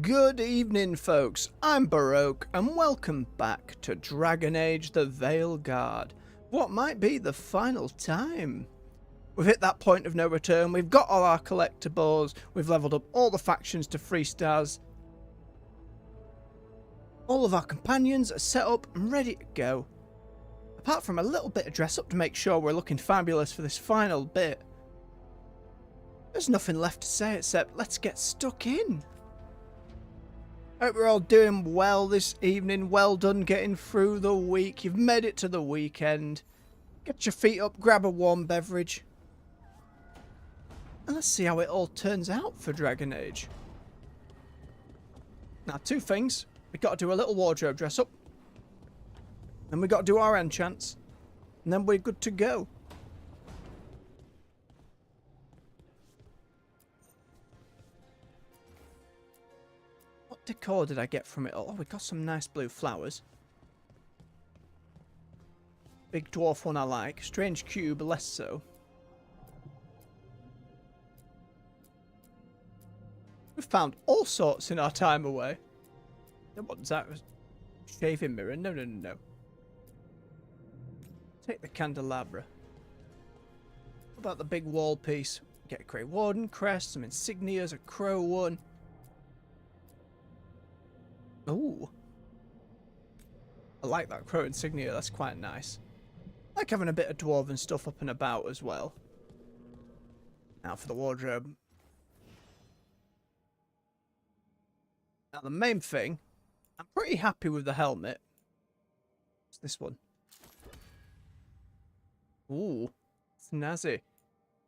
Good evening, folks. I'm Baroque, and welcome back to Dragon Age: The Veilguard. What might be the final time? We've hit that point of no return. We've got all our collectibles. We've leveled up all the factions to 3 stars. All of our companions are set up and ready to go. Apart from a little bit of dress up to make sure we're looking fabulous for this final bit, there's nothing left to say except let's get stuck in. Hope we're all doing well this evening. Well done getting through the week. You've made it to the weekend. Get your feet up, grab a warm beverage, and let's see how it all turns out for Dragon Age. Now, 2 things. We've got to do a little wardrobe dress up. Then we've got to do our enchants. And then we're good to go. What decor did I get from it all? Oh, we got some nice blue flowers. Big dwarf one I like. Strange cube, less so. We've found all sorts in our time away. What's that? Shaving mirror? No, no, no, no. Take the candelabra. What about the big wall piece? Get a Grey Warden crest, some insignias, a crow one. Ooh. I like that crow insignia, that's quite nice. I like having a bit of dwarven stuff up and about as well. Now for the wardrobe. Now the main thing, I'm pretty happy with the helmet. What's this one? Ooh, snazzy.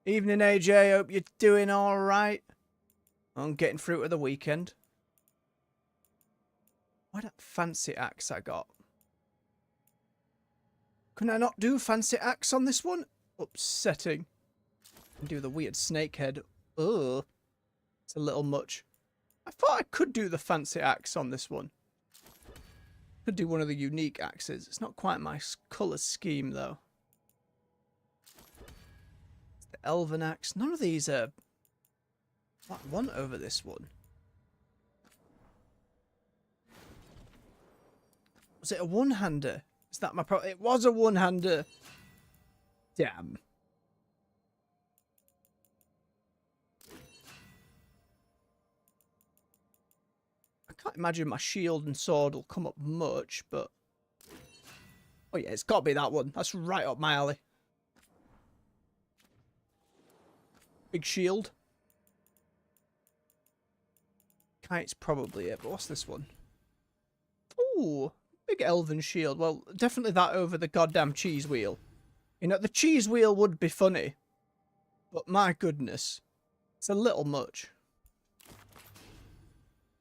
Evening, AJ. Hope you're doing alright. I'm getting through to the weekend. Why that fancy axe I got? Can I not do fancy axe on this one? Upsetting. And do the weird snake head. Ugh. It's a little much. I thought I could do the fancy axe on this one. Could do one of the unique axes. It's not quite my colour scheme, though. It's the elven axe. None of these are what I want over this one. Was it a one-hander? Is that my problem? It was a one-hander. Damn. I can't imagine my shield and sword will come up much, but... Oh yeah, it's got to be that one. That's right up my alley. Big shield. Kite's probably it, but what's this one? Ooh, big elven shield. Well, definitely that over the goddamn cheese wheel. You know, the cheese wheel would be funny, but my goodness, it's a little much.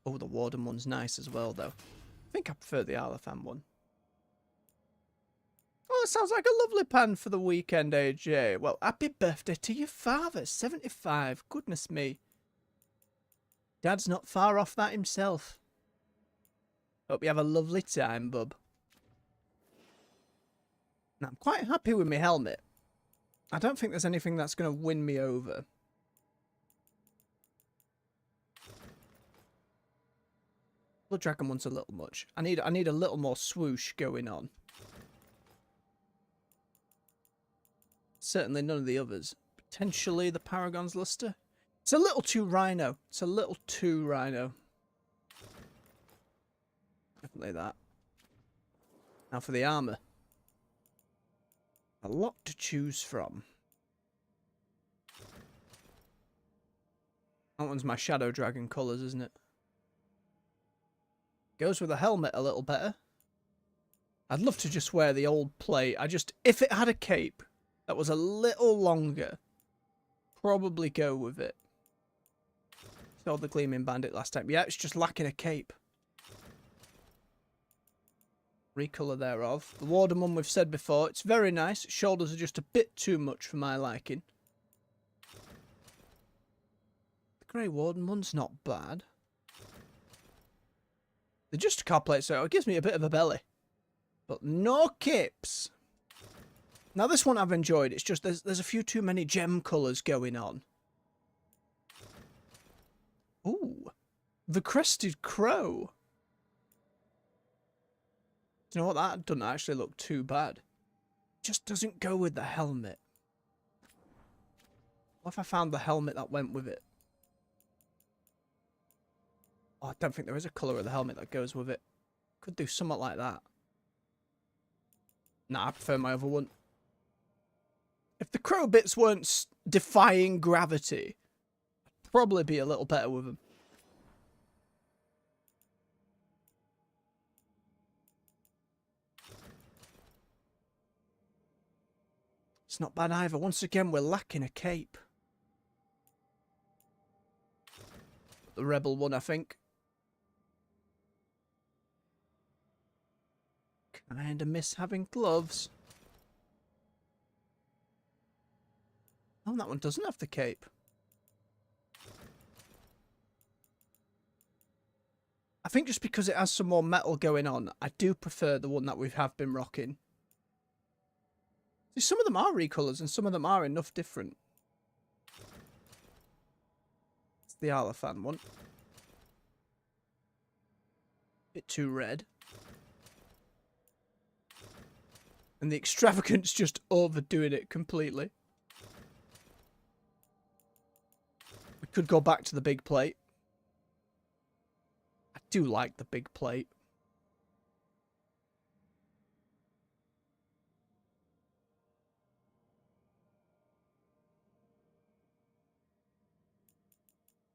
Oh, the Warden one's nice as well, though. I think I prefer the Arlafan one. Oh, it sounds like a lovely plan for the weekend, AJ. Well, happy birthday to your father, 75. Goodness me. Dad's not far off that himself. Hope you have a lovely time, bub. Now, I'm quite happy with my helmet. I don't think there's anything that's going to win me over. Blood Dragon one's a little much. I need a little more swoosh going on. Certainly none of the others. Potentially the Paragon's Luster. It's a little too rhino. It's a little too rhino. Definitely that. Now for the armour. A lot to choose from. That one's my Shadow Dragon colours, isn't it? Goes with the helmet a little better. I'd love to just wear the old plate. If it had a cape that was a little longer, probably go with it. Saw the Gleaming Bandit last time. Yeah, it's just lacking a cape. Recolour thereof. The Warden one we've said before. It's very nice. Shoulders are just a bit too much for my liking. The Grey Warden one's not bad. They're just a car plate, so it gives me a bit of a belly. But no capes. Now this one I've enjoyed. It's just there's a few too many gem colours going on. Ooh. The Crested Crow. Do you know what? That doesn't actually look too bad. Just doesn't go with the helmet. What if I found the helmet that went with it? Oh, I don't think there is a colour of the helmet that goes with it. Could do something like that. Nah, I prefer my other one. If the crow bits weren't defying gravity, I'd probably be a little better with them. It's not bad either. Once again, we're lacking a cape. The rebel one, I think. Kinda miss having gloves. Oh, that one doesn't have the cape. I think just because it has some more metal going on, I do prefer the one that we have been rocking. See, some of them are recolours and some of them are enough different. It's the Arlafan one. Bit too red. And the Extravagant's just overdoing it completely. We could go back to the big plate. I do like the big plate.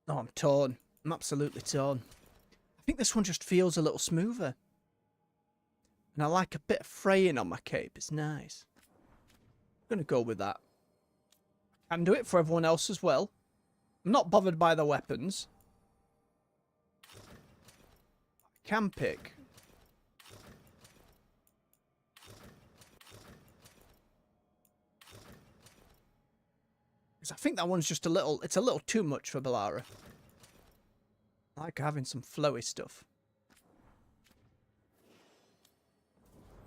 No, I'm torn. I'm absolutely torn. I think this one just feels a little smoother. And I like a bit of fraying on my cape. It's nice. I'm going to go with that. I can do it for everyone else as well. I'm not bothered by the weapons. I can pick. Because I think that one's just a little... It's a little too much for Bellara. I like having some flowy stuff.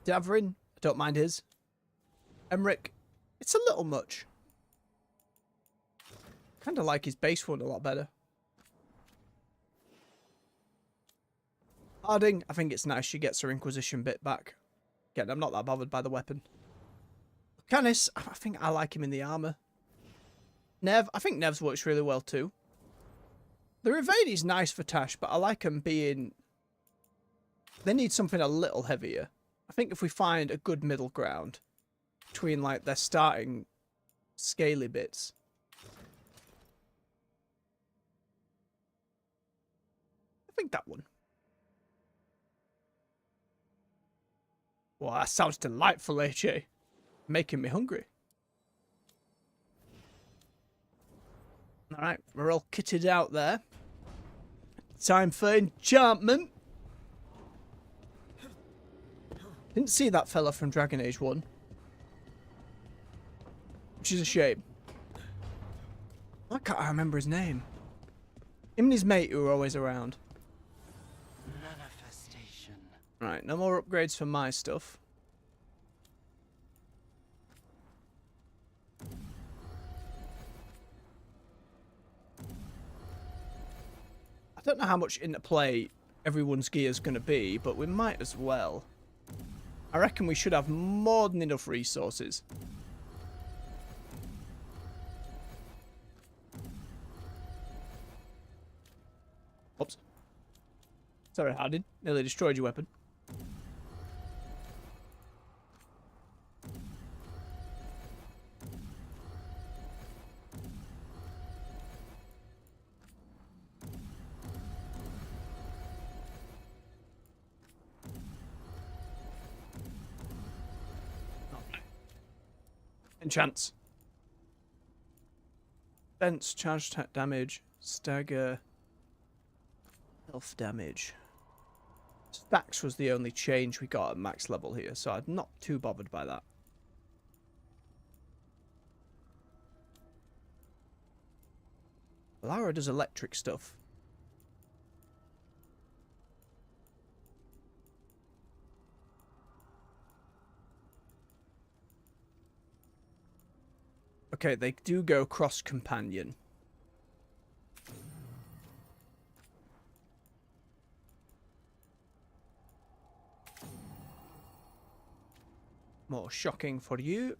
Davrin, I don't mind his. Emmerich, it's a little much. Kind of like his base one a lot better. Harding, I think it's nice she gets her Inquisition bit back. Again, I'm not that bothered by the weapon. Canis, I think I like him in the armour. Nev, I think Nev's works really well too. The Evade is nice for Tash, but I like them being... They need something a little heavier. I think if we find a good middle ground between like their starting scaly bits. I think that one. Well, that sounds delightful, HA. Making me hungry. Alright, we're all kitted out there. Time for enchantment. Didn't see that fella from Dragon Age 1. Which is a shame. Why can't I remember his name? Him and his mate who were always around. Manifestation. Right, no more upgrades for my stuff. I don't know how much interplay everyone's gear is going to be, but we might as well. I reckon we should have more than enough resources. Oops. Sorry, Hardin. Nearly destroyed your weapon. Enchants. Fence, charge attack damage, stagger, health damage. Stacks was the only change we got at max level here, so I'm not too bothered by that. Lara does electric stuff. Okay, they do go cross-companion. More shocking for you.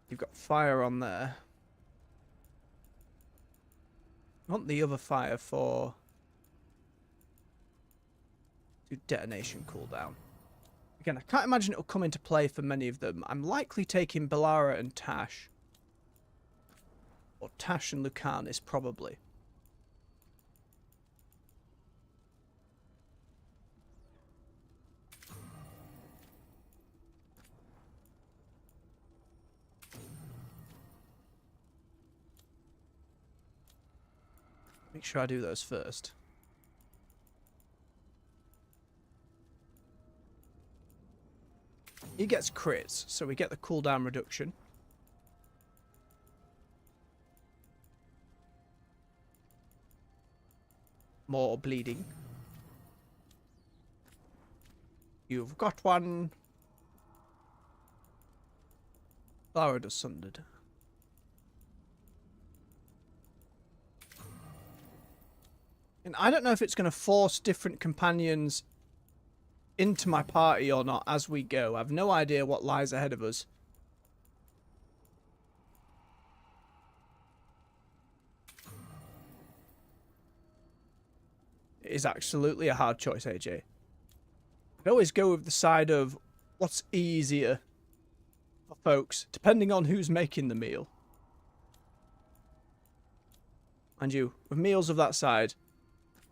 You've got fire on there. I want the other fire for detonation cooldown. Again, I can't imagine it'll come into play for many of them. I'm likely taking Bellara and Tash. Or Tash and Lucanis, probably. Make sure I do those first. He gets crits, so we get the cooldown reduction. More bleeding. You've got one. Flower does sundered. And I don't know if it's going to force different companions into my party or not as we go. I have no idea what lies ahead of us. It is absolutely a hard choice, AJ. I always go with the side of what's easier for folks, depending on who's making the meal. And you, with meals of that side,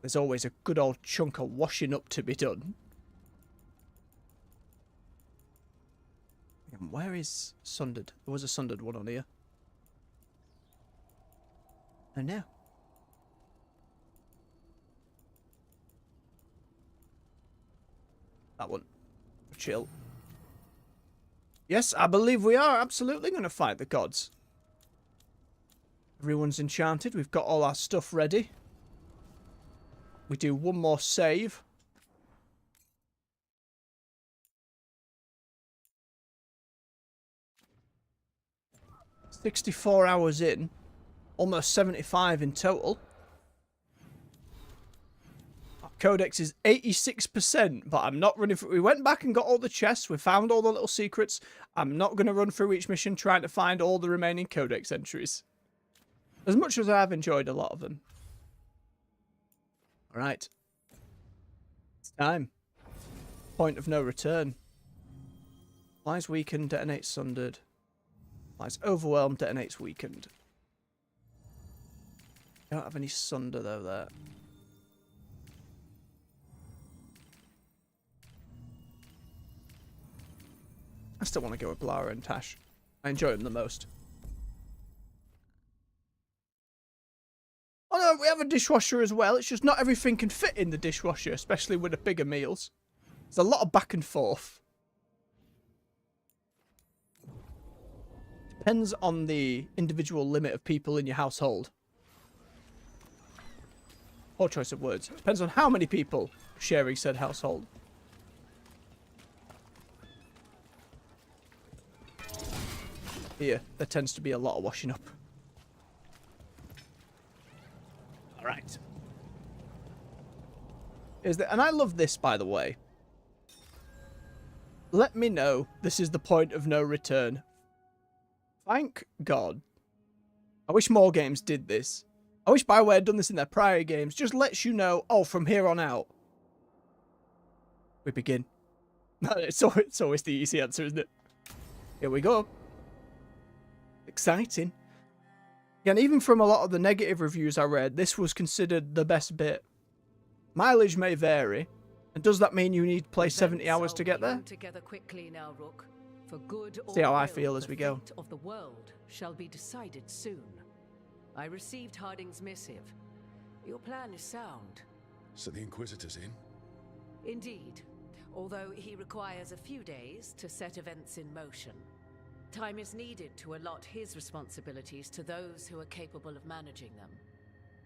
there's always a good old chunk of washing up to be done. And where is Sundered? There was a Sundered one on here. Oh no. That one. Chill. Yes, I believe we are absolutely going to fight the gods. Everyone's enchanted. We've got all our stuff ready. We do one more save. "64 hours in. Almost 75 in total. Our codex is 86%, but I'm not running through. We went back and got all the chests. We found all the little secrets. I'm not going to run through each mission trying to find all the remaining codex entries. As much as I've enjoyed a lot of them. Alright. It's time. Point of no return. Lies weakened, detonates sundered. Lies overwhelmed, detonates weakened. I don't have any sunder though there. I still want to go with Blara and Tash. I enjoy them the most. Oh no, we have a dishwasher as well. It's just not everything can fit in the dishwasher, especially with the bigger meals. There's a lot of back and forth. Depends on the individual limit of people in your household. Poor choice of words. Depends on how many people sharing said household. Here, there tends to be a lot of washing up. Alright. And I love this, by the way. Let me know this is the point of no return. Thank God. I wish more games did this. I wish BioWare had done this in their prior games. Just lets you know, oh, from here on out, we begin. It's always the easy answer, isn't it? Here we go. Exciting. And even from a lot of the negative reviews I read, this was considered the best bit. Mileage may vary. And does that mean you need to play 70 hours to get there? Together quickly now, Rook. For good or See how I ill, feel as we go. The fate of the world shall be decided soon. I received Harding's missive. Your plan is sound. So the Inquisitor's in? Indeed. Although he requires a few days to set events in motion. Time is needed to allot his responsibilities to those who are capable of managing them.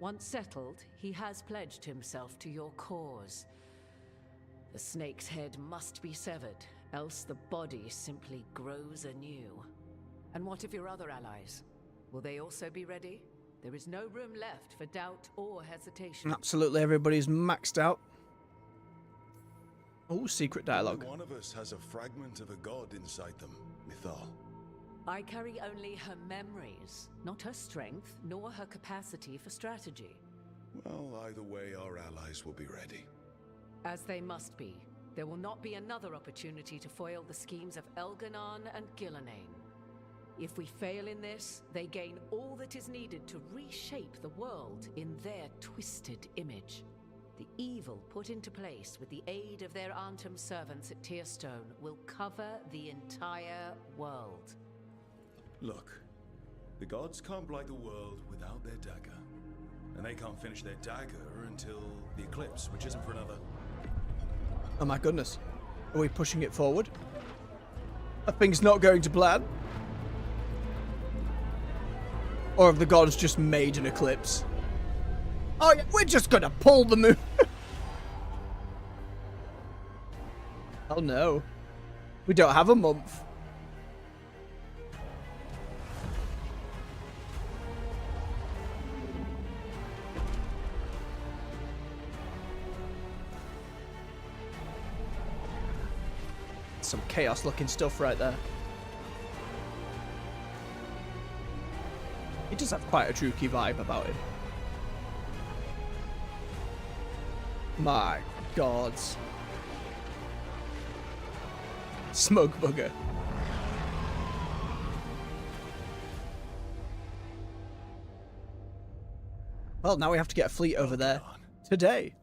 Once settled, he has pledged himself to your cause. The snake's head must be severed, else the body simply grows anew. And what of your other allies? Will they also be ready? There is no room left for doubt or hesitation. Absolutely, everybody's maxed out. Oh, secret dialogue. Only one of us has a fragment of a god inside them, Mythal. I carry only her memories, not her strength, nor her capacity for strategy. Well, either way, our allies will be ready. As they must be. There will not be another opportunity to foil the schemes of Elganon and Gillenane. If we fail in this, they gain all that is needed to reshape the world in their twisted image. The evil put into place with the aid of their Arnhem servants at Tearstone will cover the entire world. Look, the gods can't blight the world without their dagger. And they can't finish their dagger until the eclipse, which isn't for another. Oh my goodness. Are we pushing it forward? That thing's not going to plan? Or have the gods just made an eclipse? Oh yeah, we're just gonna pull the moon. Oh no. We don't have a month. Some chaos looking stuff right there. It does have quite a Druki vibe about it. My gods. Smoke bugger. Well, now we have to get a fleet over there today.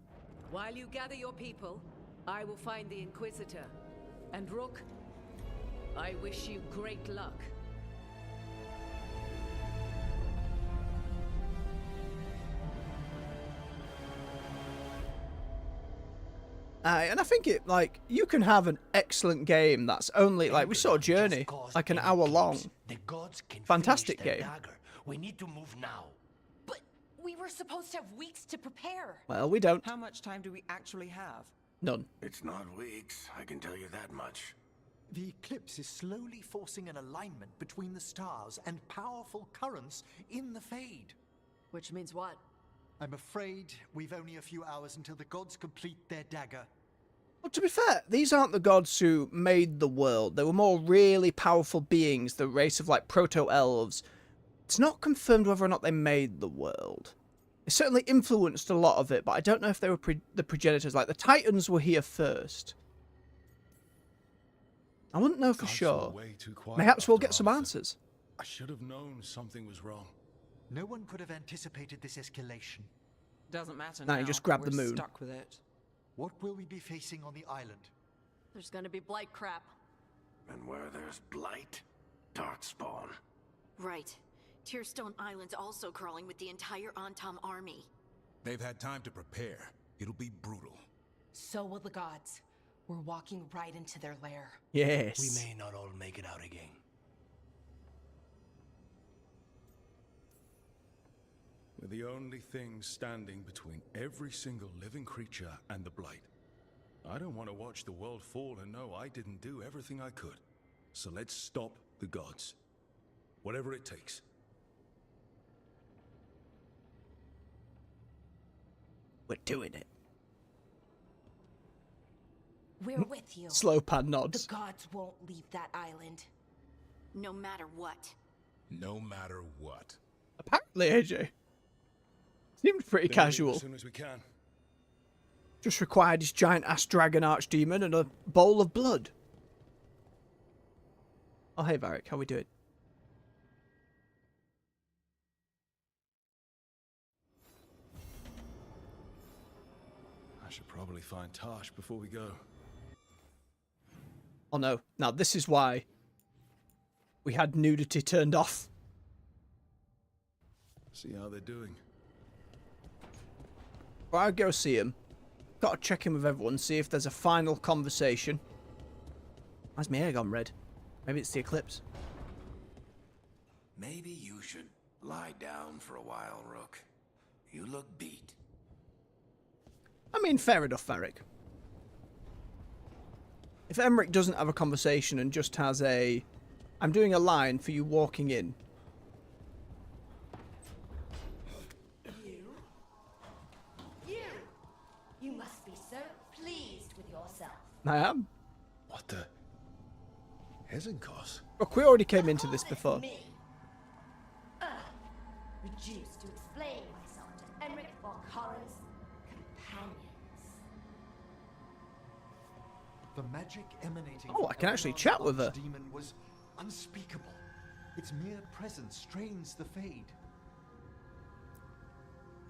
While you gather your people, I will find the Inquisitor. And Rook, I wish you great luck. And I think it, like, you can have an excellent game that's only, like, we saw Journey, like an hour long. Fantastic game. We need to move now. But we were supposed to have weeks to prepare. Well, we don't. How much time do we actually have? None. It's not weeks, I can tell you that much. The eclipse is slowly forcing an alignment between the stars and powerful currents in the Fade. Which means what? I'm afraid we've only a few hours until the gods complete their dagger. Well, to be fair, these aren't the gods who made the world. They were more really powerful beings, the race of, like, proto-elves. It's not confirmed whether or not they made the world. They certainly influenced a lot of it, but I don't know if they were the progenitors. Like, the Titans were here first. I wouldn't know for Gods sure. were way too quiet Perhaps we'll after get some Arthur. answers. I should have known something was wrong. No one could have anticipated this escalation. Doesn't matter No, now. you just grab We're the moon. Stuck with it. What will we be facing on the island? There's gonna be blight crap. And where there's blight, darkspawn. Right. Tearstone Island's also crawling with the entire Antam army. They've had time to prepare. It'll be brutal. So will the gods. We're walking right into their lair. Yes. We may not all make it out again. We're the only thing standing between every single living creature and the Blight. I don't want to watch the world fall and know I didn't do everything I could. So let's stop the gods. Whatever it takes. We're doing it. We're with you. Slow pan The nods. gods won't leave that island. No matter what. No matter what. Apparently, AJ. Seemed pretty Build it casual. As soon as we can. Just required his giant ass dragon archdemon and a bowl of blood. Oh, hey, Varric, how we doing? I should probably find Tosh before we go. Oh no. Now, this is why we had nudity turned off. See how they're doing. Before I go see him, gotta check in with everyone, see if there's a final conversation. Why's my hair gone red? Maybe it's the eclipse. Maybe you should lie down for a while, Rook. You look beat. I mean, fair enough, Varric. If Emmerich doesn't have a conversation and just has a... I'm doing a line for you walking in. You must be so pleased with yourself. I am. What the? Hezenkos? Look, we already came into this before. Reduced to explain myself to Emmerich Valkara's companions. The magic emanating Oh, I can actually chat with her. demon was unspeakable. Its mere presence strains the Fade.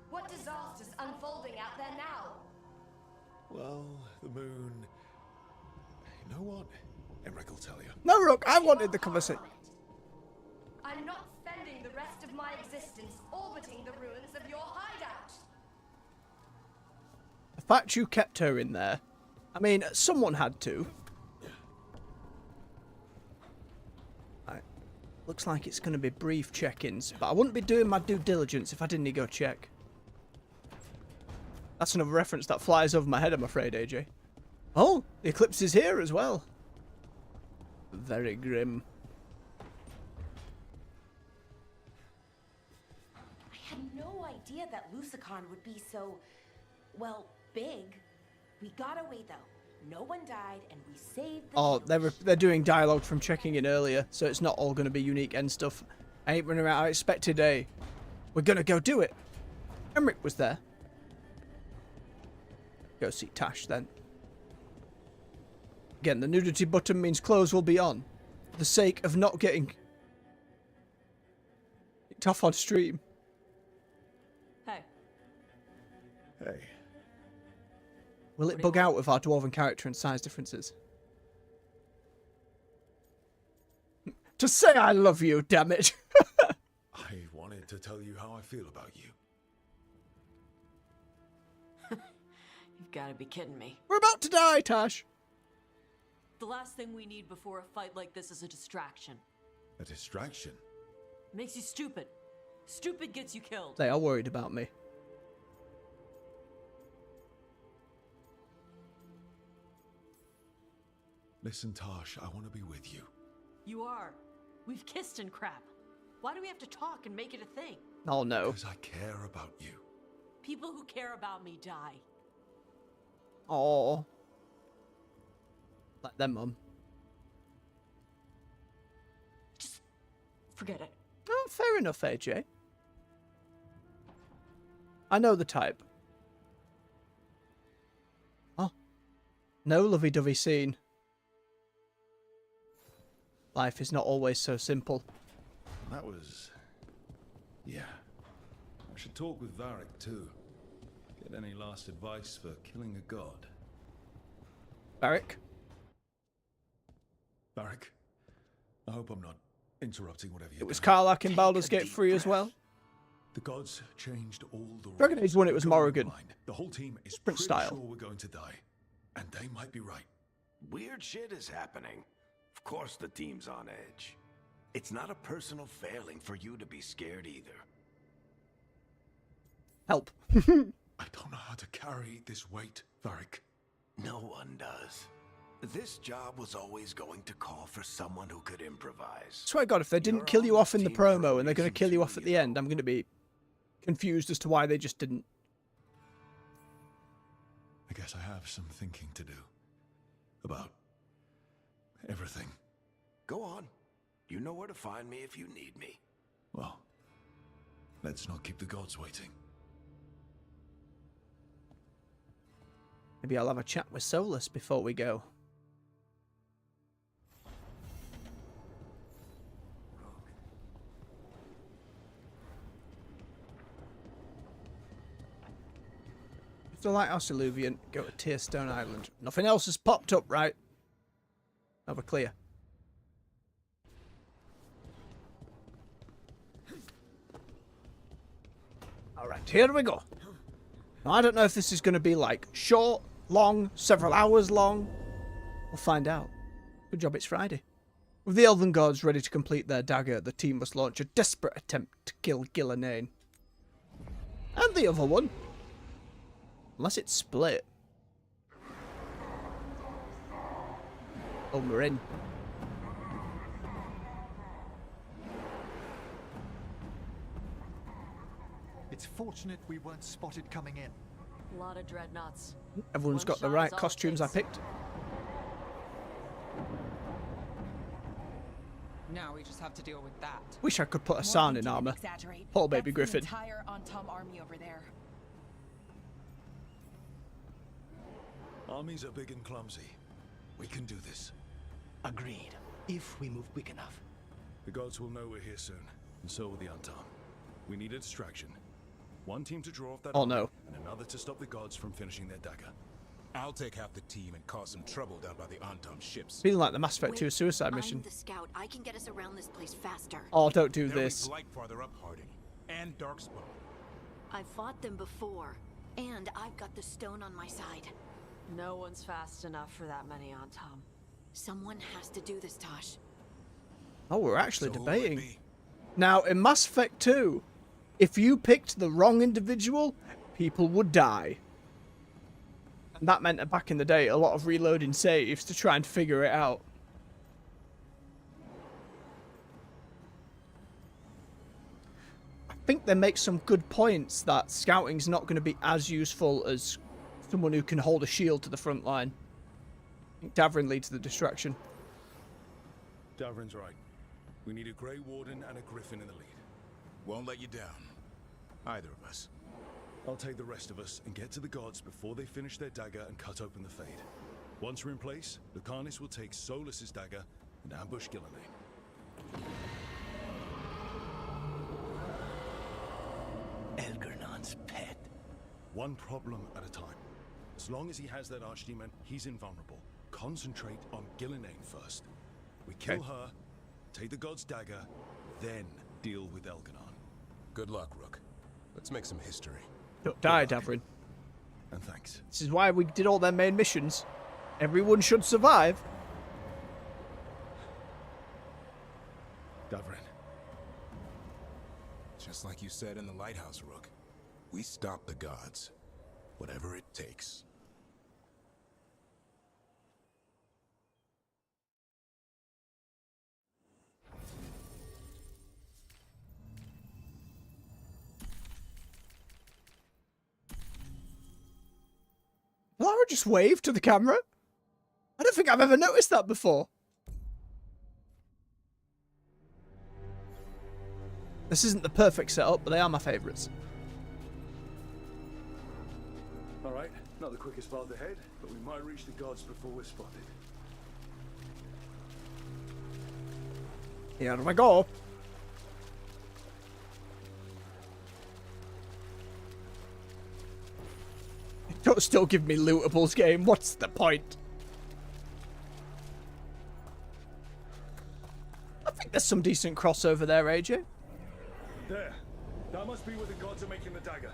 What disasters unfolding out there now? Well, the moon... You know what? Emmerich will tell you. No, Rook, I wanted the conversation. I'm not spending the rest of my existence orbiting the ruins of your hideout. The fact you kept her in there. I mean, someone had to. Right. Looks like it's going to be brief check-ins, but I wouldn't be doing my due diligence if I didn't go check. That's another reference that flies over my head, I'm afraid, AJ. Oh, the eclipse is here as well. Very grim. I had no idea that Lucicon would be so, well, big. We got away though. No one died, and we saved the village. They're doing dialogue from checking in earlier, so it's not all going to be unique end stuff. I ain't running around. I expected a... We're going to go do it. Emmerich was there. Go see Tash then. Again, the nudity button means clothes will be on. For the sake of not getting kicked off on stream. Hey. Hey. Will it bug out with our dwarven character and size differences? To say I love you, damn it. I wanted to tell you how I feel about you. You've got to be kidding me. We're about to die, Tash. The last thing we need before a fight like this is a distraction. A distraction? Makes you stupid. Stupid gets you killed. They are worried about me. Listen, Tash, I want to be with you. You are. We've kissed and crap. Why do we have to talk and make it a thing? Oh no. Because I care about you. People who care about me die. Oh. Like them, Mum. Just forget it. Oh, fair enough, AJ. I know the type. Oh. No lovey-dovey scene. Life is not always so simple. That was... yeah. I should talk with Varric too. Get any last advice for killing a god. Varric? Varric, I hope I'm not interrupting whatever you're It was doing. Karlach in Baldur's Gate 3 as well. The gods changed all the rules. Dragon Age 1 it was Morrigan. The whole team is Different pretty style. sure we're going to die. And they might be right. Weird shit is happening. Of course the team's on edge. It's not a personal failing for you to be scared either. Help. I don't know how to carry this weight, Varric. No one does. This job was always going to call for someone who could improvise. Swear to God, if they didn't You're kill you on off the in the team for a promo and they're going to reason kill you too, off at the you end, know. I'm going to be confused as to why they just didn't. I guess I have some thinking to do. About everything. Go on. You know where to find me if you need me. Well, let's not keep the gods waiting. Maybe I'll have a chat with Solus before we go. If the Lighthouse Illuvian, go to Tearstone Island. Nothing else has popped up, right? Over clear. Alright, here we go. Now, I don't know if this is going to be like short, long, several hours long. We'll find out. Good job it's Friday. With the Elven Gods ready to complete their dagger, the team must launch a desperate attempt to kill Gillenane. And the other one. Unless it's split. Oh, we're in. It's fortunate we weren't spotted coming in. A lot of dreadnoughts. Everyone's One got the shot right is all it costumes I takes. picked. Now we just have to deal with that. Wish I could put Hassan in armor. Poor baby Griffin. Entire Antom army over there. Armies are big and clumsy. We can do this. Agreed. If we move quick enough. The gods will know we're here soon, and so will the Antam. We need a distraction. One team to draw off that Oh no. and another to stop the gods from finishing their dagger. I'll take half the team and cause some trouble down by the Antom ships. Feeling like the Mass Effect 2 suicide mission. I'm the scout. I can get us around this place faster. Oh, don't do There'll this. be Blight farther up, Harding, and Darkspawn. I've fought them before, and I've got the stone on my side. No one's fast enough for that many on Tom. Someone has to do this, Tosh. Oh, we're actually So who would it debating. be? Now, in Mass Effect 2, if you picked the wrong individual, people would die. And that meant back in the day a lot of reloading saves to try and figure it out. I think they make some good points that scouting's not going to be as useful as someone who can hold a shield to the front line. I think Davrin leads the distraction. Davrin's right. We need a Grey Warden and a Griffin in the lead. Won't let you down. Either of us. I'll take the rest of us and get to the gods before they finish their dagger and cut open the Fade. Once we're in place, Lucanus will take Solus's dagger and ambush Gillenane. Elgernon's pet. One problem at a time. As long as he has that archdemon, he's invulnerable. Concentrate on Gillenane first. We kill her, take the god's dagger, then deal with Elganon. Good luck, Rook. Let's make some history. Don't die, Davrin. And thanks. This is why we did all their main missions. Everyone should survive. Davrin. Just like you said in the lighthouse, Rook. We stop the gods. Whatever it takes. Lara just waved to the camera? I don't think I've ever noticed that before. This isn't the perfect setup, but they are my favourites. Alright, not the quickest path ahead, but we might reach the gods before we're spotted. Here we go. Don't still give me lootables, game. What's the point? I think there's some decent crossover there, AJ. There. That must be where the gods are making the dagger.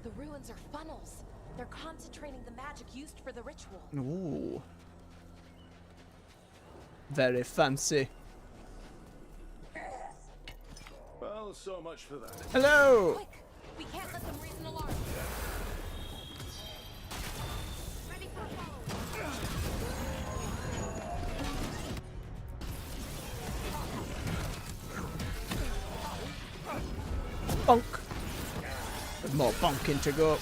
The ruins are funnels. They're concentrating the magic used for the ritual. Ooh. Very fancy. Well, so much for that. Hello! Quick! We can't let them raise an alarm. Ready for Bonk. There's more bonking to go.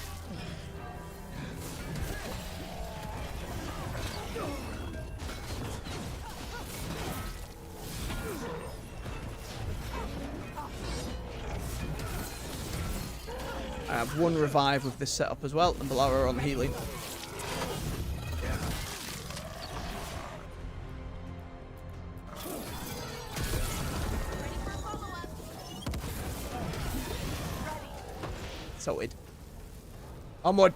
I have one revive with this setup as well, and Balara on healing. Sorted. Onward.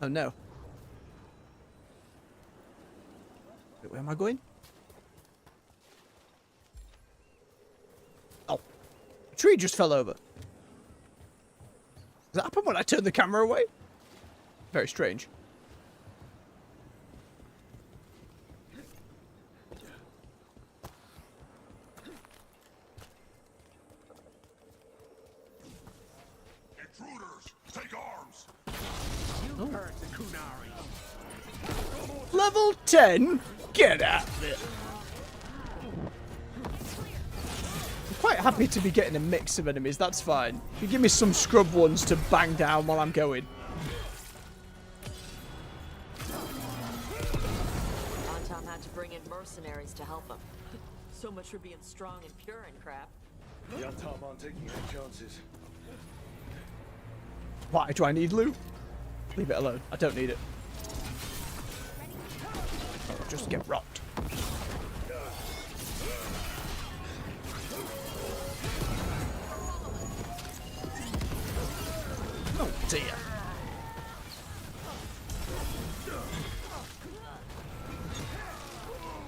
Oh no. Wait, where am I going? Oh. A tree just fell over. Does that happen when I turn the camera away? Very strange. Intruders, take arms! You heard the Kunari. Level 10? Get out of it. I'm quite happy to be getting a mix of enemies. That's fine. You give me some scrub ones to bang down while I'm going. Tom had to bring in mercenaries to help him. So much for being strong and pure and crap. Yeah, Tom aren't taking any chances. Why do I need loot? Leave it alone. I don't need it. I'll just get rocked. Oh dear.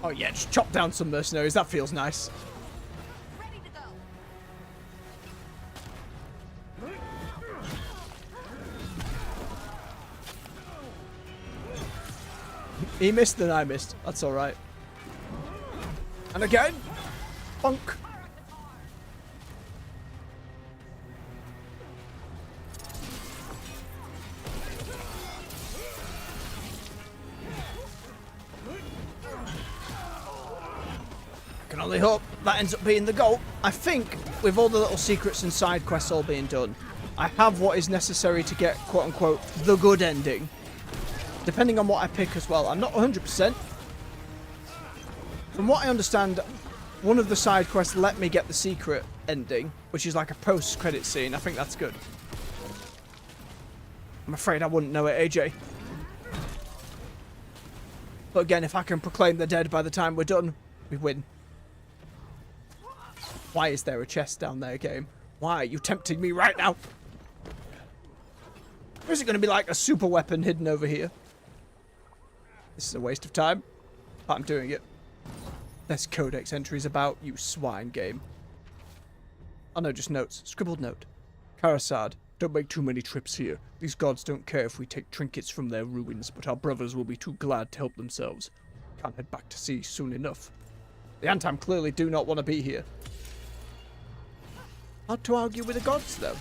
Oh yeah, just chop down some mercenaries. That feels nice. Ready to go. He missed, then I missed. That's alright. And again. Bonk. Can only hope that ends up being the goal. I think with all the little secrets and side quests all being done, I have what is necessary to get quote-unquote the good ending. Depending on what I pick as well. I'm not 100%. From what I understand, one of the side quests let me get the secret ending, which is like a post-credit scene. I think that's good. I'm afraid I wouldn't know it, AJ. But again, if I can proclaim the dead by the time we're done, we win. Why is there a chest down there, game? Why are you tempting me right now? Or is it going to be like a super weapon hidden over here? This is a waste of time, but I'm doing it. There's codex entries about, you swine game. Oh no, just notes. Scribbled note. Karasad, don't make too many trips here. These gods don't care if we take trinkets from their ruins, but our brothers will be too glad to help themselves. Can't head back to sea soon enough. The Antam clearly do not want to be here. Hard to argue with the gods, though.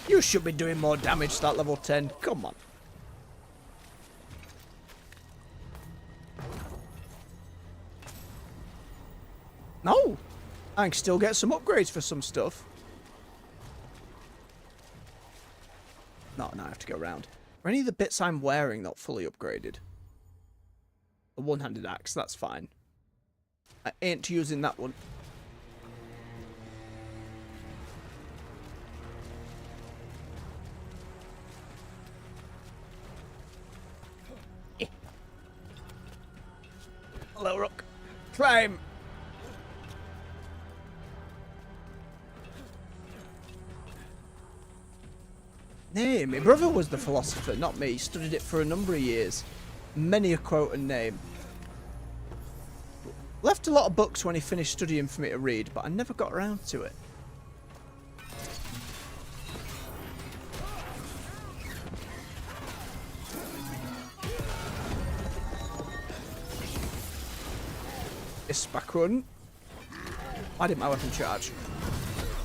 You should be doing more damage to that level 10. Come on. No! I can still get some upgrades for some stuff. No, I have to go around. Are any of the bits I'm wearing not fully upgraded? The one-handed axe, that's fine. I ain't using that one. Hello, Rook. Climb! Nay, my brother was the philosopher, not me. He studied it for a number of years. Many a quote and name. Left a lot of books when he finished studying for me to read, but I never got around to it. This back run. Why didn't my weapon charge?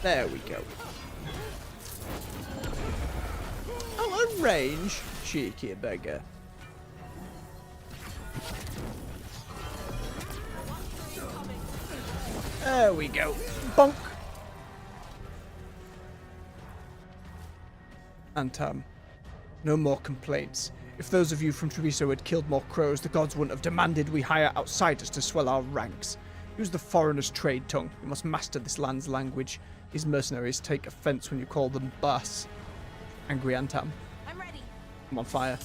There we go. Oh, a range. Cheeky beggar. There we go. Bonk. Antam. No more complaints. If those of you from Treviso had killed more crows, the gods wouldn't have demanded we hire outsiders to swell our ranks. Use the foreigner's trade tongue. You must master this land's language. These mercenaries take offense when you call them bus. Angry Antam. I'm ready. I'm on fire.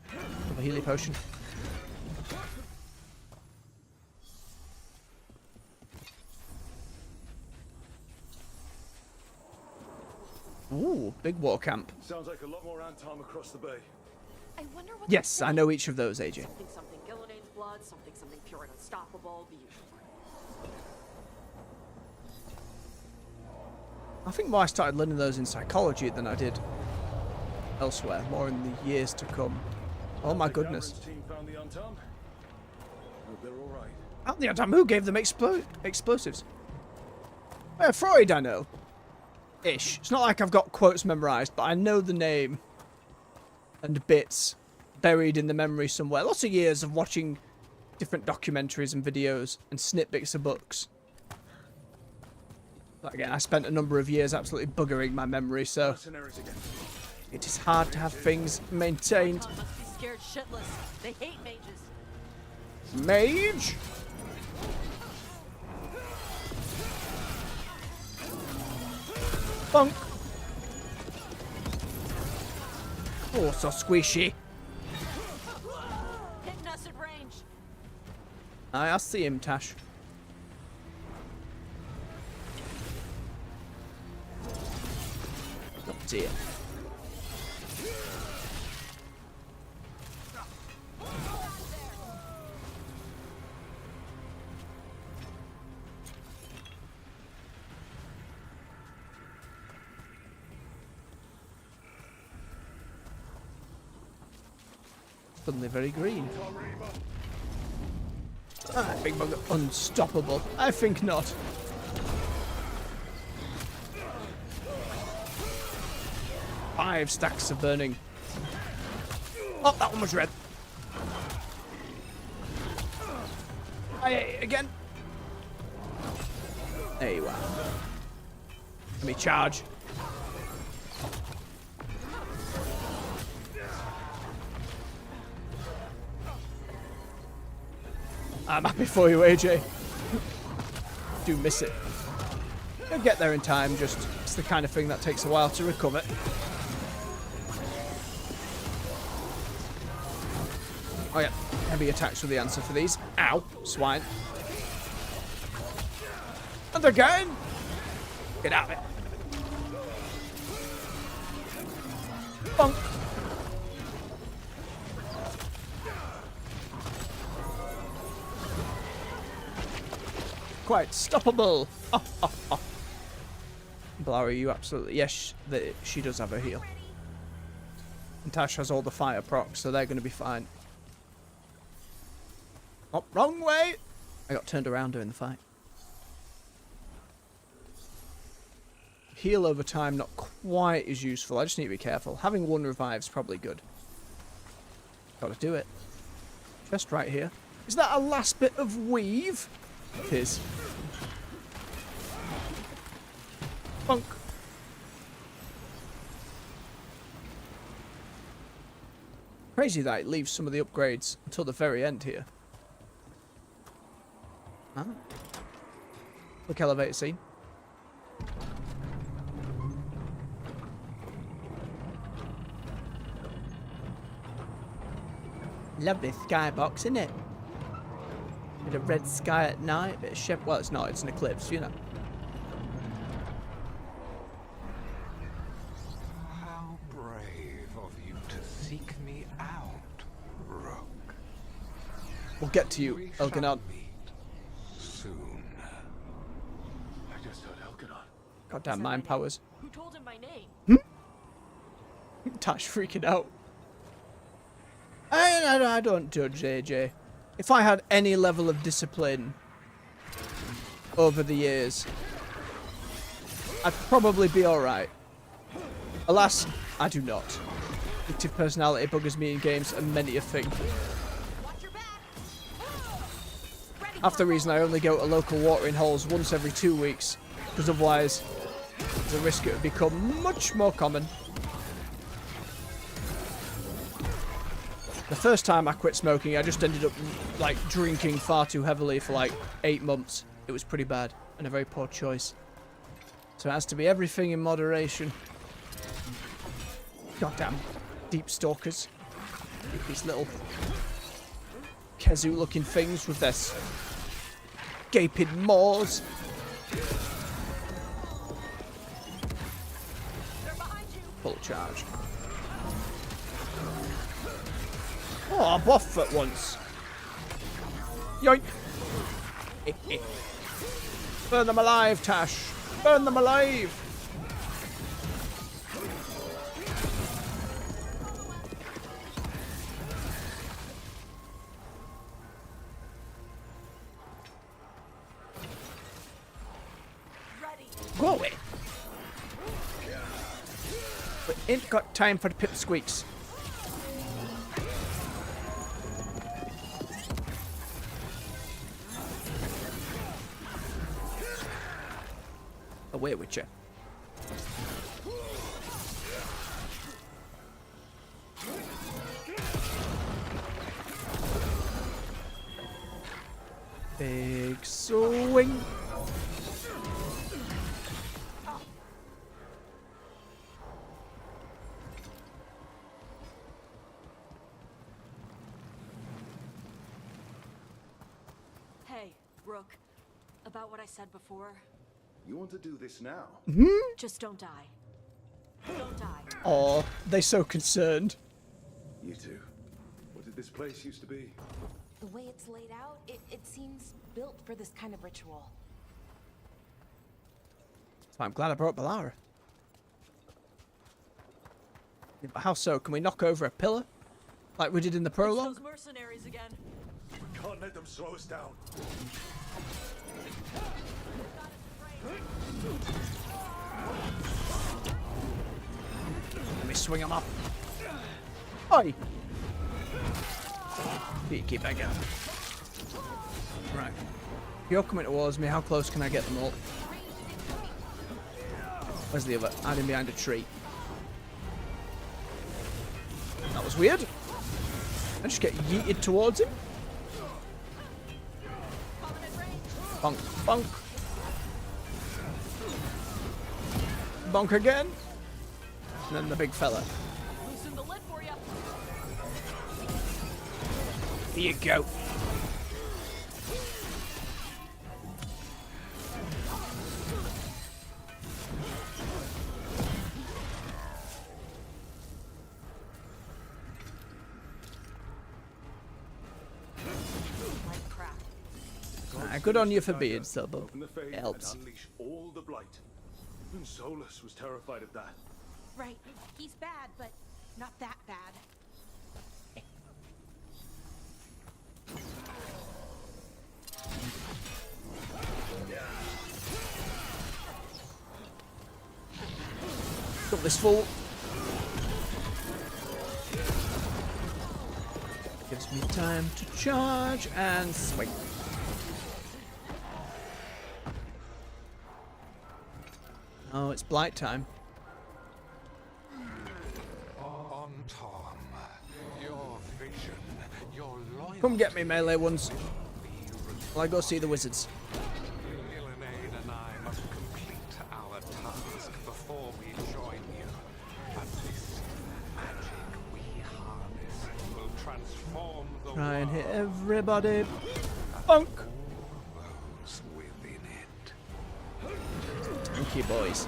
Have a healing potion. Ooh, big war camp. Sounds like a lot more Antam across the bay. I wonder what. Yes, I know each of those, AJ. Something Gillidane's blood, something pure and unstoppable, the usual. I think more I started learning those in psychology than I did elsewhere, more in the years to come. Oh my goodness. Team found the Antam. Hope they're all right. Out the Antam, who gave them explosives? Freud, I know. Ish. It's not like I've got quotes memorized, but I know the name. and bits buried in the memory somewhere. Lots of years of watching different documentaries and videos and snippets of books. But again, I spent a number of years absolutely buggering my memory, so it is hard to have things maintained. Must be scared shitless. They hate mages. Mage? Bonk. Oh, so squishy. Hitting us at range. I see him, Tash. Oh dear. Suddenly very green. Ah, big bug unstoppable. I think not. Five stacks of burning. Oh, that one was red. Aye, again. There you are. Let me charge. I'm happy for you, AJ. Do miss it. You'll get there in time, just it's the kind of thing that takes a while to recover. Oh yeah, heavy attacks were the answer for these. Ow, swine. And again! Get out of it. Bonk. Quite stoppable. Oh, oh, oh. Blowery, you absolutely... Yes, she does have her heal. And Tash has all the fire procs, so they're going to be fine. Oh, wrong way! I got turned around during the fight. Heal over time, not quite as useful. I just need to be careful. Having one revive's probably good. Gotta do it. Just right here. Is that a last bit of weave? It is. Bonk. Crazy that it leaves some of the upgrades until the very end here. Ah. Quick elevator scene. Lovely skybox, isn't it? Bit of red sky at night, bit of ship. Well, it's not, it's an eclipse, you know. How brave of you to seek me out, Rook. We'll get to you, Elganon. Soon. I just heard Elganon. Goddamn mind powers. Who told him my name? Tash freaking out. I don't judge AJ. If I had any level of discipline over the years, I'd probably be alright. Alas, I do not. Addictive personality buggers me in games and many a thing. Half the reason I only go to local watering holes once every 2 weeks, because otherwise there's a risk it would become much more common. The first time I quit smoking, I just ended up like drinking far too heavily for like 8 months. It was pretty bad and a very poor choice. So it has to be everything in moderation. Goddamn deep stalkers. These little Kezu looking things with their gaping maws. Full charge. Oh, buff at once. Yoink. Burn them alive, Tash. Burn them alive. Go away. We ain't got time for the pipsqueaks. away with you. Big swing. Hey, Rook. About what I said before. You want to do this now? Just don't die. Don't die. Oh, they're so concerned. You two. What did this place used to be? The way it's laid out, it seems built for this kind of ritual. So I'm glad I brought Balara. Yeah, but how so? Can we knock over a pillar? Like we did in the prologue? Those mercenaries again. We can't let them slow us down. Let me swing him up. Oi! Keep that going. Right. You're coming towards me. How close can I get them all? Where's the other? Hiding behind a tree. That was weird. I just get yeeted towards him. Bonk, bonk. Bonk again. And then the big fella. Loosen the lid for you. Here you go. Good on you for being so, but it helps. Unleash all the blight. Even Solus was terrified of that. Right. He's bad, but not that bad. Got this full. Gives me time to charge and swing. Oh, it's blight time. On Tom, your vision, your loyalty. Come get me, melee ones. While I go see the wizards. Gillenade and I must complete our task before we join you. But this magic we harness will transform the Try and hit world. everybody. Bonk! Those within it. Thank you, boys.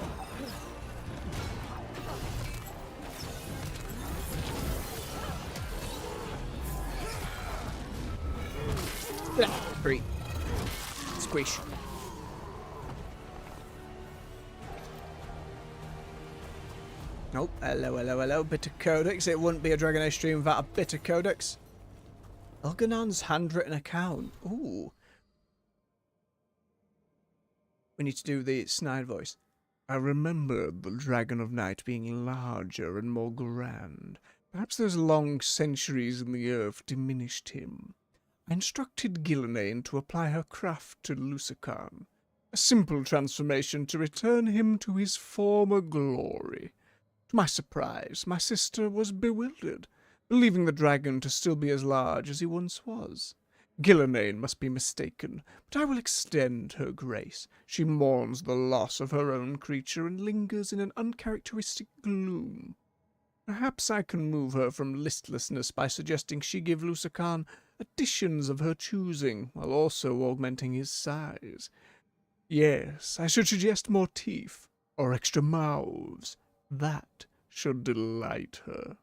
Great. Squish. Oh, hello, hello, hello. Bit of Codex. It wouldn't be a Dragon Age stream without a bit of Codex. Elganon's handwritten account. Ooh. We need to do the snide voice. I remember the Dragon of Night being larger and more grand. Perhaps those long centuries in the earth diminished him. I instructed Gillenane to apply her craft to Lucican. A simple transformation to return him to his former glory. To my surprise, my sister was bewildered, believing the dragon to still be as large as he once was. Gillenane must be mistaken, but I will extend her grace. She mourns the loss of her own creature and lingers in an uncharacteristic gloom. Perhaps I can move her from listlessness by suggesting she give Lucican additions of her choosing, while also augmenting his size. Yes, I should suggest more teeth, or extra mouths. That should delight her.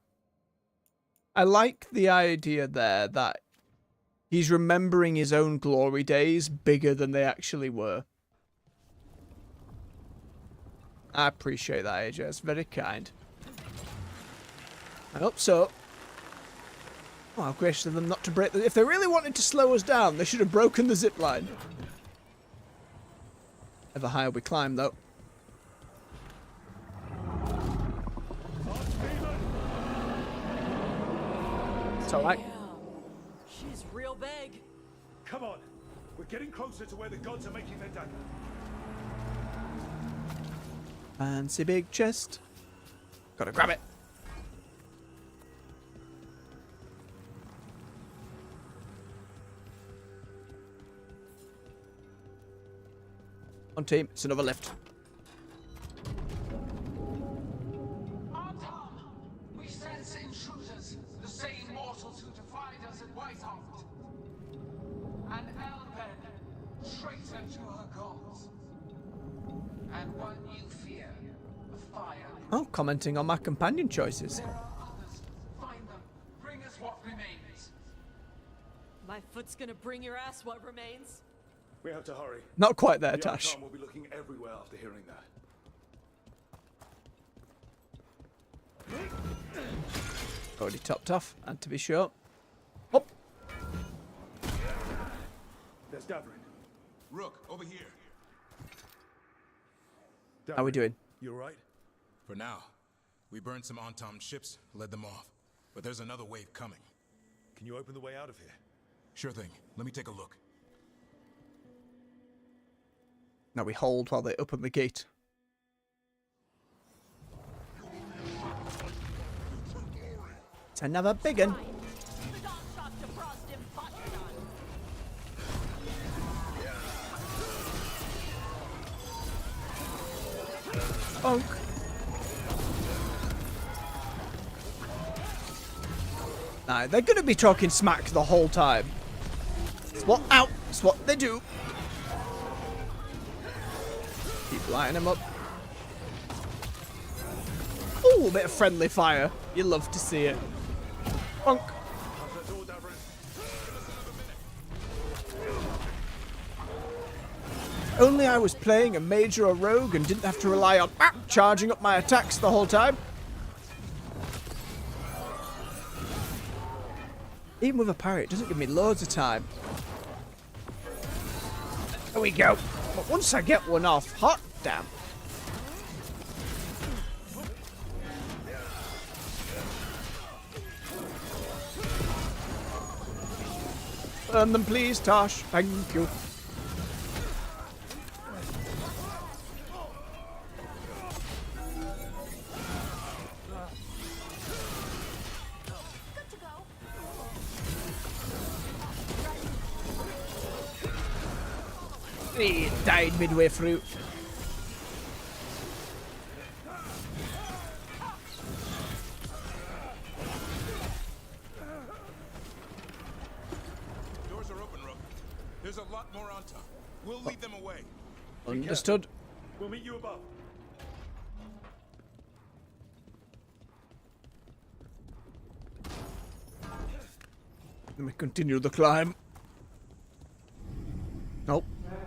I like the idea there that he's remembering his own glory days bigger than they actually were. I appreciate that, AJ. It's very kind. I hope so. Oh, how gracious of them not to break the... If they really wanted to slow us down, they should have broken the zip line. Ever higher we climb, though. It's alright. She's real big. Come on. We're getting closer to where the gods are making their dagger. Fancy big chest. Gotta grab it. On team, it's another lift. We sense intruders, the same mortals who defied us at Whitehart. An Elven, traitor to her gods. And one you fear, the fire. Oh, commenting on my companion choices. There are others. Find them. Bring us what remains. My foot's gonna bring your ass what remains. We have to hurry. Not quite there, The Tash. Archon will be looking everywhere after hearing that. Already topped off, and to be sure. Up. There's Davrin. Rook, over here. How we doing? You alright? For now. We burned some Antom ships, led them off. But there's another wave coming. Can you open the way out of here? Sure thing. Let me take a look. Now we hold while they open the gate. It's another big one. Bonk. Nah, they're gonna be talking smack the whole time. It's what out. It's what they do. Keep lighting them up. Ooh, a bit of friendly fire. You love to see it. Bonk. Only I was playing a mage or a rogue and didn't have to rely on charging up my attacks the whole time. Even with a parry, it doesn't give me loads of time. There we go. But once I get one off, hot damn. Burn them please, Tosh. Thank you. He died midway through. Doors are open, Rook. There's a lot more on top. We'll lead them away. Understood. We'll meet you above. Let me continue the climb. Nope.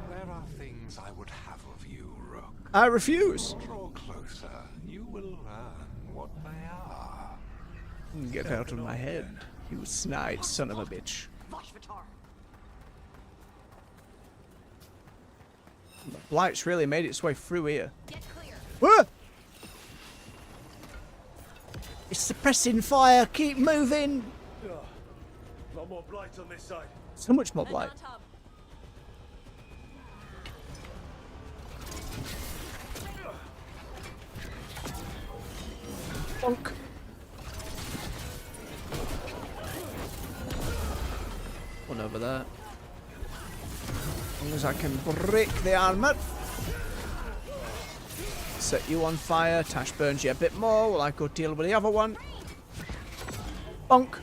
There are things I would have of you, Rook. I refuse. Draw closer. You will learn what they are. Get out of my head, you snide son of a bitch. The Blight's really made its way through here. Whoa! It's suppressing fire. Keep moving. A lot more blight on this side. So much more blight. Bonk. One over there. As long as I can break the armor. Set you on fire. Tash burns you a bit more while I go deal with the other one. Bonk.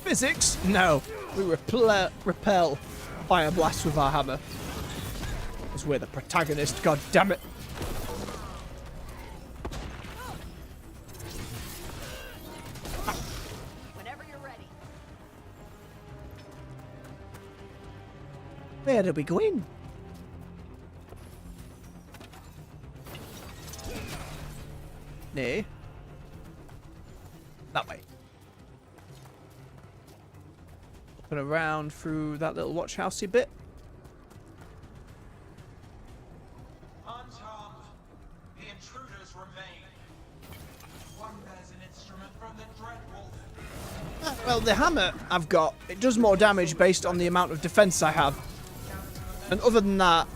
Physics? No. We repel fire blasts with our hammer. Because we're the protagonist, god damn it. Whenever you're ready. Where do we go in? Nay. That way. Up and around through that little watch housey bit. Antom, the intruders remain. One bears an instrument from the Dreadwolf. Well, the hammer I've got, it does more damage based on the amount of defense I have. And other than that,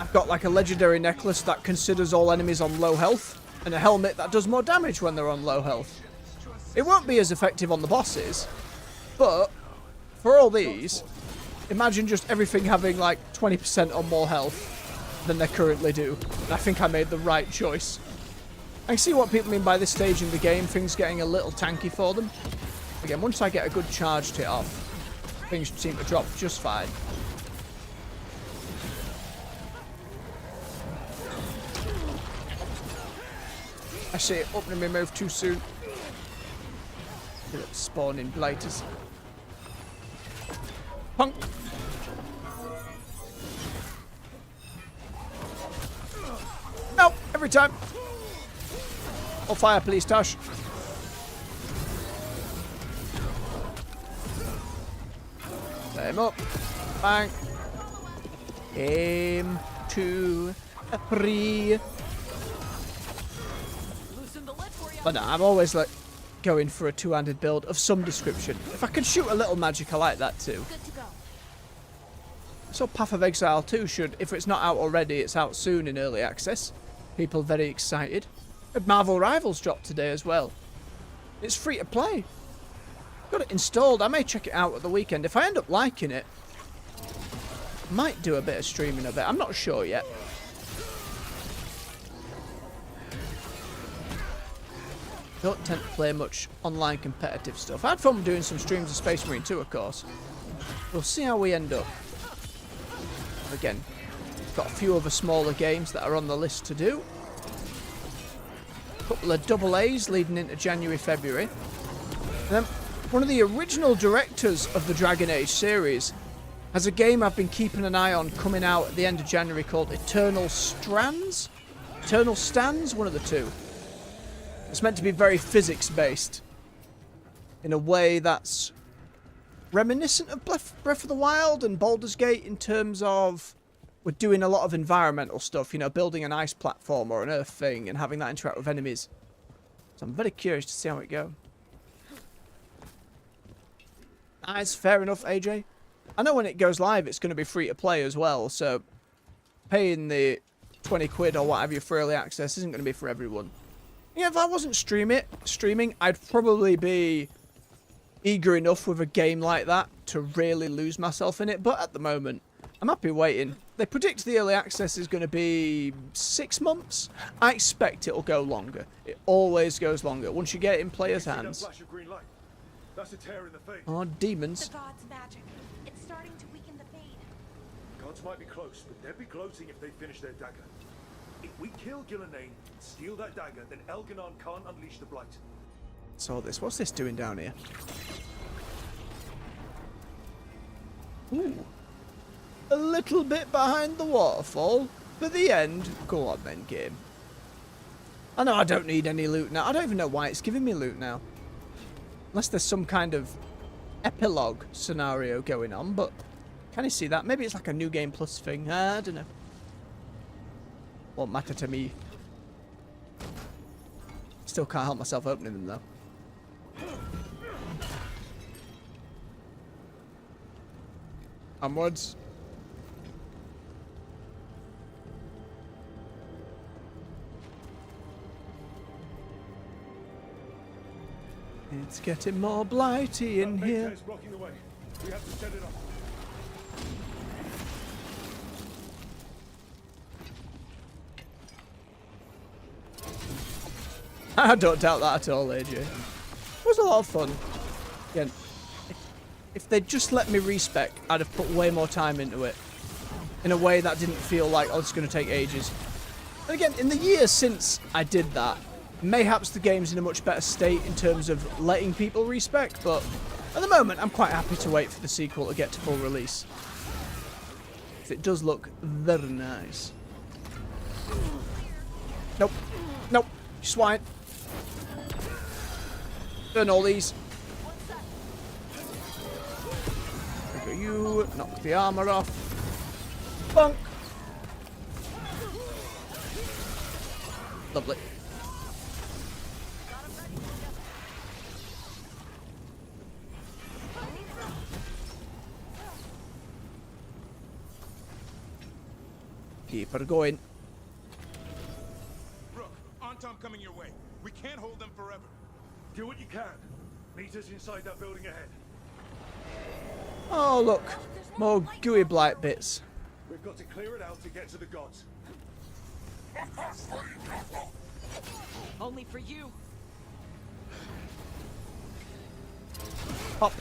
I've got like a legendary necklace that considers all enemies on low health, and a helmet that does more damage when they're on low health. It won't be as effective on the bosses, but for all these, imagine just everything having like 20% or more health than they currently do. And I think I made the right choice. I can see what people mean by this stage in the game, things getting a little tanky for them. Again, once I get a good charged hit off, things seem to drop just fine. I see it opening my mouth too soon. Spawning blighters. Punk! No! Every time! On fire, please, Tosh. Set him up. Bang. Aim. 2. 3. But no, I'm always like going for a two-handed build of some description. If I can shoot a little magic, I like that too. So Path of Exile 2 should, if it's not out already, it's out soon in early access. People very excited. And Marvel Rivals dropped today as well. It's free to play. Got it installed. I may check it out at the weekend. If I end up liking it, might do a bit of streaming of it. I'm not sure yet. Don't tend to play much online competitive stuff. I had fun doing some streams of Space Marine 2, of course. We'll see how we end up. Again, got a few other smaller games that are on the list to do. A couple of double A's leading into January, February. And then one of the original directors of the Dragon Age series has a game I've been keeping an eye on coming out at the end of January called Eternal Strands? Eternal Stands? One of the two. It's meant to be very physics-based in a way that's reminiscent of Breath of the Wild and Baldur's Gate in terms of we're doing a lot of environmental stuff, you know, building an ice platform or an earth thing and having that interact with enemies. So I'm very curious to see how it goes. Nice, fair enough, AJ. I know when it goes live it's going to be free to play as well, so paying the 20 quid or whatever for early access isn't going to be for everyone. Yeah, if I wasn't streaming, I'd probably be eager enough with a game like that to really lose myself in it. But at the moment, I'm happy waiting. They predict the early access is going to be 6 months. I expect it'll go longer. It always goes longer once you get it in players' hands. Oh, demons. The god's magic. It's starting to weaken the fade. Gods might be close, but they'd be gloating if they finish their dagger. If we kill Gillenane, steal that dagger, then Elganon can't unleash the Blight. So this, what's this doing down here? Ooh. A little bit behind the waterfall. For the end. Go on then, game. I know I don't need any loot now. I don't even know why it's giving me loot now. Unless there's some kind of epilogue scenario going on, but can you see that? Maybe it's like a New Game Plus thing. I don't know. Won't matter to me. Still can't help myself opening them though. Onwards. It's getting more blighty in here. Blocking the way. We have to set it up. I don't doubt that at all, AJ. It was a lot of fun. Again, if they'd just let me respec, I'd have put way more time into it. In a way that didn't feel like, oh, it's going to take ages. And again, in the years since I did that, mayhaps the game's in a much better state in terms of letting people respec, but at the moment, I'm quite happy to wait for the sequel to get to full release. It does look very nice. Nope. Nope. Swine. Burn all these. There go you. Knock the armor off. Bonk. Lovely. Keep her going. Rook, Antom coming your way. We can't hold them forever. Do what you can. Meet us inside that building ahead. Oh, look. More gooey blight bits. We've got to clear it out to get to the gods. Only for you. Pop.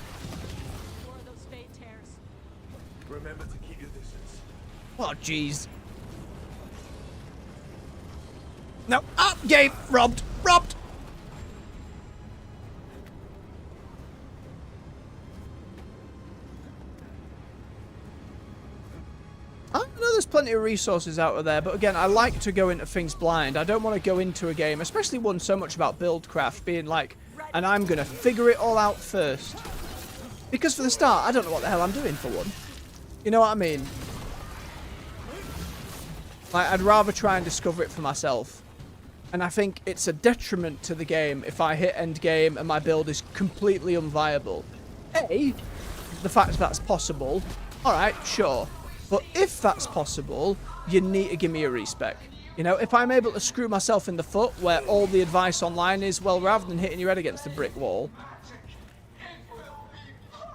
Those fade tears. Remember to keep your distance. Oh, jeez. No. Ah, game. Robbed. Robbed. I know there's plenty of resources out there, but again, I like to go into things blind. I don't want to go into a game, especially one so much about buildcraft, being like, and I'm going to figure it all out first. Because for the start, I don't know what the hell I'm doing for one. You know what I mean? Like, I'd rather try and discover it for myself. And I think it's a detriment to the game if I hit end game and my build is completely unviable. A, the fact that's possible, alright, sure. But if that's possible, you need to give me a respec. You know, if I'm able to screw myself in the foot where all the advice online is, well, rather than hitting your head against the brick wall,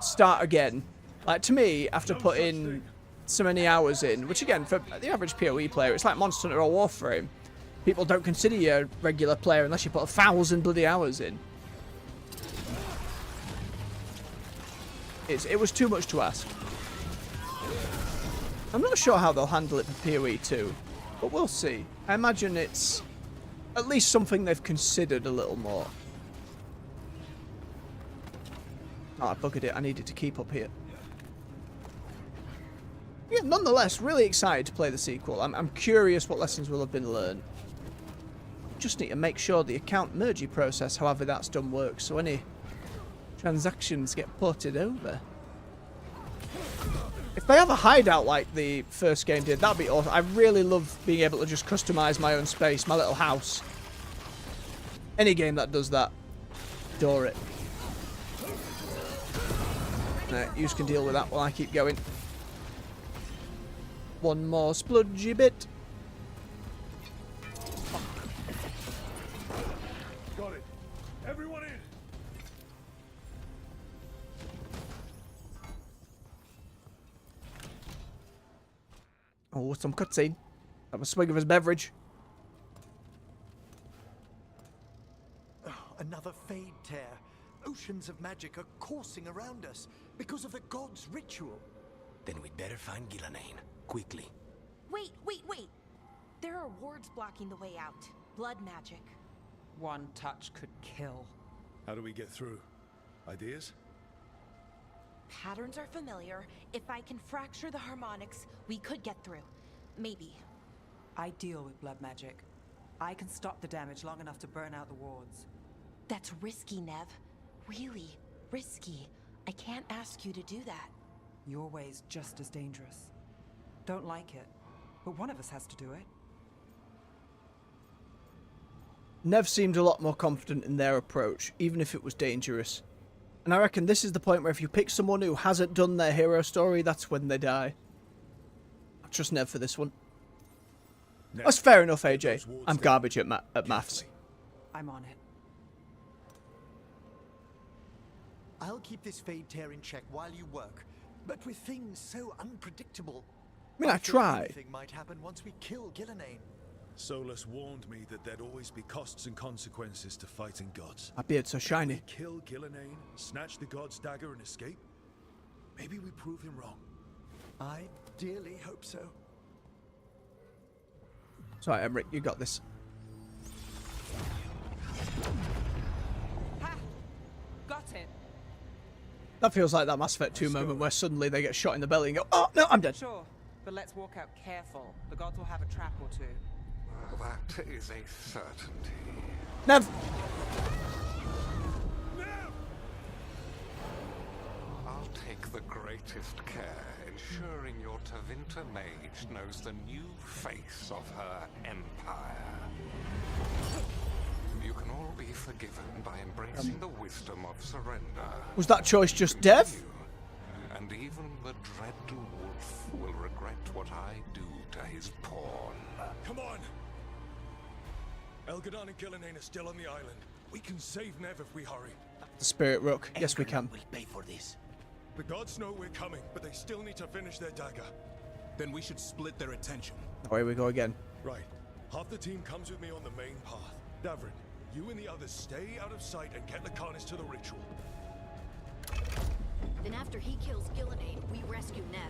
start again. Like, to me, after putting so many hours in, which again, for the average PoE player, it's like Monster Hunter or Warframe. People don't consider you a regular player unless you put 1,000 bloody hours in. It was too much to ask. I'm not sure how they'll handle it for PoE 2, but we'll see. I imagine it's at least something they've considered a little more. Oh, I buggered it. I needed to keep up here. Yeah, nonetheless, really excited to play the sequel. I'm curious what lessons will have been learned. Just need to make sure the account merging process, however that's done, works, so any transactions get ported over. If they have a hideout like the first game did, that'd be awesome. I really love being able to just customize my own space, my little house. Any game that does that, adore it. Right, you can deal with that while I keep going. One more spludgy bit. Got it. Everyone in. Oh, some cutscene. Have a swig of his beverage. Oh, another fade tear. Oceans of magic are coursing around us because of the god's ritual. Then we'd better find Gillenane. Quickly. Wait. There are wards blocking the way out. Blood magic. One touch could kill. How do we get through? Ideas? Patterns are familiar. If I can fracture the harmonics, we could get through. Maybe. I deal with blood magic. I can stop the damage long enough to burn out the wards. That's risky, Nev. Really risky. I can't ask you to do that. Your way's just as dangerous. Don't like it, but one of us has to do it. Nev seemed a lot more confident in their approach, even if it was dangerous. And I reckon this is the point where if you pick someone who hasn't done their hero story, that's when they die. I trust Nev for this one. Nev, that's fair enough, AJ. I'm garbage at maths. I'm on it. I'll keep this fade tear in check while you work, but with things so unpredictable... I mean, I try. Anything might happen once we kill Gillenane. Solus warned me that there'd always be costs and consequences to fighting gods. My beard's so shiny. If we kill Gillenane, snatch the god's dagger and escape? Maybe we prove him wrong. I dearly hope so. Sorry, Emmerich, you got this. Ha! Got it. That feels like that Mass Effect 2 moment where suddenly they get shot in the belly and go, oh, no, I'm dead. Sure, but let's walk out careful. The gods will have a trap or two. That is a certainty. Nev! I'll take the greatest care, ensuring your Tevinter mage knows the new face of her empire. You can all be forgiven by embracing the wisdom of surrender. Was that choice just Dev? And And even the dread wolf will regret what I do to his pawn. Come on! Elgadon and Gillenane are still on the island. We can save Nev if we hurry. The Spirit Rook. Yes, we can. Will pay for this. The gods know we're coming, but they still need to finish their dagger. Then we should split their attention. Oh, here we go again. Right. Half the team comes with me on the main path. Davrin, you and the others stay out of sight and get Lucanus to the ritual. Then after he kills Gillenane, we rescue Nev.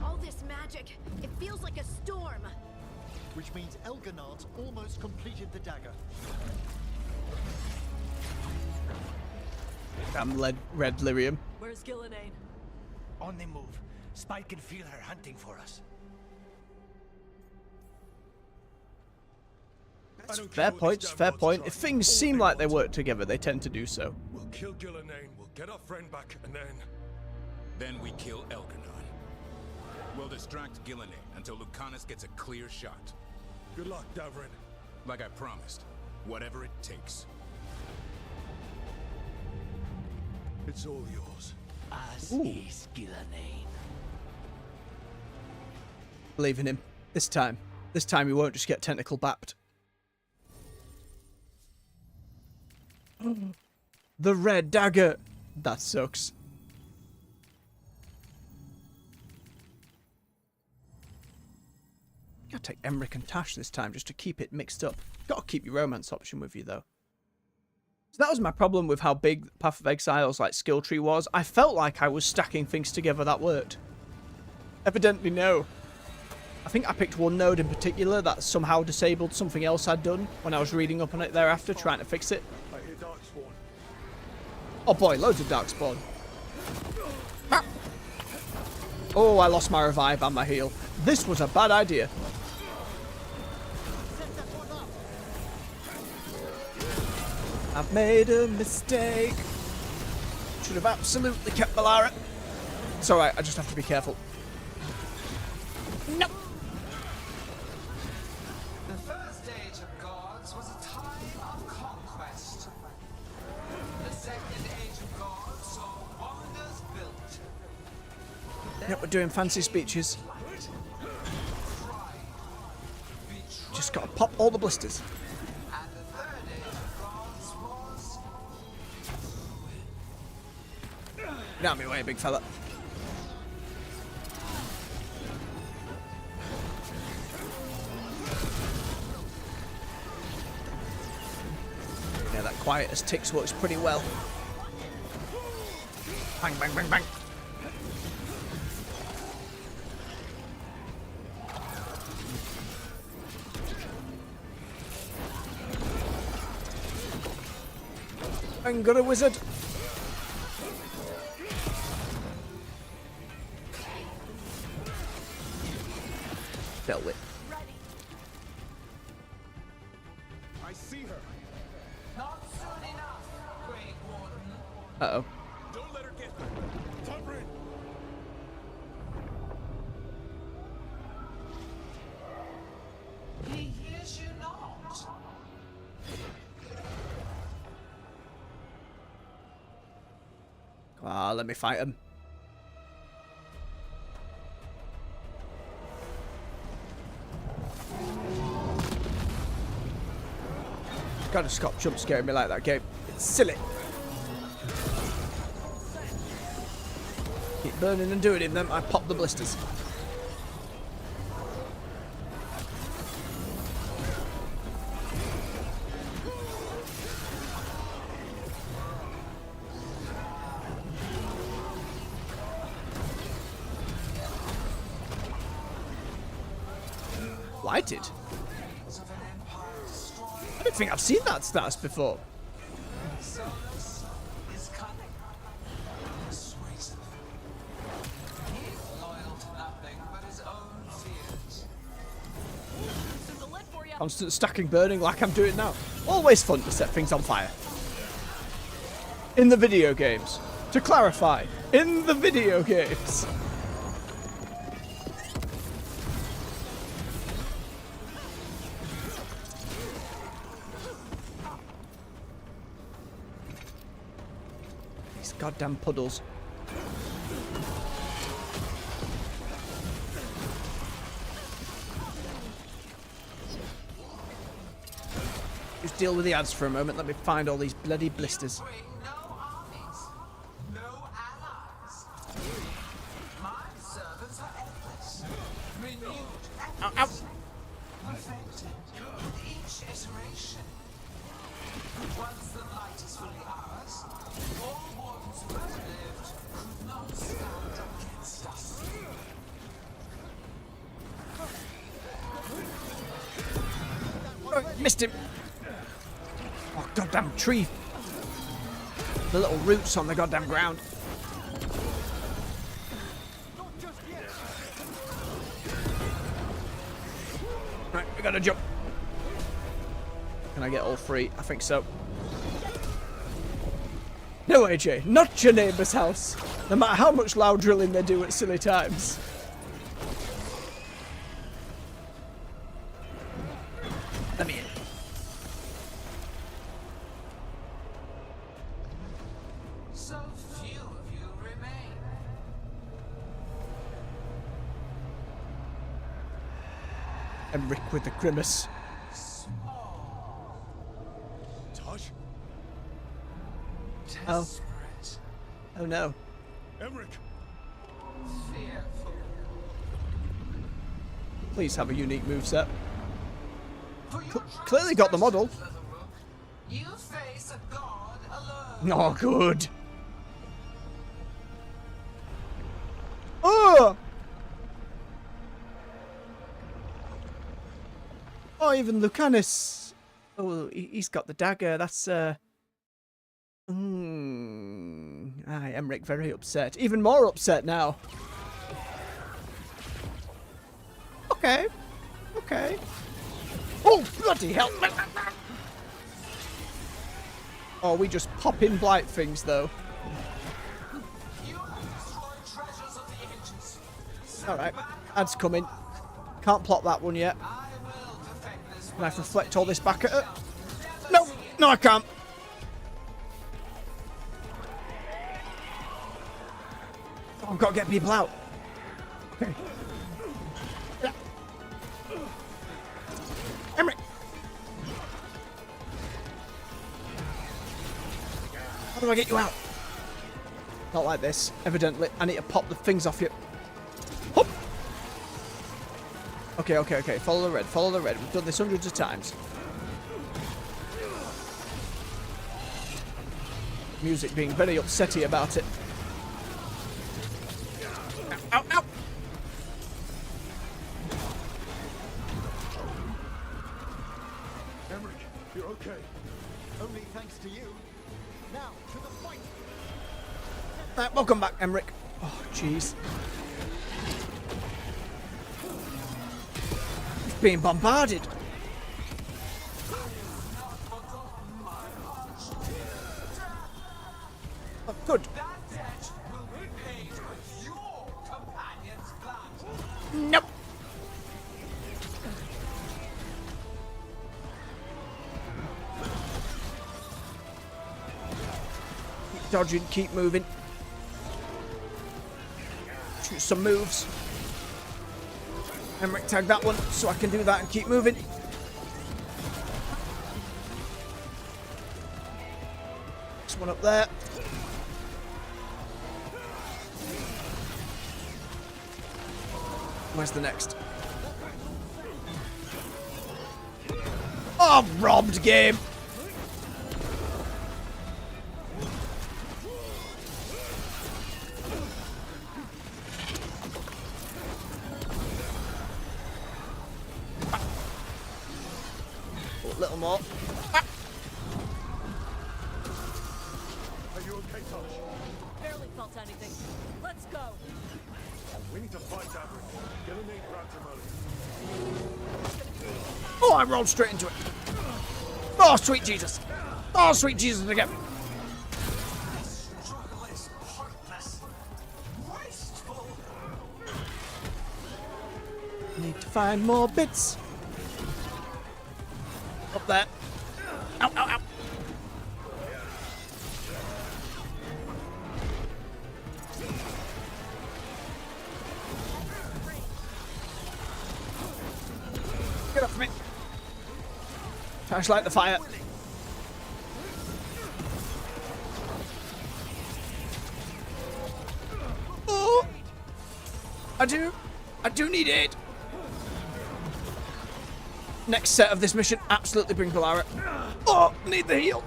All this magic, it feels like a storm. Which means Elganard's almost completed the dagger. Damn red lyrium. Where's Gillenane? On the move. Spike can feel her hunting for us. Fair points, fair point. If things seem like they work together, they tend to do so. We'll kill Gillenane, we'll get our friend back, and then... Then we kill Elganon. We'll distract Gillenane until Lucanus gets a clear shot. Good luck, Davrin. Like I promised. Whatever it takes. It's all yours. As is Gillenane. Believe in him. This time he won't just get tentacle bapped. The red dagger. That sucks. Gotta take Emmerich and Tash this time just to keep it mixed up. Gotta keep your romance option with you though. So that was my problem with how big Path of Exile's like skill tree was. I felt like I was stacking things together that worked. Evidently no. I think I picked one node in particular that somehow disabled something else I'd done when I was reading up on it thereafter, trying to fix it. I hear Darkspawn. Oh boy, loads of Darkspawn. Ah. Oh, I lost my revive and my heal. This was a bad idea. I've made a mistake. Should have absolutely kept Malara. It's alright, I just have to be careful. Nope. The first age of gods was a time of conquest. The second age of gods saw wonders built. Yep, we're doing fancy speeches. Just gotta pop all the blisters. And the third age of gods was... Get out of my way, big fella. Yeah, that quiet as ticks works pretty well. Bang, bang, bang, bang. And got a wizard. Dealt with. I see her. Not soon enough, Great Warden. Uh-oh. Don't let her get her. Tubrin! He hears you not. Ah, let me fight him. Gotta stop jump scaring me like that game. It's silly. Keep burning and doing it, then I pop the blisters. Lighted? I don't think I've seen that status before. Solus is cunning, persuasive. He's loyal to nothing but his own fears. Constant stacking burning like I'm doing now. Always fun to set things on fire. In the video games. To clarify, in the video games. Goddamn puddles. Just deal with the ads for a moment. Let me find all these bloody blisters. No armies, no allies. My servants are endless, renewed, endless, perfected with each iteration. Once the light is fully ours, all wardens who have lived could not stand against us. Oh, missed him. Oh, goddamn tree. The little roots on the goddamn ground. Right, we gotta jump. Can I get all three? I think so. No, AJ, not your neighbour's house. No matter how much loud drilling they do at silly times. Let me in. So few of you remain. Emric with the grimace. Tosh? Oh. Oh no. Emric! Fearful. Please have a unique moveset. Clearly got the model. You face a god alone. Oh, good. Oh! Oh, even Lucanus. Oh, he's got the dagger. That's, Aye, Emric very upset. Even more upset now. Okay. Okay. Oh, bloody hell. Oh, we just pop in blight things, though. Alright, ads coming. Can't plot that one yet. Can I reflect all this back at it? No! No, I can't. Oh, I've got to get people out. Okay. Yeah. Emric! How do I get you out? Not like this. Evidently, I need to pop the things off you. Hop! Okay, okay, okay. Follow the red. Follow the red. We've done this hundreds of times. Music being very upsetty about it. Ow, ow, ow! Emric, you're okay. Only thanks to you. Now, to the fight! Right, welcome back, Emric. Oh, jeez. He's being bombarded. Oh, good. Nope. Keep dodging, keep moving. Shoot some moves. Emric tag that one so I can do that and keep moving. This one up there. Where's the next? Oh, robbed game. A little more. Are you okay, Tosh? Barely felt anything. Let's go. We need to fight Avery. Gillenade grabbed him early. Oh, I rolled straight into it. Oh, sweet Jesus. Oh, sweet Jesus again. Struggle is heartless, wasteful. Need to find more bits. Up there. Ow, ow, ow. Try to light the fire. Oh! I do need it. Next set of this mission, absolutely bring Valara. Oh, need the heal.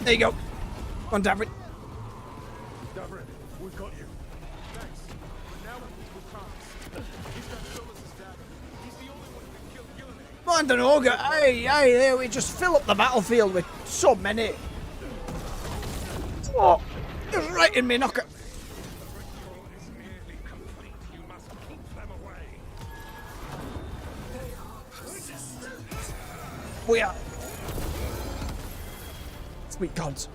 There you go. Come on, Davrin. Davrin, we've got you. Thanks. But now we need Lucanus. He's got Solus's dagger. He's the only one who can kill Gillenay. Mind an ogre. Hey, there we just fill up the battlefield with so many. Oh, just right in me knocker. We are. Sweet gods.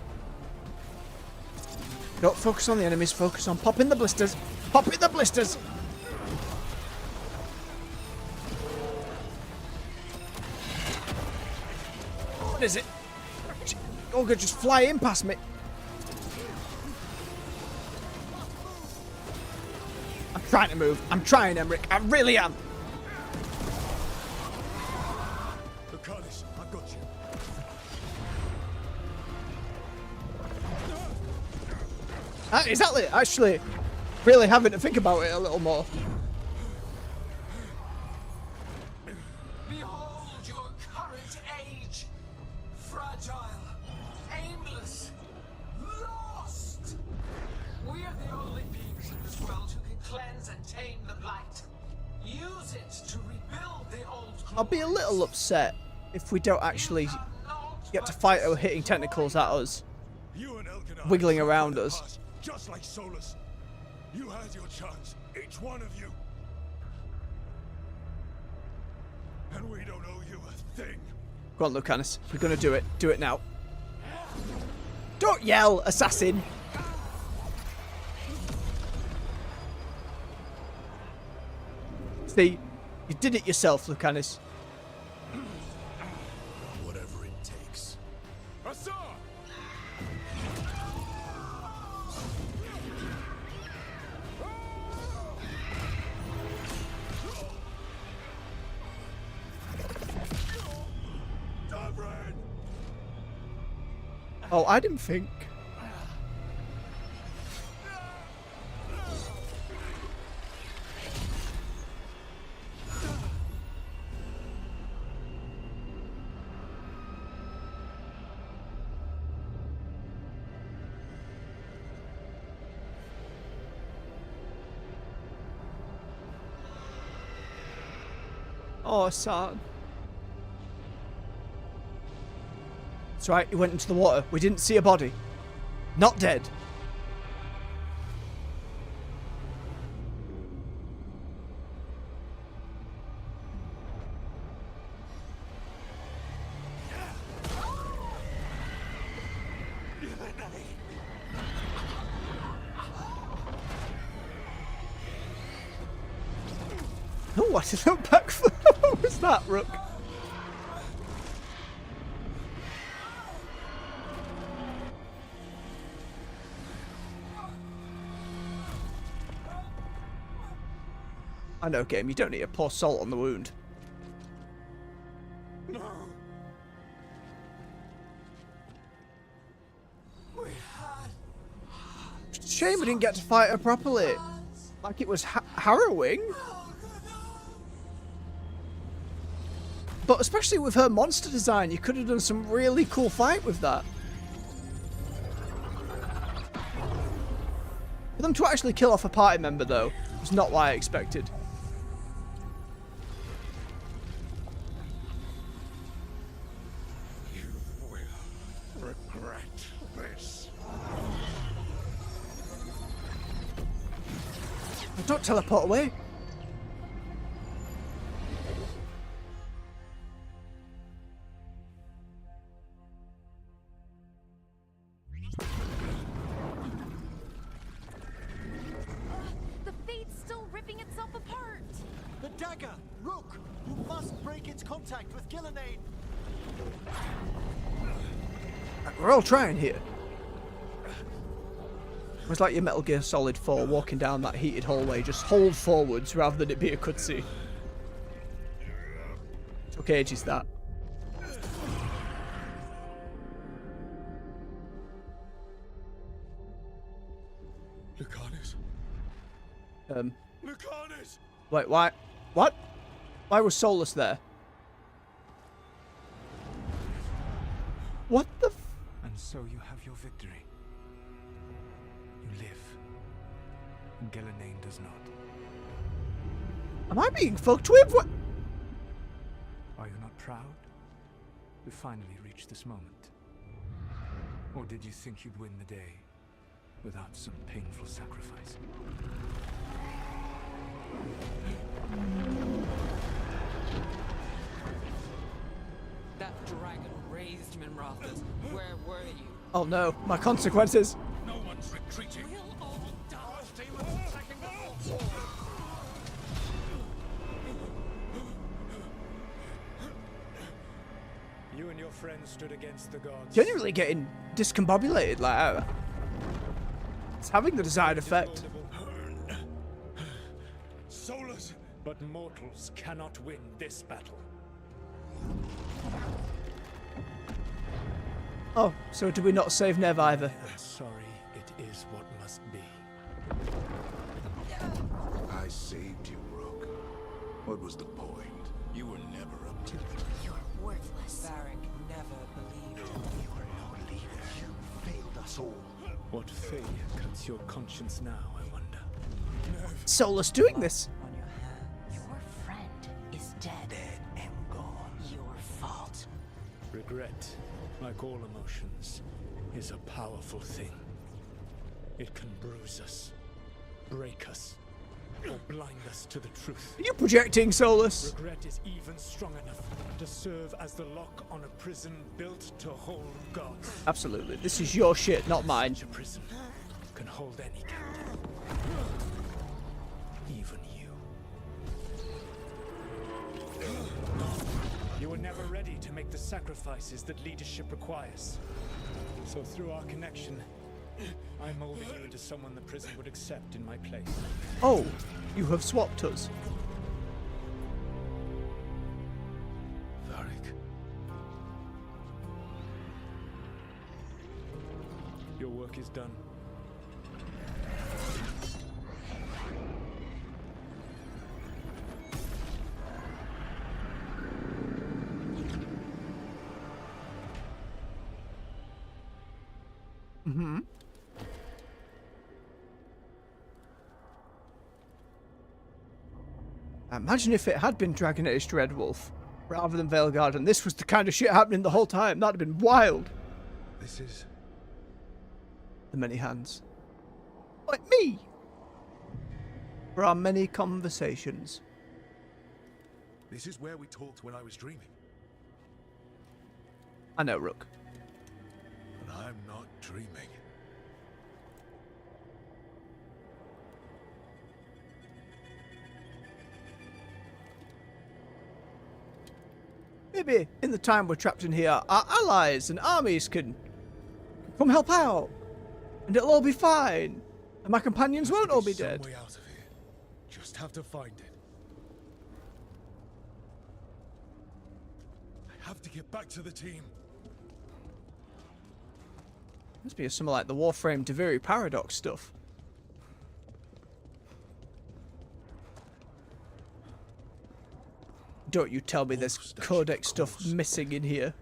Don't focus on the enemies, focus on popping the blisters. Popping the blisters! What is it? Ogre just fly in past me. I'm trying to move. I'm trying, Emmerich. I really am. Lucanus, I've got you. Exactly. Actually, really having to think about it a little more. Behold your current age. Fragile, aimless, lost. We are the only beings in this world who can cleanse and tame the blight. Use it to rebuild the old. I'll be a little upset if we don't actually get to fight her hitting tentacles at us, wiggling around us. Just like Solus. You had your chance, each one of you. And we don't owe you a thing. Go on, Lucanus. We're gonna do it. Do it now. Don't yell, assassin! See, you did it yourself, Lucanus. Whatever it takes. Assad! Oh, I didn't think. Oh, sad. That's right, he went into the water. We didn't see a body. Not dead. Oh, I did look back for. What was that, Rook? I know, game, you don't need to pour salt on the wound. No. Shame we didn't get to fight her properly. Like it was harrowing. But especially with her monster design, you could have done some really cool fight with that. For them to actually kill off a party member, though, was not what I expected. You will regret this. Don't teleport away. The fate's still ripping itself apart. The dagger! Rook! You must break its contact with Gillenay. We're all trying here. It was like your Metal Gear Solid 4 walking down that heated hallway, just hold forwards rather than it be a cutscene. Took ages, that. Lucanus. Lucanus! Wait, why? What? Why was Solus there? What the f— And so you have your victory. You live. And Ghilanane does not. Am I being fucked with? What? Are you not proud? We finally reached this moment. Or did you think you'd win the day without some painful sacrifice? That dragon raised Minrothus. Where were you? Oh no, my consequences. No one's retreating. We'll all die. Demons attacking the fort. You and your friends stood against the gods. Genuinely getting discombobulated, like, it's having the desired effect. Solus! But mortals cannot win this battle. Oh, so do we not save Nev either? I'm sorry, it is what must be. I saved you, Rook. What was the point? You were never up to it. You're worthless. Varric never believed. You are no leader. You failed us all. What failure cuts your conscience now, I wonder? Solus doing this. On your hands. Your friend is dead. Dead and gone. Your fault. Regret, like all emotions, is a powerful thing. It can bruise us, break us, or blind us to the truth. Are you projecting, Solus? Regret is even strong enough to serve as the lock on a prison built to hold gods. Absolutely. This is your shit, not mine. Such a prison can hold any captive. Even you. You were never ready to make the sacrifices that leadership requires. So through our connection, I molded you into someone the prison would accept in my place. Oh, you have swapped us. Varric. Your work is done. Mm-hmm. Imagine if it had been Dragon Age Dreadwolf rather than Veilguard, and this was the kind of shit happening the whole time. That'd have been wild. This is... The many hands. Like me. For our many conversations. This is where we talked when I was dreaming. I know, Rook. And I'm not dreaming. Maybe in the time we're trapped in here, our allies and armies can come help out. And it'll all be fine. And my companions won't all be dead. Some way out of here. Just have to find it. I have to get back to the team. Must be some like the Warframe Deviri paradox stuff. Don't you tell me there's codex stuff missing in here.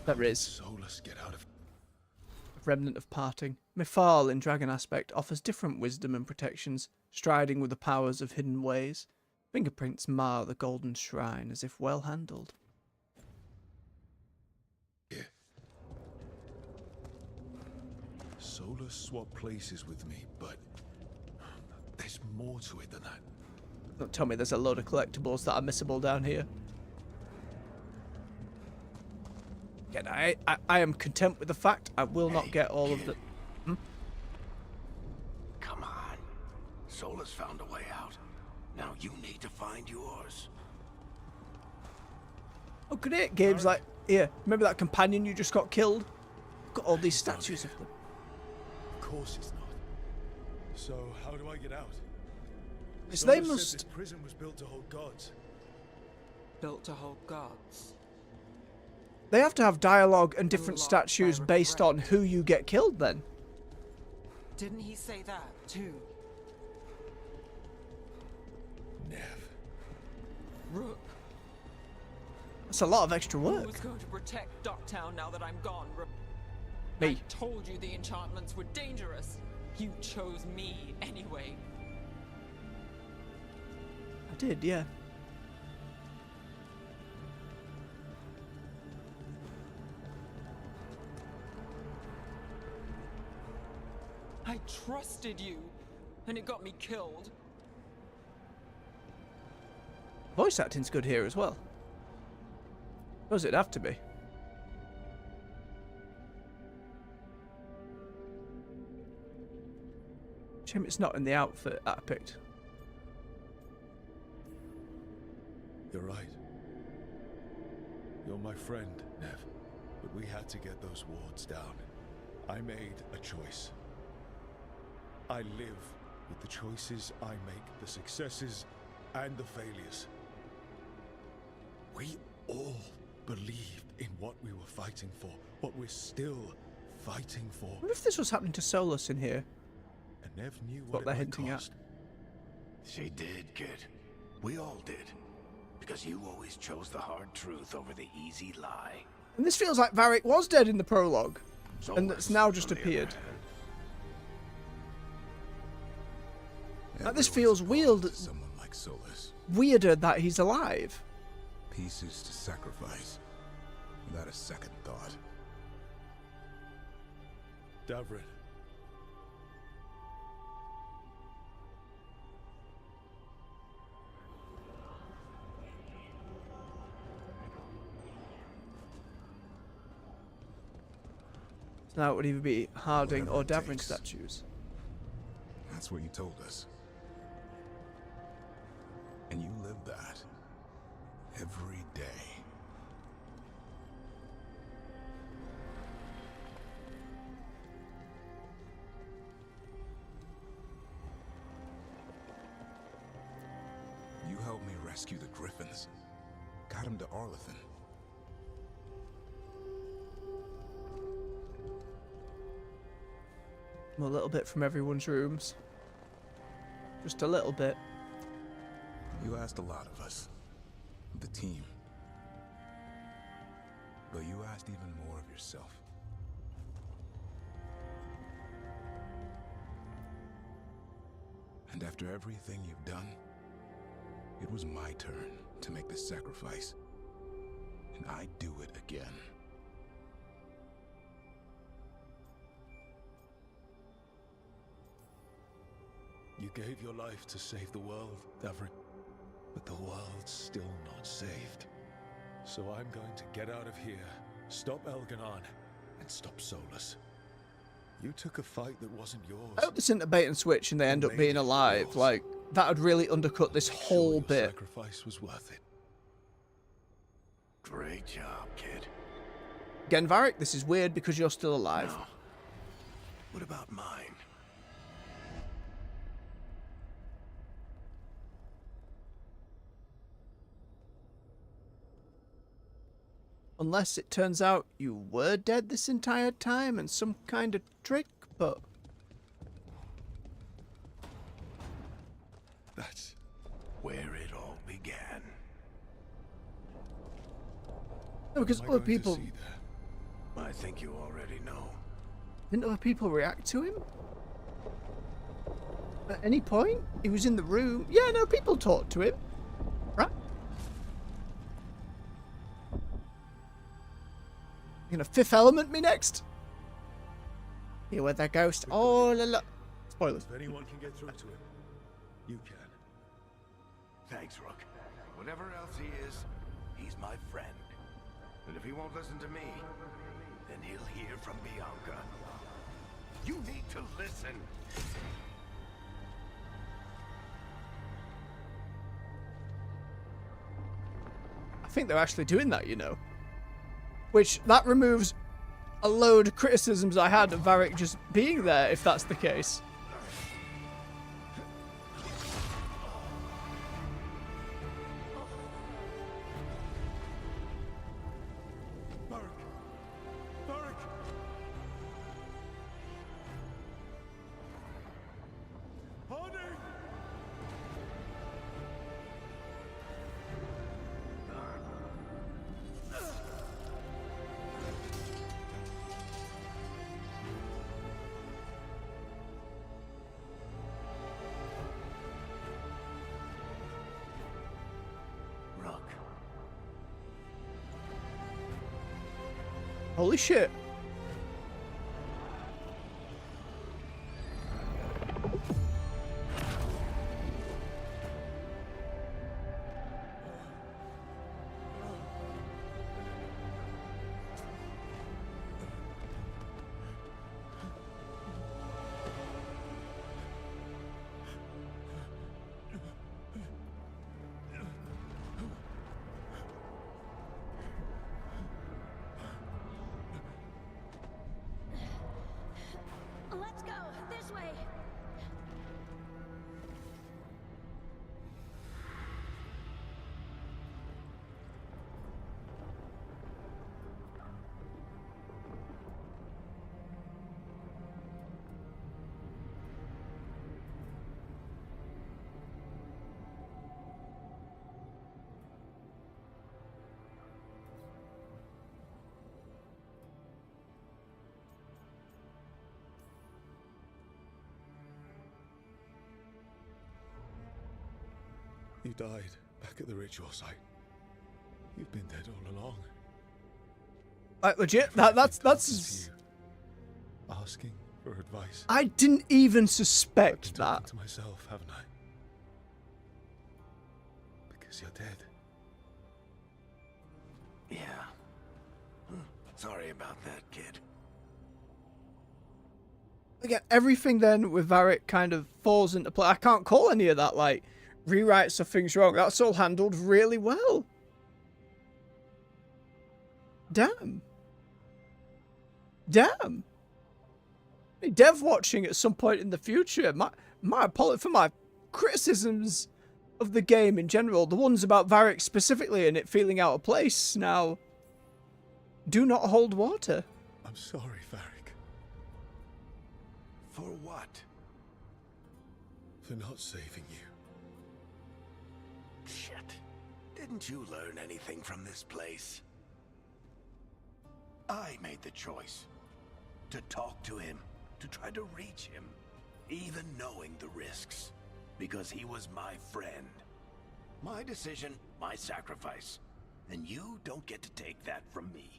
There is. Solus, get out of... Remnant of Parting. Mifal in Dragon Aspect offers different wisdom and protections, striding with the powers of hidden ways. Fingerprints mar the golden shrine as if well handled. Yeah. Solus swapped places with me, but there's more to it than that. Don't tell me there's a load of collectibles that are missable down here. Again, I am content with the fact I will not get all of the... Hmm? Come on. Solus found a way out. Now you need to find yours. Oh, great. Games like... Here, remember that companion you just got killed? Got all these statues of them. course it's not. So, how do I get out? Yes, Someone they said must... this prison was built to hold gods. Built to hold gods. They have to have dialogue and different statues based on who you get killed then. Didn't he say that, too? Nev. Rook. That's a lot of extra work. Who's going to protect Ducktown now that I'm gone? Me. I told you the enchantments were dangerous. You chose me anyway. I did, yeah. I trusted you, and it got me killed. Voice acting's good here as well. Does it have to be? Shame it's not in the outfit that I picked. You're right. You're my friend, Nev. But we had to get those wards down. I made a choice. I live with the choices I make, the successes and the failures. We all believed in what we were fighting for, what we're still fighting for. What if this was happening to Solus in here? And Nev knew What they're hinting at. She did, kid. We all did. Because you always chose the hard truth over the easy lie. And this feels like Varric was dead in the prologue. Solus, And it's now just on the appeared. other hand, Like, this feels weird. Someone like Solus. Weirder that he's alive. Pieces to sacrifice, without a second thought. Davrin. So now it would either be Harding Whatever or it Davrin takes. statues. That's what you told us. And you live that. Every day. You helped me rescue the Griffins. Got him to Arlathan. A little bit from everyone's rooms. Just a little bit. You asked a lot of us. The team. But you asked even more of yourself. And after everything you've done, it was my turn to make this sacrifice. And I'd do it again. You gave your life to save the world, Davrin. But the world's still not saved. So I'm going to get out of here, stop Elganon, and stop Solus. You took a fight that wasn't yours. I hope this isn't a bait and switch and they end up being alive. Like, that would really undercut this whole Your bit. sacrifice was worth it. Great job, kid. Again, Varric, this is weird because you're still alive. Now, what about mine? Unless it turns out you were dead this entire time and some kind of trick, but... That's where it all began. No, because other people... I think you already know. Didn't other people react to him? At any point? He was in the room. Yeah, no, people talked to him. Right? You gonna Fifth Element me next? Here with that ghost. Oh, la la. Spoilers. If anyone can get through to him, you can. Thanks, Rook. Whatever else he is, he's my friend. And if he won't listen to me, then he'll hear from Bianca. You need to listen. I think they're actually doing that, you know. Which, that removes a load of criticisms I had of Varric just being there, if that's the case. Holy shit. Let's go this way. You died back at the ritual site. You've been dead all along. Like legit, that's Asking for advice. I didn't even suspect that. To myself, haven't I? Because you're dead. Yeah. Sorry about that, kid. Again, everything then with Varric kind of falls into play. I can't call any of that like rewrites of things wrong. That's all handled really well. Damn. Damn. Hey, Dev watching at some point in the future, my apology for my criticisms of the game in general, the ones about Varric specifically and it feeling out of place now, do not hold water. I'm sorry, Varric. For what? For not saving you. Shit. Didn't you learn anything from this place? I made the choice. To talk to him. To try to reach him. Even knowing the risks. Because he was my friend. My decision, my sacrifice. And you don't get to take that from me.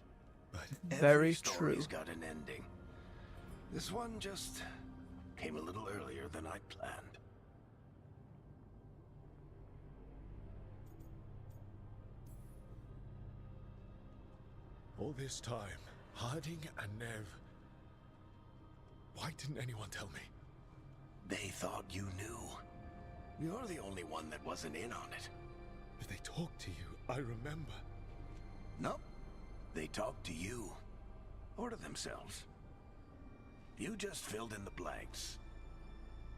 But very story's true. got an ending. This one just came a little earlier than I planned. All this time, Harding and Nev. Why didn't anyone tell me? They thought you knew. You're the only one that wasn't in on it. If they talked to you, I remember. Nope. They talked to you. Or to themselves. You just filled in the blanks.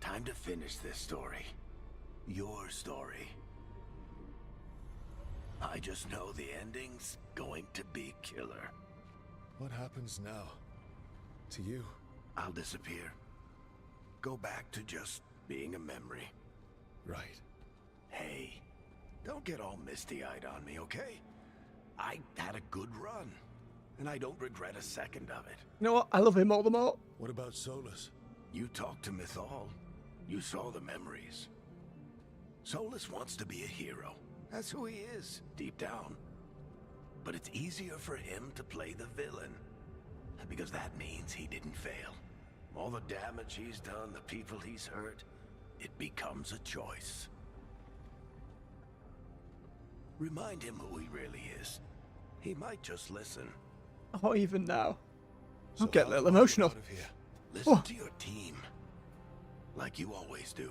Time to finish this story. Your story. I just know the ending's going to be killer. What happens now? To you? I'll disappear. Go back to just being a memory. Right. Hey, don't get all misty-eyed on me, okay? I had a good run, and I don't regret a second of it. You know what? I love him all the more. What about Solus? You talked to Mythal. You saw the memories. Solus wants to be a hero. That's who he is, deep down. But it's easier for him to play the villain. Because that means he didn't fail. All the damage he's done, the people he's hurt, it becomes a choice. Remind him who he really is. He might just listen. Oh, even now. So I'll get a how little do I get emotional. out of here? Listen to your team. Like you always do.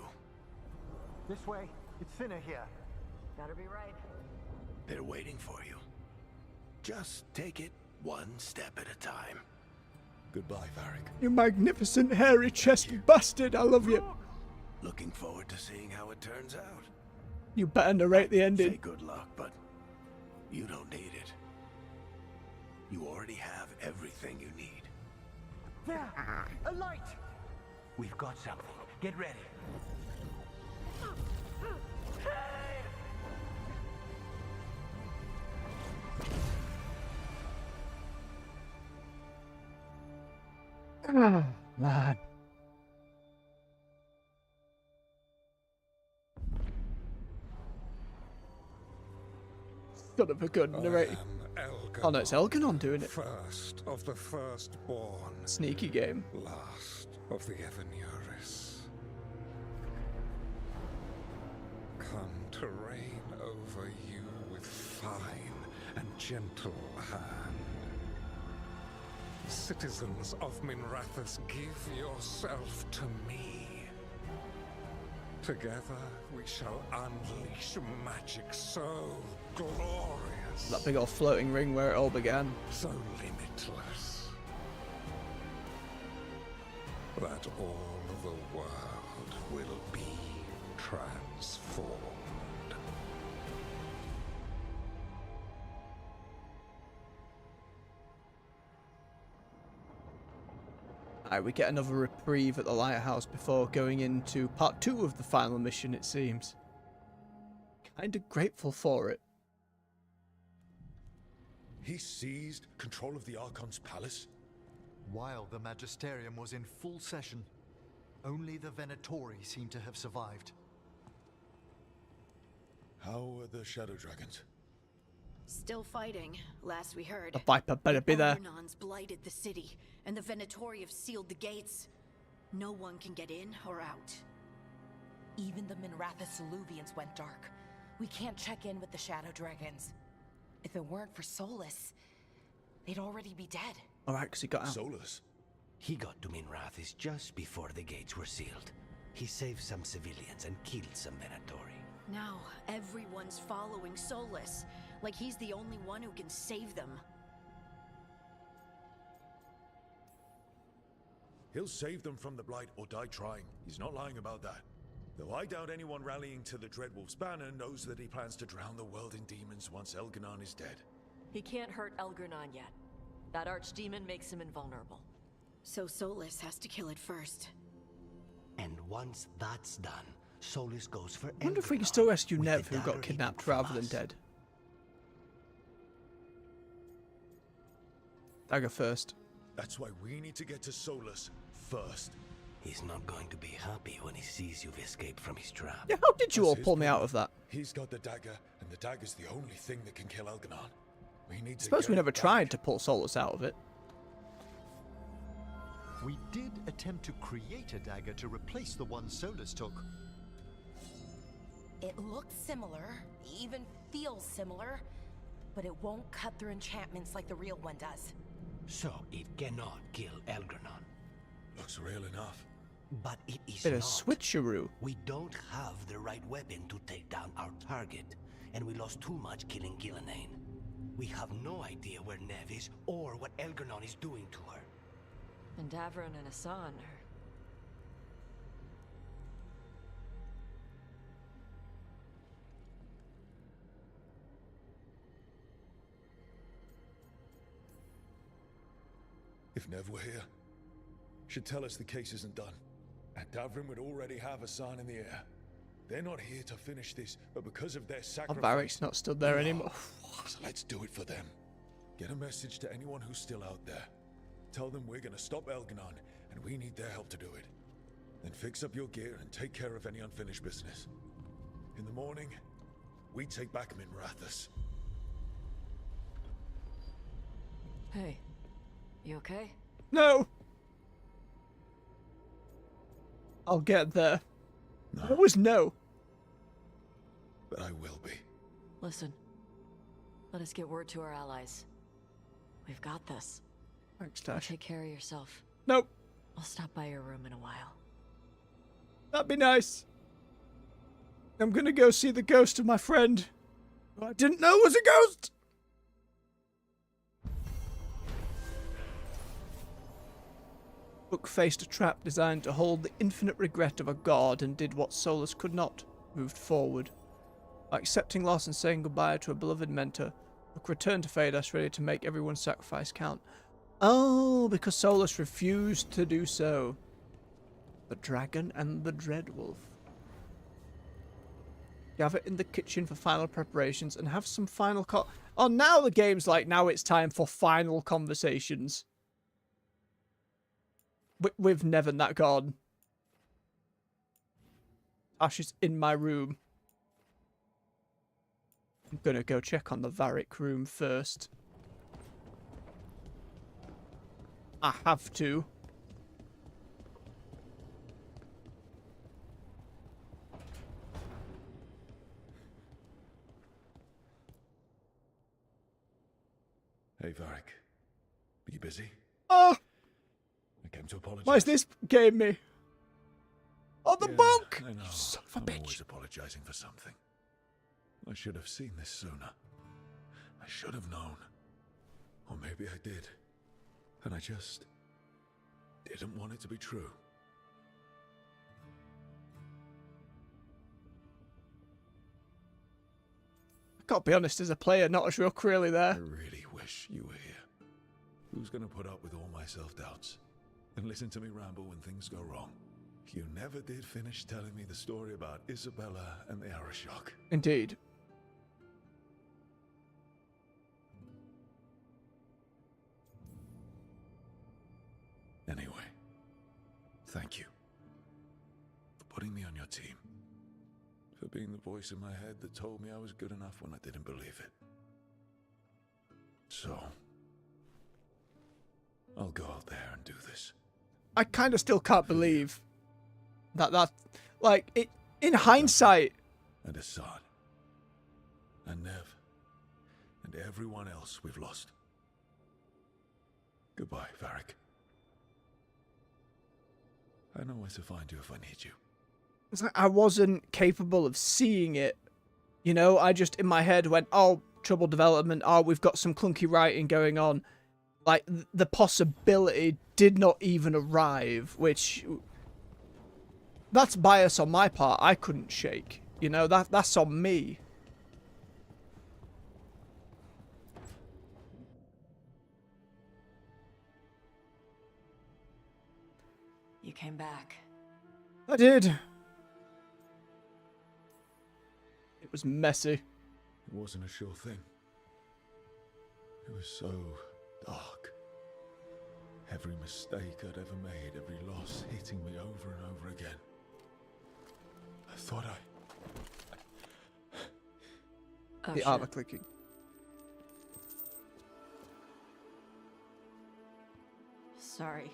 This way. It's thinner here. Better be right. They're waiting for you. Just take it one step at a time. Goodbye, Varric. You magnificent hairy chested bastard, I love you. Looking forward to seeing how it turns out. You better narrate the Say ending. good luck, but you don't need it. You already have everything you need. There! A light! We've got something. Get ready. Oh, man. Son of a gun, narrated. Oh no, it's Elganon doing it. First of the firstborn. Sneaky game. Last of the Evanuris. Come to reign over you with fine and gentle hand. Citizens of Minrathous, give yourself to me. Together we shall unleash magic so glorious. That big old floating ring where it all began. So limitless. That all the world will be transformed. Alright, we get another reprieve at the lighthouse before going into part 2 of the final mission, it seems. Kinda grateful for it. He seized control of the Archon's palace? While the Magisterium was in full session, only the Venatori seem to have survived. How are the Shadow Dragons? Still fighting, last we heard. The Viper better be there. Elgernon's blighted the city, and the Venatori have sealed the gates. No one can get in or out. Even the Minrathous Soluvians went dark. We can't check in with the Shadow Dragons. If it weren't for Solus, they'd already be dead. Alright, because he got out. Solus? He got to Minrathous just before the gates were sealed. He saved some civilians and killed some Venatori. Now, everyone's following Solus, like he's the only one who can save them. He'll save them from the Blight or die trying. He's not lying about that. Though I doubt anyone rallying to the Dreadwolf's banner knows that he plans to drown the world in demons once Elganon is dead. He can't hurt Elganon yet. That archdemon makes him invulnerable. So Solus has to kill it first. And once that's done, Solus goes for I wonder if we can still rescue Nev, who got kidnapped rather than dead. Dagger first. That's why we need to get to Solus first. He's not going to be happy when he sees you've escaped from his trap. Yeah, how did you all pull me out of that? He's got the dagger, and the dagger's the only thing that can kill Elganon. We need to Suppose we never tried to pull Solus out of it. We did attempt to create a dagger to replace the one Solus took. It looks similar, even feels similar, but it won't cut through enchantments like the real one does. So it cannot kill Elganon. Looks real enough. But it is Bit of not. switcheroo. We don't have the right weapon to take down our target, and we lost too much killing Gillenane. We have no idea where Nev is or what Elganon is doing to her. And Davron and Hassan are... If Nev were here, she'd tell us the case isn't done. And Davron would already have Hassan in the air. They're not here to finish this, but because of their sacrifice... Varric's not stood there anymore. So let's do it for them. Get a message to anyone who's still out there. Tell them we're gonna stop Elganon, and we need their help to do it. Then fix up your gear and take care of any unfinished business. In the morning, we take back Minrathous. Hey, you okay? No! I'll get there. No. Always no. But I will be. Listen, let us get word to our allies. We've got this. Thanks, Tash. Take care of yourself. Nope. I'll stop by your room in a while. That'd be nice. I'm gonna go see the ghost of my friend, who I didn't know was a ghost! Rook faced a trap designed to hold the infinite regret of a god and did what Solus could not, moved forward. By accepting loss and saying goodbye to a beloved mentor, Rook returned to Phaedos ready to make everyone's sacrifice count. Oh, because Solus refused to do so. The dragon and the Dreadwolf. Gather in the kitchen for final preparations and have some final Oh, now the game's like, now it's time for final conversations. With Nevin, that god. Ash is in my room. I'm gonna go check on the Varric room first. I have to. Hey, Varric. Are you busy? Oh! I came to apologize. Why is this game me? Oh, the book! I know. Son of a I'm bitch. always apologizing for something. I should have seen this sooner. I should have known. Or maybe I did. And I just didn't want it to be true. I gotta be honest, as a player, not as Rook really there. I really wish you were here. Who's gonna put up with all my self-doubts and listen to me ramble when things go wrong? You never did finish telling me the story about Isabella and the Arashock. Indeed. Anyway, thank you for putting me on your team. For being the voice in my head that told me I was good enough when I didn't believe it. So, I'll go out there and do this. I kind of still can't believe that like, it, in hindsight. And Assad. And Nev. And everyone else we've lost. Goodbye, Varric. I know where to find you if I need you. It's like I wasn't capable of seeing it. You know, I just, in my head, went, oh, trouble development, oh, we've got some clunky writing going on. Like, the possibility did not even arrive, which... That's bias on my part. I couldn't shake. You know, that's on me. You came back. I did. It was messy. It wasn't a sure thing. It was so dark. Every mistake I'd ever made, every loss hitting me over and over again. I thought the armor clicking. Sorry.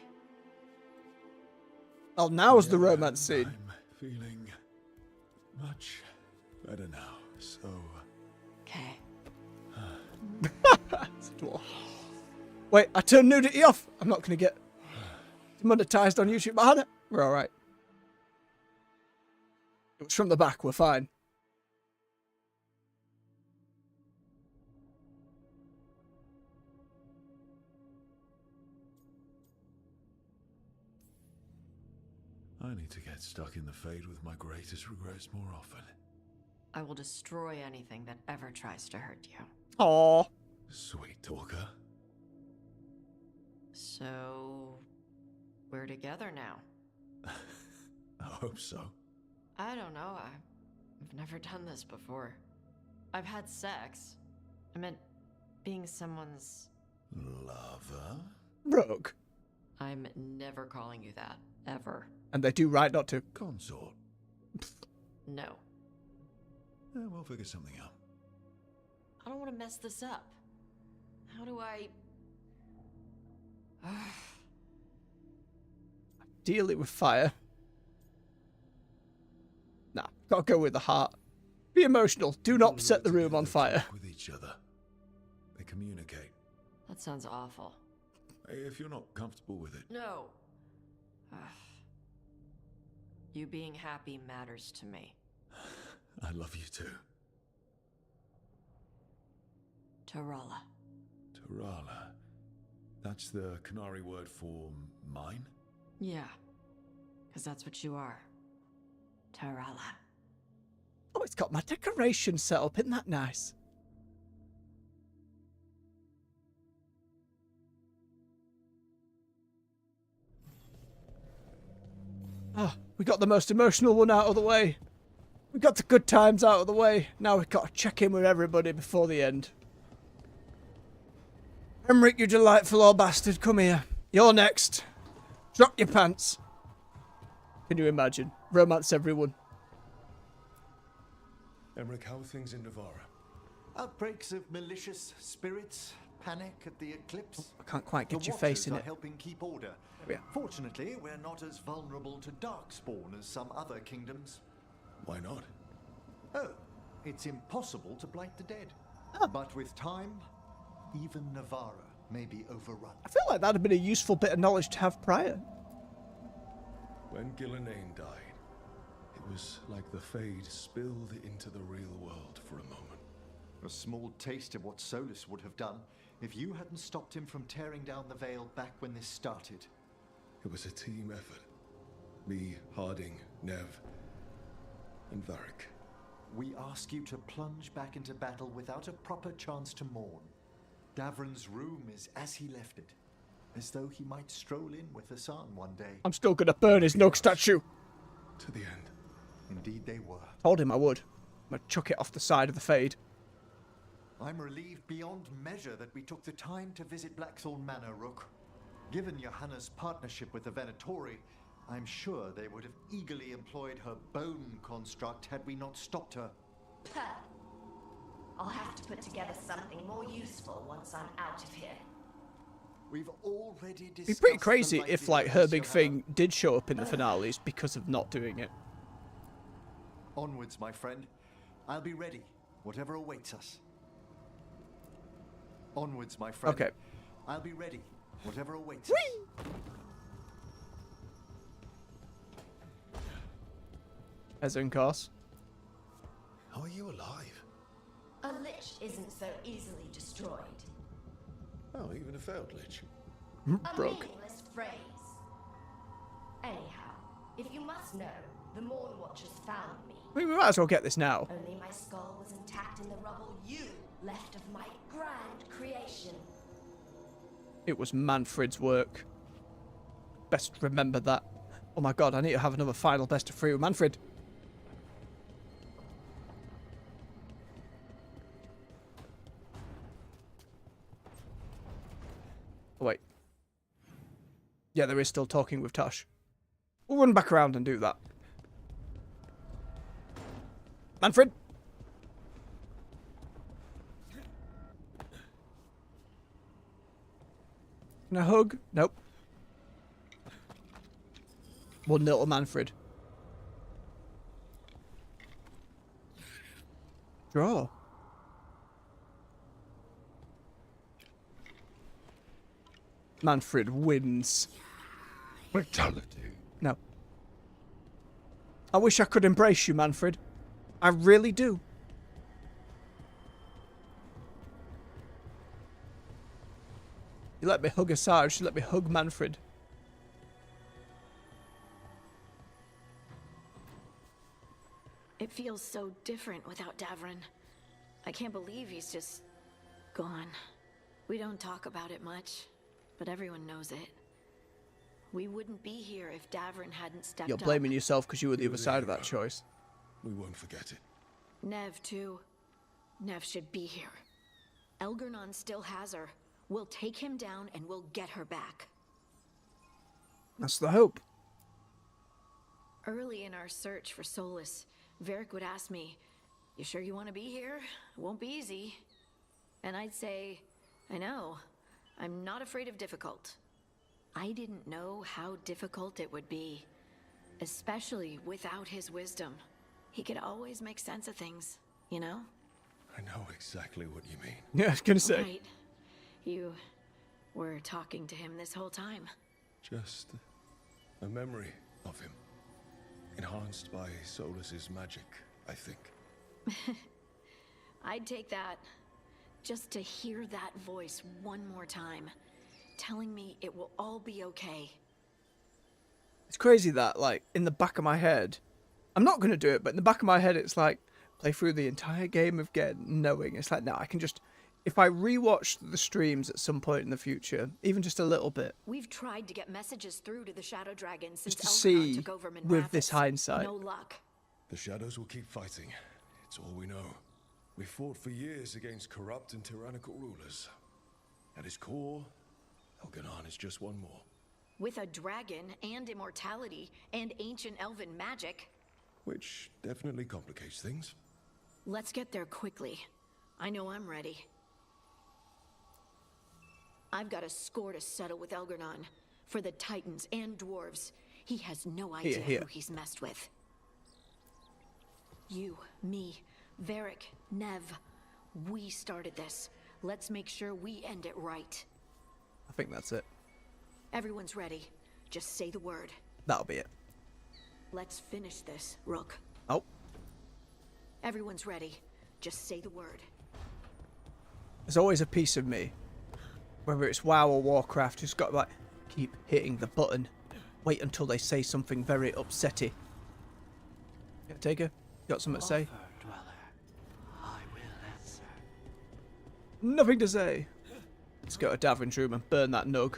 Oh, now's the romance scene. I'm feeling much better now, so... Okay. Wait, I turned nudity off. I'm not going to get monetized on YouTube. But we're alright. It was from the back. We're fine. I need to get stuck in the Fade with my greatest regrets more often. I will destroy anything that ever tries to hurt you. Aww. Sweet talker. So, we're together now. I hope so. I don't know. I've never done this before. I've had sex. I meant being someone's... lover? Rogue. I'm never calling you that. Ever. And they do right not to. Consort. No. We'll figure something out. I don't want to mess this up. How do I... Deal it with fire. Nah, gotta go with the heart. Be emotional. Do not set the room on fire. With each other. They communicate. That sounds awful. If you're not comfortable with it. No. You being happy matters to me. I love you too. Tarala. Tarala. That's the Canary word for mine? Yeah. Because that's what you are. Tarala. Oh, it's got my decoration set up. Isn't that nice? Oh, we got the most emotional one out of the way. We got the good times out of the way. Now we've got to check in with everybody before the end. Emmerich, you delightful old bastard, come here. You're next. Drop your pants. Can you imagine? Romance everyone. Emmerich, how are things in Navarra? Outbreaks of malicious spirits, panic at the eclipse. I can't quite get The your face in Watchers it. are helping keep order. Yeah. Fortunately, we're not as vulnerable to darkspawn as some other kingdoms. Why not? Oh, it's impossible to blight the dead. But with time, even Navarra may be overrun. I feel like that'd have been a useful bit of knowledge to have prior. When Gillenane died, it was like the Fade spilled into the real world for a moment. A small taste of what Solus would have done if you hadn't stopped him from tearing down the Veil back when this started. It was a team effort. Me, Harding, Nev, and Varric. We ask you to plunge back into battle without a proper chance to mourn. Davron's room is as he left it, as though he might stroll in with Hassan one day. I'm still gonna burn his Nug statue. To the end. Indeed they were. Told him I would. I'm gonna chuck it off the side of the Fade. I'm relieved beyond measure that we took the time to visit Blackthorn Manor, Rook. Given Johanna's partnership with the Venatori, I'm sure they would have eagerly employed her bone construct had we not stopped her. I'll have to put together something more useful once I'm out of here. We've already It'd be discussed pretty the crazy if, like, her likelihood, big Johanna. thing did show up in the finales because of not doing it. Onwards, my friend. I'll be ready, whatever awaits us. Onwards, my friend. Okay. I'll be ready, whatever awaits us. As in course. How are you alive? A lich isn't so easily destroyed. Oh, even a failed lich. A Broke. meaningless phrase. Anyhow, if you must know, the Morn Watchers found me. We might as well get this now. Only my skull was intact in the rubble you left of my grand creation. It was Manfred's work. Best remember that. Oh my god, I need to have another final best of 3 with Manfred. Oh, wait. Yeah, there is still talking with Tosh. We'll run back around and do that. Manfred! Can I hug? Nope. One little Manfred. Draw. Manfred wins. Fatality. No. I wish I could embrace you, Manfred. I really do. You let me hug Asajj, you let me hug Manfred. It feels so different without Davron. I can't believe he's just gone. We don't talk about it much, but everyone knows it. We wouldn't be here if Davron hadn't stepped You're up. blaming yourself because you were the other side of that choice. We won't forget it. Nev, too. Nev should be here. Elgernon still has her. We'll take him down and we'll get her back. That's the hope. Early in our search for Solus, Varric would ask me, "You sure you want to be here? It won't be easy." And I'd say, "I know. I'm not afraid of difficult." I didn't know how difficult it would be, especially without his wisdom. He could always make sense of things, you know? I know exactly what you mean. Yeah, I was gonna say. Right. You were talking to him this whole time. Just a memory of him. Enhanced by Solus's magic, I think. I'd take that. Just to hear that voice one more time, telling me it will all be okay. It's crazy that, like, in the back of my head, I'm not going to do it, but in the back of my head, it's like, play through the entire game again, knowing. It's like, no, I can just, if I rewatch the streams at some point in the future, even just a little bit. We've tried to get messages through to the Shadow Dragon since Just to Elganon see, took over Min with Rathis. this hindsight. No luck. The shadows will keep fighting. It's all we know. We fought for years against corrupt and tyrannical rulers. At its core, Elganon is just one more. With a dragon and immortality and ancient elven magic. Which definitely complicates things. Let's get there quickly. I know I'm ready. I've got a score to settle with Elganon. For the Titans and Dwarves. He has no idea who he's messed with. You, me, Varric, Nev. We started this. Let's make sure we end it right. I think that's it. Everyone's ready. Just say the word. That'll be it. Let's finish this, Rook. Oh. Everyone's ready. Just say the word. There's always a piece of me, whether it's WoW or Warcraft, who's got to, like, keep hitting the button. Wait until they say something very upsetty. Yeah, Taker, got something to say? Nothing to say. Let's go to Davrin's room and burn that nug.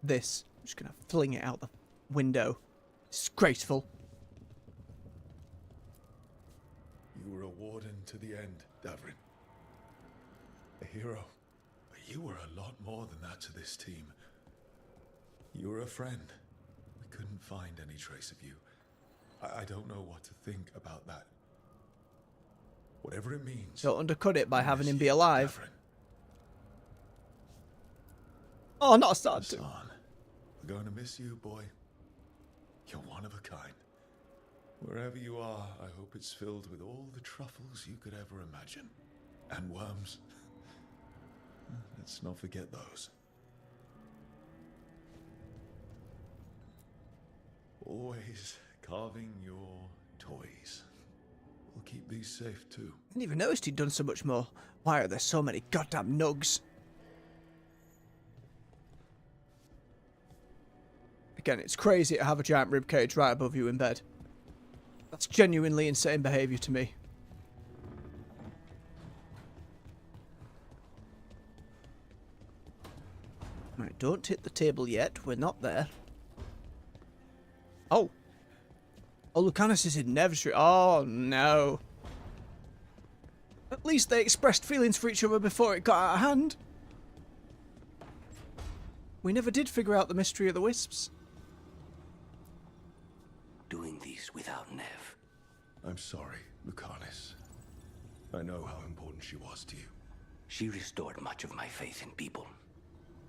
This, I'm just gonna fling it out the window. Disgraceful. You were a warden to the end, Davrin. A hero. But you were a lot more than that to this team. You were a friend. We couldn't find any trace of you. I don't know what to think about that. Whatever it means. Don't undercut it by having him be alive. Davrin. Oh, not a sad too. We're going to miss you, boy. You're one of a kind. Wherever you are, I hope it's filled with all the truffles you could ever imagine. And worms. Let's not forget those. Always carving your toys. We'll keep these safe too. Didn't even notice he'd done so much more. Why are there so many goddamn nugs? Again, it's crazy to have a giant ribcage right above you in bed. That's genuinely insane behaviour to me. Right, don't hit the table yet. We're not there. Oh. Oh, Lucanus is in Nev Street. Oh, no. At least they expressed feelings for each other before it got out of hand. We never did figure out the mystery of the wisps. Doing this without Nev. I'm sorry, Lucanus. I know how important she was to you. She restored much of my faith in people.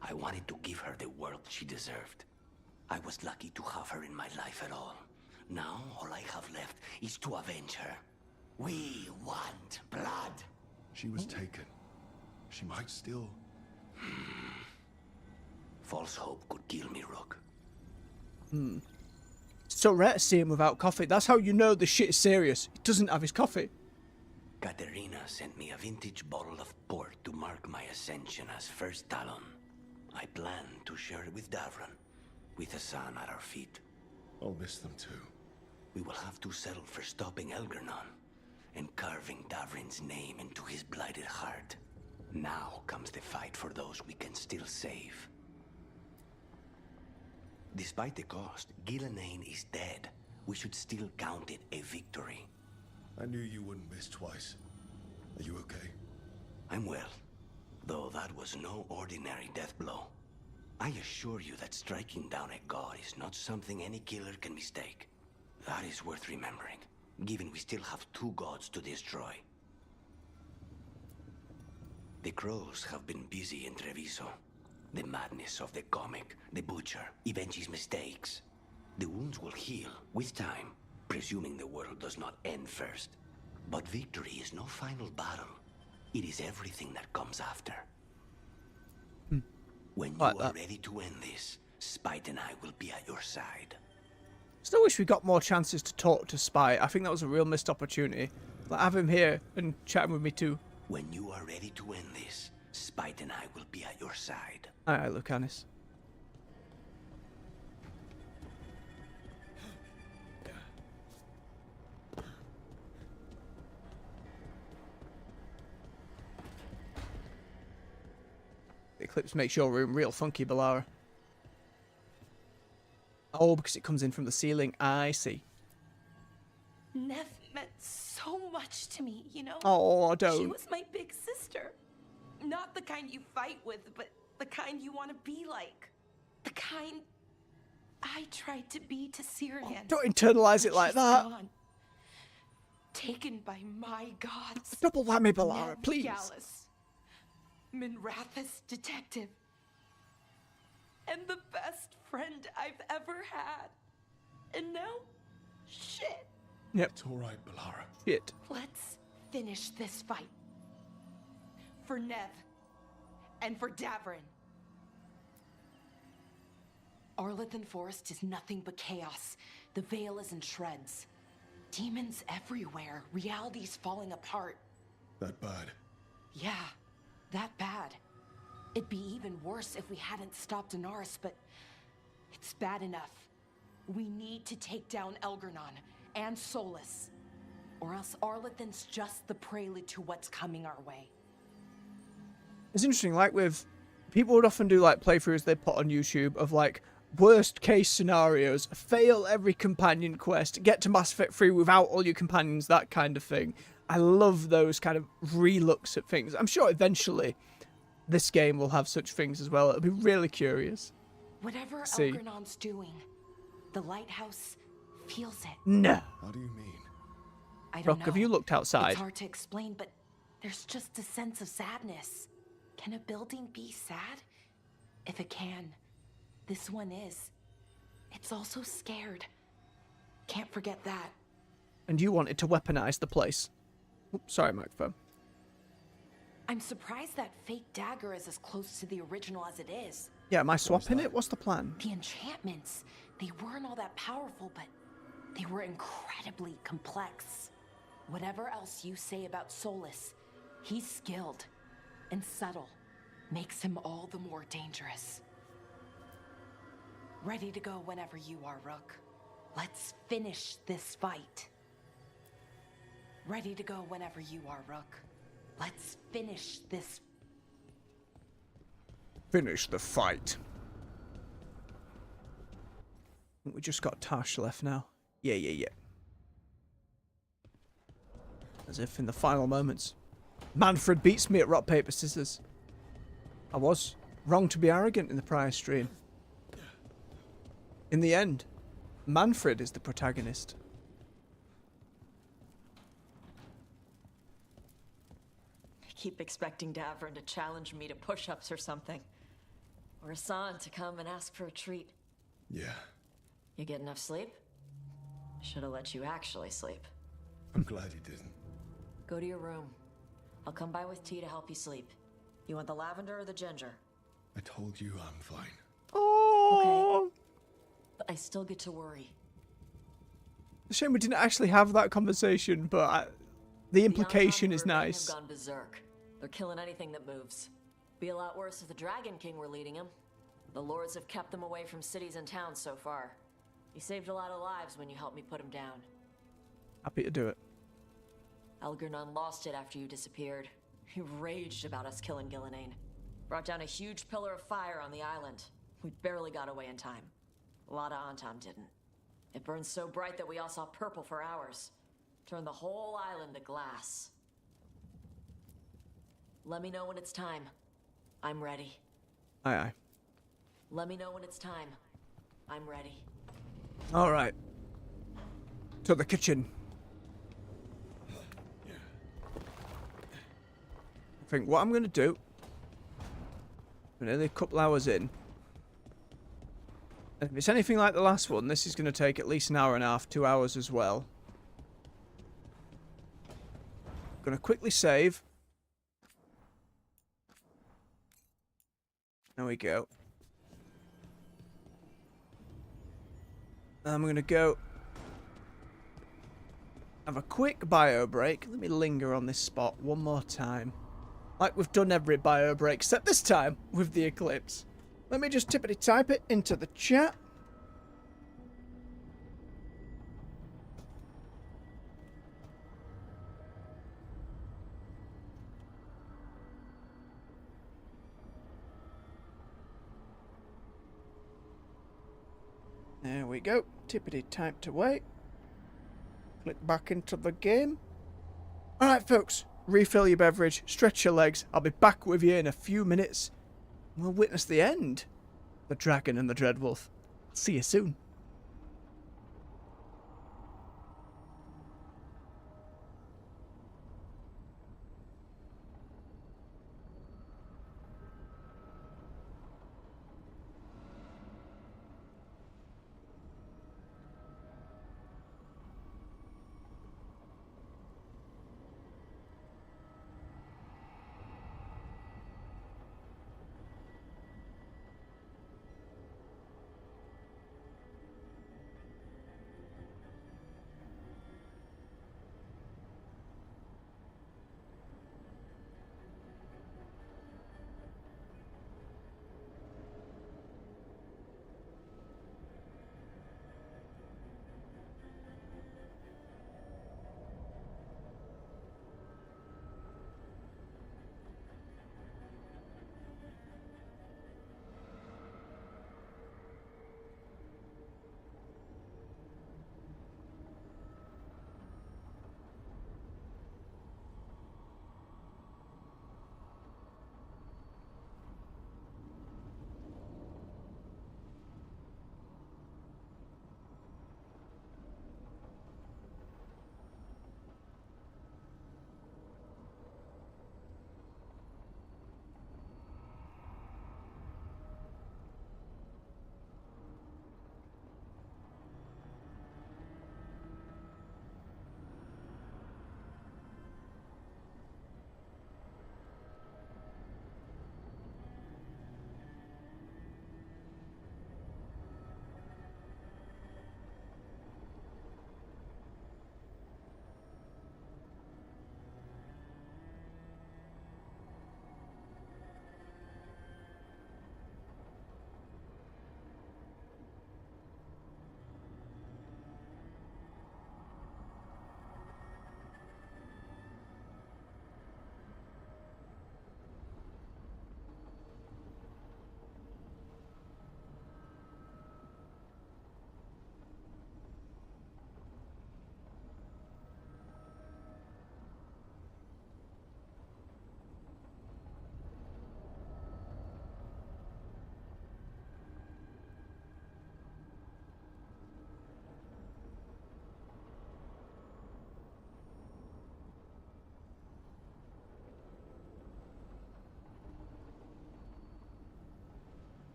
I wanted to give her the world she deserved. I was lucky to have her in my life at all. Now, all I have left is to avenge her. We want blood. She was taken. She might still... False hope could kill me, Rook. It's so rare to see him without coffee. That's how you know the shit is serious. He doesn't have his coffee. Katerina sent me a vintage bottle of port to mark my ascension as First Talon. I plan to share it with Davron, with the sun at our feet. I'll miss them too. We will have to settle for stopping Elganon and carving Davrin's name into his blighted heart. Now comes the fight for those we can still save. Despite the cost, Gillenane is dead. We should still count it a victory. I knew you wouldn't miss twice. Are you okay? I'm well, though that was no ordinary death blow. I assure you that striking down a god is not something any killer can mistake. That is worth remembering, given we still have 2 gods to destroy. The crows have been busy in Treviso. The madness of the comic, the butcher, Evenchi's mistakes. The wounds will heal with time, presuming the world does not end first. But victory is no final battle. It is everything that comes after. When you are ready to end this, Spite and I will be at your side. Still wish we got more chances to talk to Spite. I think that was a real missed opportunity. Like, have him here and chatting with me too. When you are ready to end this, Spite and I will be at your side. Alright, Lucanus. The eclipse makes your room real funky, Balara. Oh, because it comes in from the ceiling. I see. Nev meant so much to me, you know? Oh, don't. She was my big sister. Not the kind you fight with, but the kind you want to be like. The kind I tried to be to Syrian. Don't internalize it like that. Gone. Taken by my gods. Double whammy, Balara, Nev please. Gallus, Minrathous detective. And the best friend I've ever had. And now, shit. Yep. It's all right, Balara. Shit. Let's finish this fight. For Nev. And for Davrin. Arlathan Forest is nothing but chaos. The Veil is in shreds. Demons everywhere. Reality's falling apart. That bad? Yeah, that bad. It'd be even worse if we hadn't stopped Inaris, but it's bad enough. We need to take down Elgernon and Solus, or else Arlathan's just the prelude to what's coming our way. It's interesting, like with people would often do like playthroughs they put on YouTube of like worst case scenarios, fail every companion quest, get to Mass Effect 3 without all your companions, that kind of thing. I love those kind of re-looks at things. I'm sure eventually this game will have such things as well. It'll be really curious. Whatever See. Elgernon's doing, the lighthouse feels it. No. How do you mean? I don't Rock, know. have you looked outside? It's hard to explain, but there's just a sense of sadness. Can a building be sad? If it can, this one is. It's also scared. Can't forget that. And you wanted to weaponize the place. Oops, sorry, microphone. I'm surprised that fake dagger is as close to the original as it is. Yeah, am I swapping it? What's the plan? The enchantments, they weren't all that powerful, but they were incredibly complex. Whatever else you say about Solus, he's skilled and subtle. Makes him all the more dangerous. Ready to go whenever you are, Rook. Let's finish this fight. Ready to go whenever you are, Rook. Let's finish this. Finish the fight. We just got Tash left now. Yeah. As if in the final moments. Manfred beats me at rock, paper, scissors. I was wrong to be arrogant in the prior stream. In the end, Manfred is the protagonist. I keep expecting Davrin to challenge me to push-ups or something. Or Hassan to come and ask for a treat. Yeah. You get enough sleep? Should have let you actually sleep. I'm glad you didn't. Go to your room. I'll come by with tea to help you sleep. You want the lavender or the ginger? I told you I'm fine. Oh. Okay. But I still get to worry. It's a shame we didn't actually have that conversation, but the implication is nice. Have gone berserk. They're killing anything that moves. Be a lot worse if the Dragon King were leading them. The lords have kept them away from cities and towns so far. You saved a lot of lives when you helped me put him down. Happy to do it. Elgernon lost it after you disappeared. He raged about us killing Gillenane. Brought down a huge pillar of fire on the island. We barely got away in time. A lot of Antam didn't. It burned so bright that we all saw purple for hours. Turned the whole island to glass. Let me know when it's time. I'm ready. Aye. Let me know when it's time. I'm ready. All right. To the kitchen. I think what I'm going to do, we're nearly a couple hours in, and if it's anything like the last one, this is going to take at least an hour and a half, 2 hours as well. I'm going to quickly save. There we go. I'm going to go have a quick bio break. Let me linger on this spot one more time. Like we've done every bio break, except this time with the Eclipse. Let me just tippity type it into the chat. There we go. Tippity typed away. Click back into the game. Alright folks, refill your beverage, stretch your legs. I'll be back with you in a few minutes. We'll witness the end. The Dragon and the Dreadwolf. See you soon.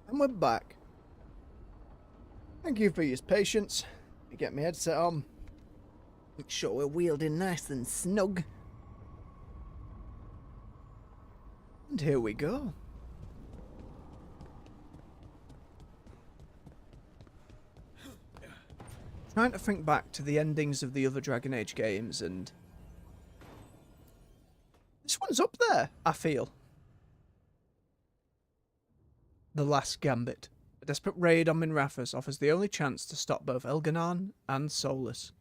And we're back. Thank you for your patience. Let me get my headset on. Make sure we're wheeled in nice and snug. And here we go. Trying to think back to the endings of the other Dragon Age games, and this one's up there, I feel. The last gambit. A desperate raid on Minrathous offers the only chance to stop both Elganon and Solus.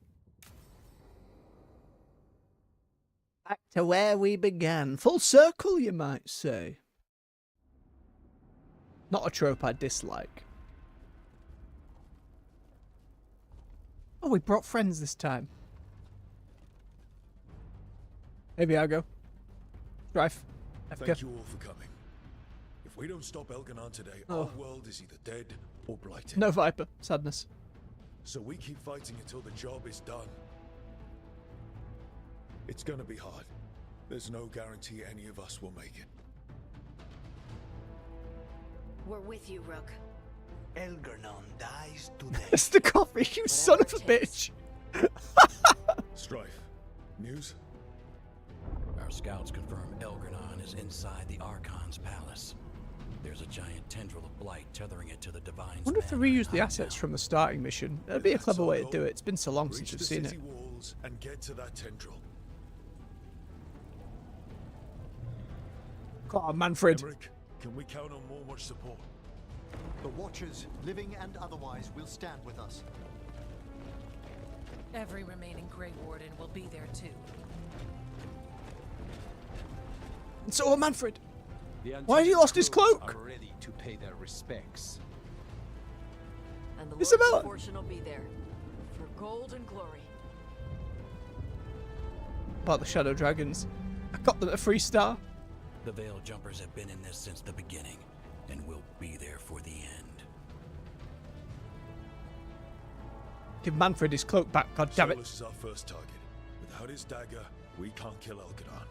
Back to where we began. Full circle, you might say. Not a trope I dislike. Oh, we brought friends this time. Maybe I'll go. Strife. Thank you all for coming. If we don't stop Elganon today, our world is either dead or blighted. No Viper. Sadness. So we keep fighting until the job is done. It's gonna be hard. There's no guarantee any of us will make it. We're with you, Rook. Elgarnon dies today. It's the coffee, you son of a bitch! Strife, news? Our scouts confirm Elgarnon is inside the Archon's palace. There's a giant tendril of blight tethering it to the Divine's. I wonder if they reused the assets from the starting mission. That'd be a clever way to do it. It's been so long since we've seen it. Walls and get to that tendril. Come on, Manfred. Emmerich, can we count on more support? The Watchers, living and otherwise, will stand with us. Every remaining Grey Warden will be there too. And so, Manfred. Why has he lost his cloak? Are ready to pay their respects. And the Isabella. Lord's portion will be there for gold and glory. About the Shadow Dragons. I got them a 3-star. The Veil Jumpers have been in this since the beginning, and will be there for the end. Give Manfred his cloak back, god damn it. Solus is our first target. Without his dagger, we can't kill Elganon.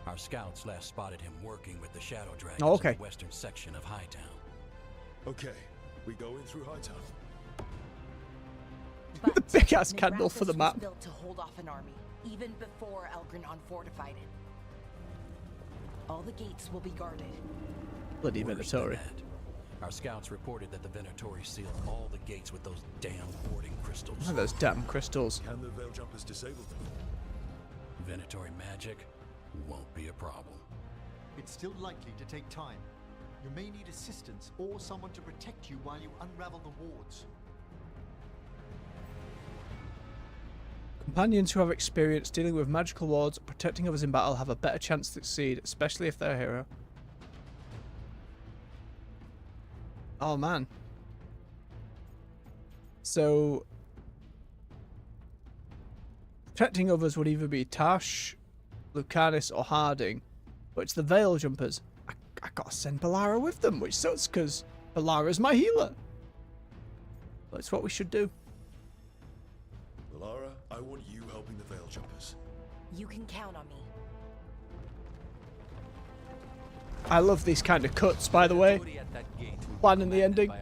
Our scouts last spotted him working with the Shadow Dragons Oh, okay. in the western section of Hightown. Okay, we go in through Hightown. The big ass candle for the Minrathous map. was built to hold off an army, even before Elgarnon fortified it. All the gates will be guarded. Bloody Worse than Venatori. that, our scouts reported that the Venatori sealed all the gates with those damn warding crystals. Oh, those damn crystals. Can the Veil Jumpers disable them? Venatori magic won't be a problem. It's still likely to take time. You may need assistance or someone to protect you while you unravel the wards. Companions who have experience dealing with magical wards or protecting others in battle have a better chance to succeed, especially if they're a hero. Oh man. So protecting others would either be Tash, Lucanus, or Harding, but it's the Veil Jumpers. I gotta send Balara with them, which sucks because Balara's my healer. That's what we should do. Balara, I want you helping the Veil Jumpers. You can count on me. I love these kind of cuts, by the way. Planning the ending.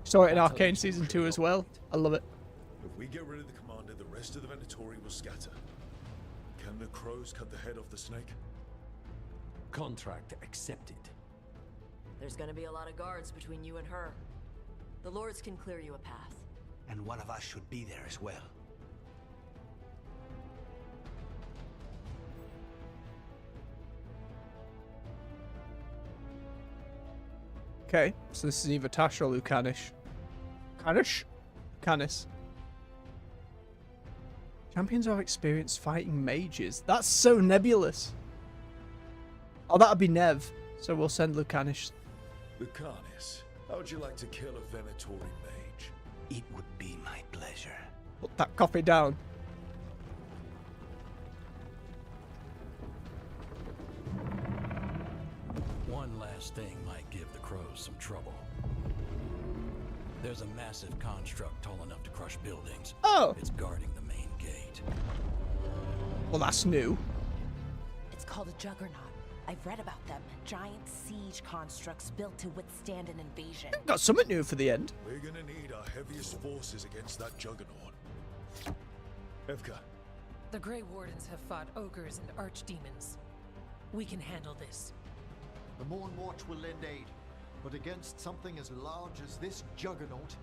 Saw it in Arcane Season 2 as well. I love it. If we get rid of the commander, the rest of the Venatori will scatter. Can the crows cut the head off the snake? Contract accepted. There's gonna be a lot of guards between you and her. The Lords can clear you a path. And one of us should be there as well. Okay, so this is either Tash or Lucanish. Canis. Champions have experience fighting mages. That's so nebulous. Oh, that'd be Nev. So we'll send Lucanish. Lucanus, how would you like to kill a Venatori mage? It would be my pleasure. Put that coffee down. One last thing might give the crows some trouble. There's a massive construct tall enough to crush buildings. Oh! It's guarding the main gate. Well, that's new. It's called a Juggernaut. I've read about them. Giant siege constructs built to withstand an invasion. Got something new for the end. We're gonna need our heaviest forces against that juggernaut. Evka. The Grey Wardens have fought ogres and archdemons. We can handle this. The Morn Watch will lend aid, but against something as large as this juggernaut,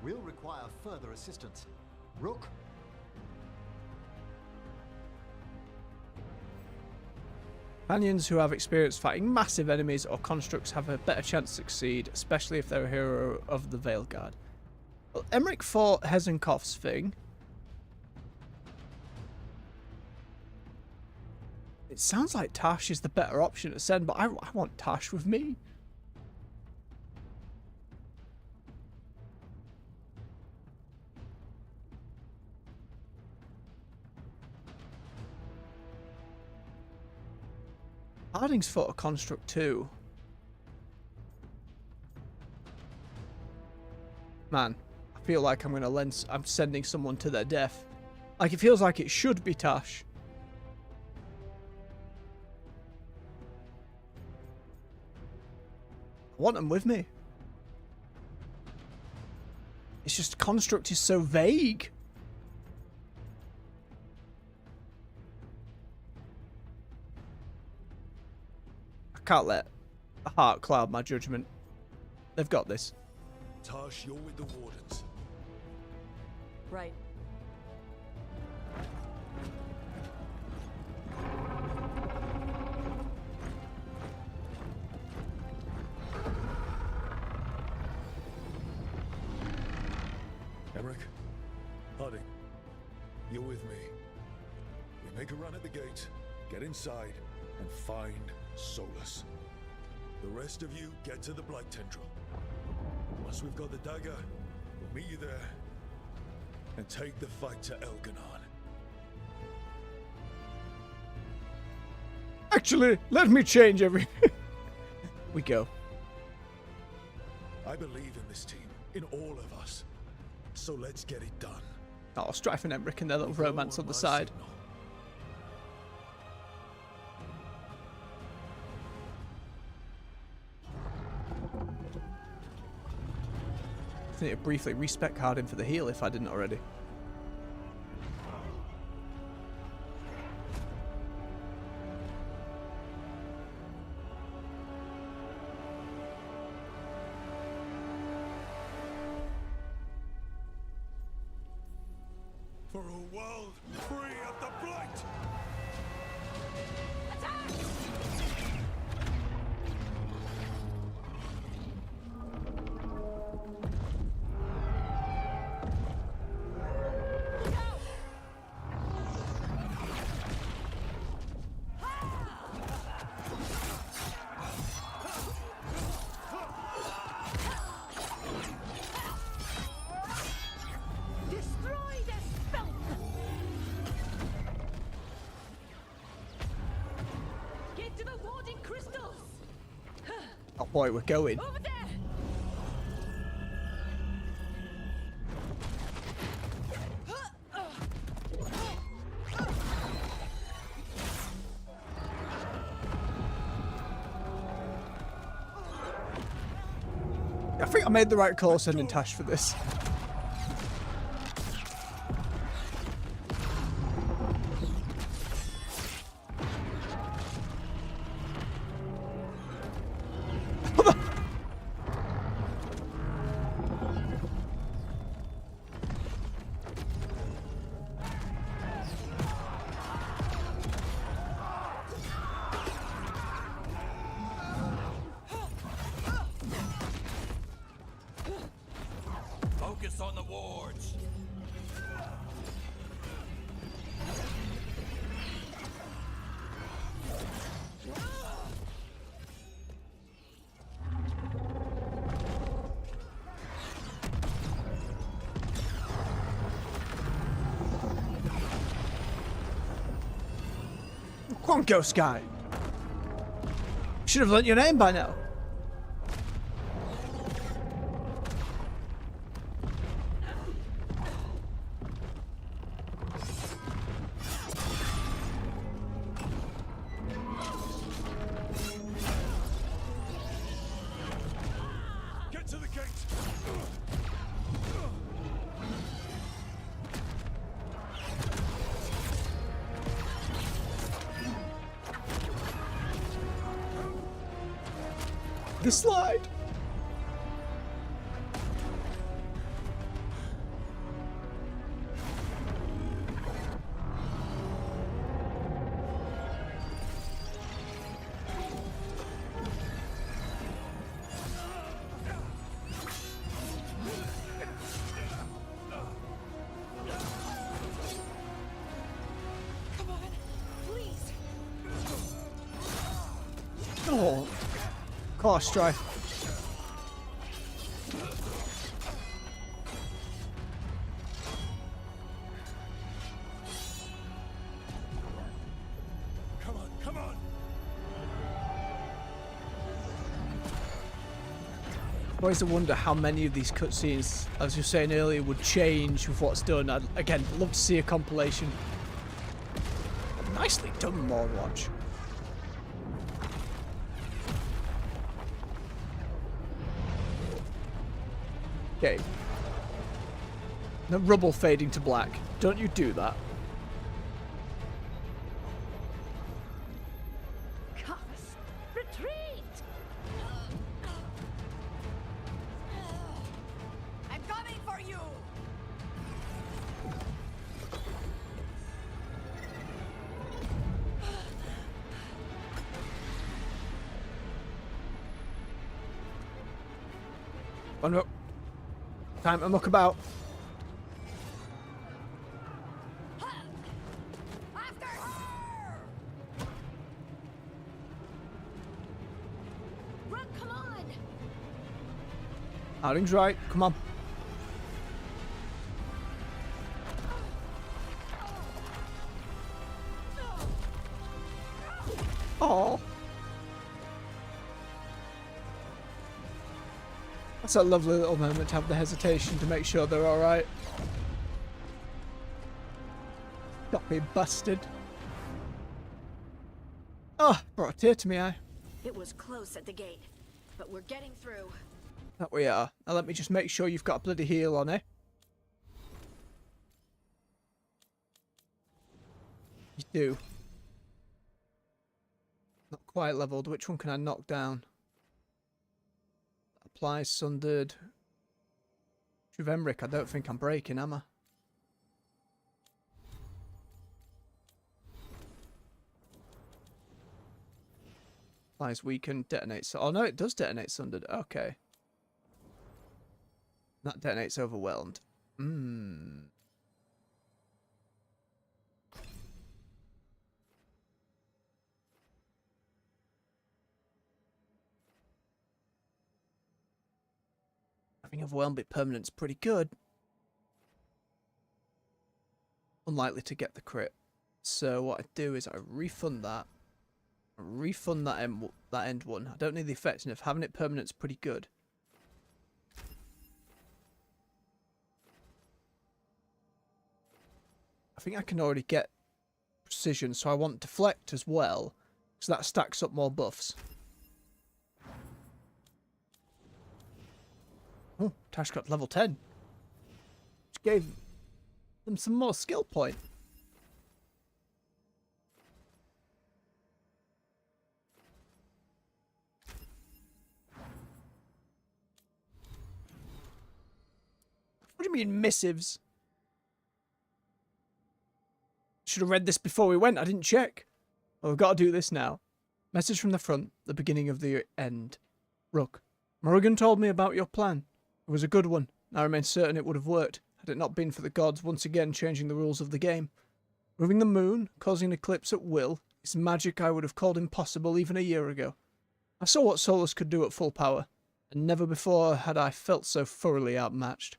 we'll require further assistance. Rook? Companions who have experience fighting massive enemies or constructs have a better chance to succeed, especially if they're a hero of the Veilguard. Well, Emmerich fought Hezenkov's thing. It sounds like Tash is the better option to send, but I want Tash with me. Harding's fought a construct too. Man, I feel like I'm sending someone to their death. Like, it feels like it should be Tash. I want them with me. It's just construct is so vague. I can't let a heart cloud my judgment. They've got this. Tash, you're with the Wardens. Right. Emmerich, Harding, you're with me. We make a run at the gate, get inside, and find Solus. The rest of you get to the Blight Tendril. Once we've got the dagger, we'll meet you there and take the fight to Elganon. Actually, let me change every... We go. I believe in this team, in all of us. So let's get it done. Oh, Strife and Emmerich and their little romance on the side. Signal. I think to briefly respec Harding for the heal if I didn't already. For a world free of the Blight! Oh boy, we're going. Over there! I think I made the right call sending Tash for this. Focus on the wards. Quanko Sky. Should have learnt your name by now. Get to the gate! The slide. Oh, strife. Come on, come on! Always a wonder how many of these cutscenes, as you were saying earlier, would change with what's done. I'd, again, love to see a compilation. Nicely done, Morwatch. Okay. The rubble fading to black. Don't you do that. Retreat! I'm coming for you! Oh no. Time to muck about. Rook, come on! Harding's right. Come on. Oh. That's a lovely little moment to have the hesitation to make sure they're alright. Got me busted. Oh, brought a tear to me eye. It was close at the gate, but we're getting through. That we are. Now let me just make sure you've got a bloody heal on it. You do. Not quite leveled. Which one can I knock down? Apply sundered. Truvemric, I don't think I'm breaking, am I? Applies weakened, detonates. Oh no, it does detonate sundered. Okay. That detonates overwhelmed. Having overwhelmed bit permanent's pretty good. Unlikely to get the crit. So what I do is I refund that. Refund that end one. I don't need the effect, and if having it permanent's pretty good. I think I can already get precision, so I want deflect as well, because that stacks up more buffs. Oh, Tash got level 10. Which gave them some more skill point. What do you mean, missives? Should have read this before we went. I didn't check. Well, we've got to do this now. Message from the front, the beginning of the end. Rook, Morrigan told me about your plan. It was a good one. I remain certain it would have worked, had it not been for the gods once again changing the rules of the game. Moving the moon, causing an eclipse at will, is magic I would have called impossible even a year ago. I saw what Solus could do at full power, and never before had I felt so thoroughly outmatched.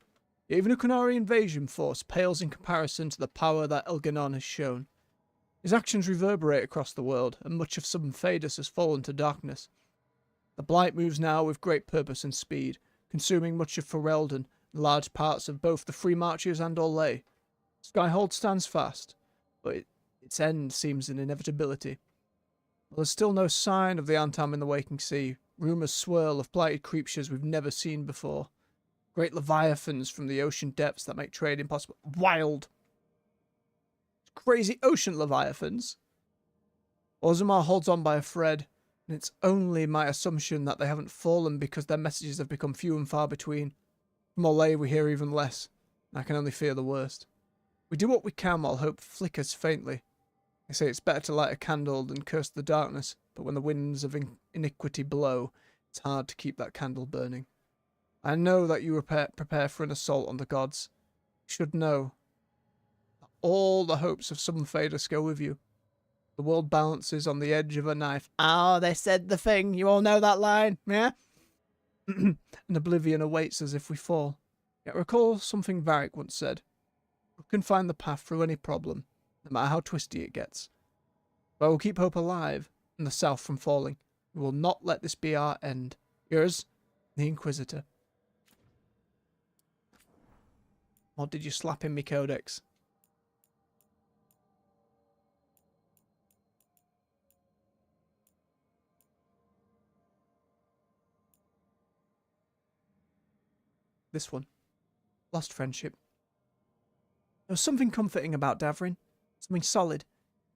Even a Qunari invasion force pales in comparison to the power that Elganon has shown. His actions reverberate across the world, and much of Southern Phaedus has fallen to darkness. The Blight moves now with great purpose and speed, consuming much of Ferelden and large parts of both the Free Marches and Orlais. Skyhold stands fast, but its end seems an inevitability. While there's still no sign of the Antam in the Waking Sea, rumours swirl of blighted creatures we've never seen before. Great leviathans from the ocean depths that make trade impossible. Wild! Crazy ocean leviathans. Orzammar holds on by a thread, and it's only my assumption that they haven't fallen because their messages have become few and far between. From Orlais we hear even less, and I can only fear the worst. We do what we can while hope flickers faintly. They say it's better to light a candle than curse the darkness, but when the winds of iniquity blow, it's hard to keep that candle burning. I know that you prepare for an assault on the gods. You should know that all the hopes of Southern Phaedus go with you. The world balances on the edge of a knife. Ah, they said the thing. You all know that line, yeah? And oblivion awaits us if we fall. Yet recall something Varric once said. We can find the path through any problem, no matter how twisty it gets. But we'll keep hope alive and the South from falling. We will not let this be our end. Yours, the Inquisitor. Or did you slap in me codex? This one. Lost friendship. There was something comforting about Davrin. Something solid.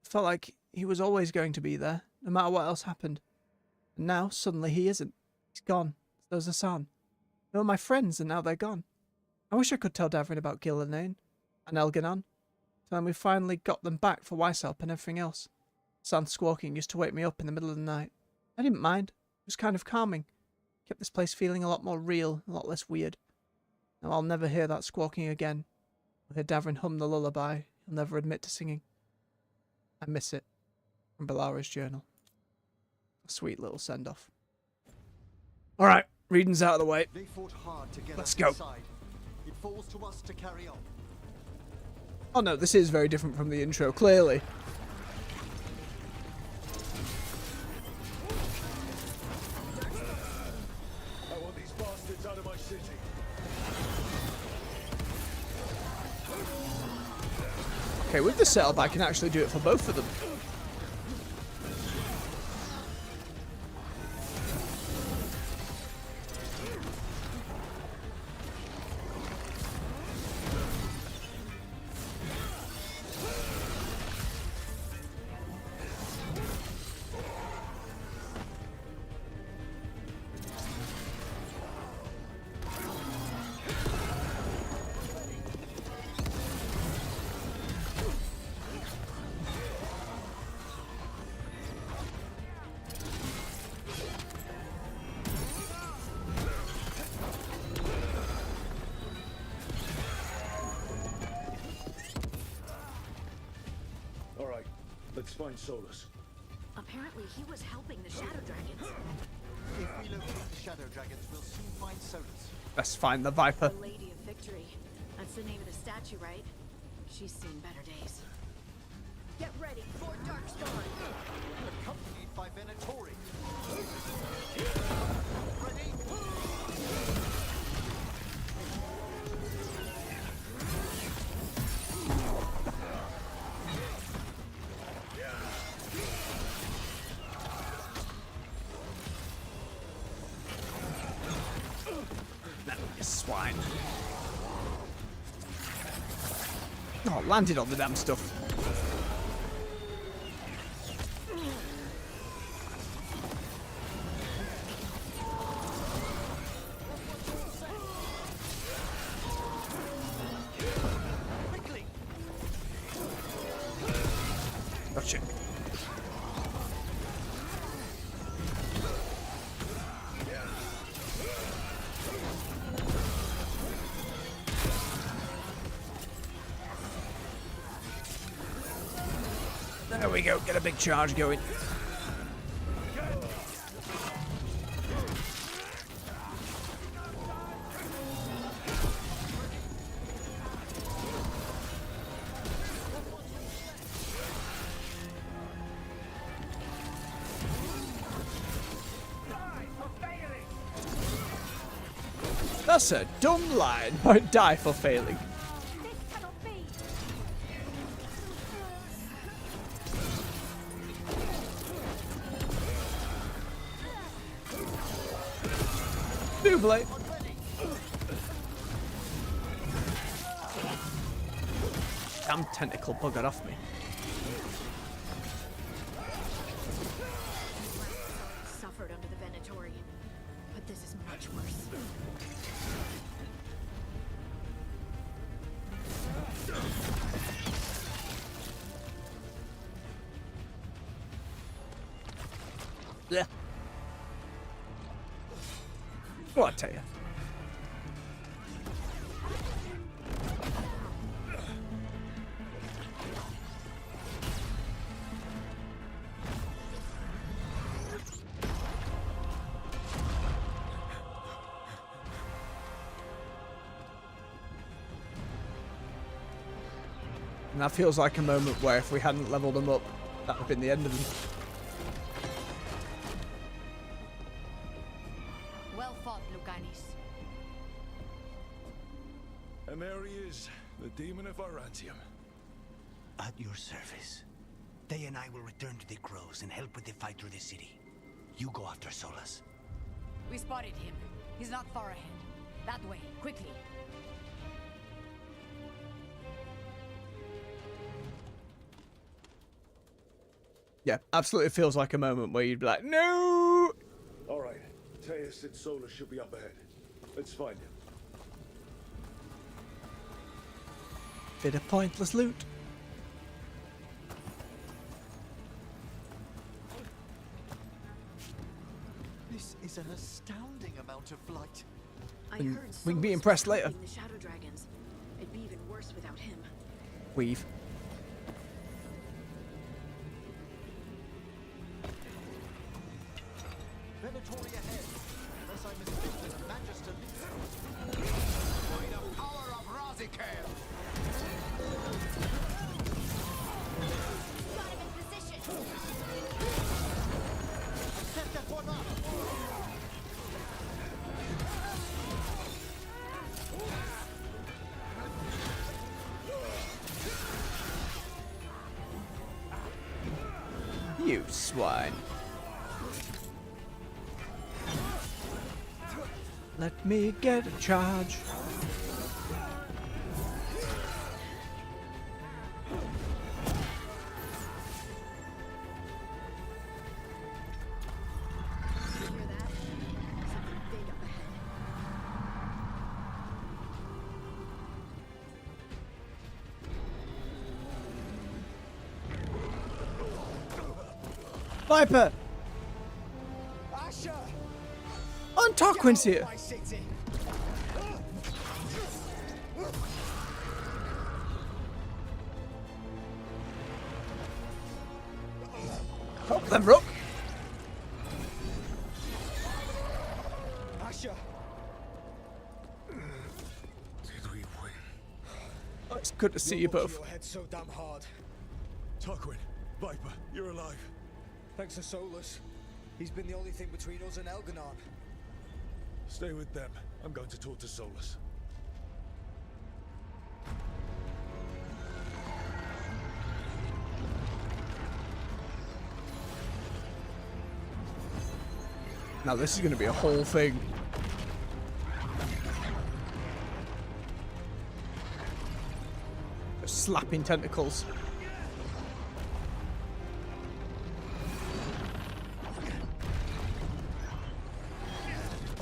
It felt like he was always going to be there, no matter what else happened. And now, suddenly, he isn't. He's gone. So's Hassan. They were my friends, and now they're gone. I wish I could tell Davrin about Gillenane and Elganon. Tell him we finally got them back for Weishaupt and everything else. Hassan's squawking used to wake me up in the middle of the night. I didn't mind. It was kind of calming. Kept this place feeling a lot more real, a lot less weird. Now I'll never hear that squawking again. I'll hear Davrin hum the lullaby he'll never admit to singing. I miss it. From Balara's journal. A sweet little send-off. Alright, reading's out of the way. They fought hard to get Let's us go. inside. It falls to us to carry on. Oh no, this is very different from the intro, clearly. I want these bastards out of my city. Okay, with the setup, I can actually do it for both of them. Alright, let's find Solus. Apparently he was helping the Shadow Dragons. If we locate the Shadow Dragons, we'll soon find Solus. Let's find the Viper. The Lady of Victory. That's the name of the statue, right? She's seen better days. Get ready for Darkspawn! Accompanied by Venatori. Ready? You swine. Oh, landed on the damn stuff. Gotcha. There we go, get a big charge going. That's a dumb line. Die for failing. Double. Damn tentacle buggered off me. Suffered under the Venatori, but this is much worse. Yeah. What I tell you? And that feels like a moment where if we hadn't leveled them up, that would have been the end of them. Well fought, Lucanis. And there he is, the demon of Arantium. At your service. They and I will return to the Crows and help with the fight through the city. You go after Solus. We spotted him. He's not far ahead. That way, quickly. Yeah, absolutely feels like a moment where you'd be like, no! Alright, Teus and Solus should be up ahead. Let's find him. Bit of pointless loot. This is an astounding amount of light. And we can be impressed later. The Shadow Dragons. It'd be even worse without him. Weave. Veilguard ahead. Unless I'm mistaken, a Magister leads. By the power of Razikale! Got him in position. Set that one up. You swine. Let me get a charge. Viper! On Tarquin's here! Help them, Rook! Asher! Did we win? Oh, it's good to see you both. Your head so damn hard. Tarquin, Viper, you're alive. Thanks to Solus. He's been the only thing between us and Elganon. Stay with them. I'm going to talk to Solus. Now this is going to be a whole thing. Just slapping tentacles.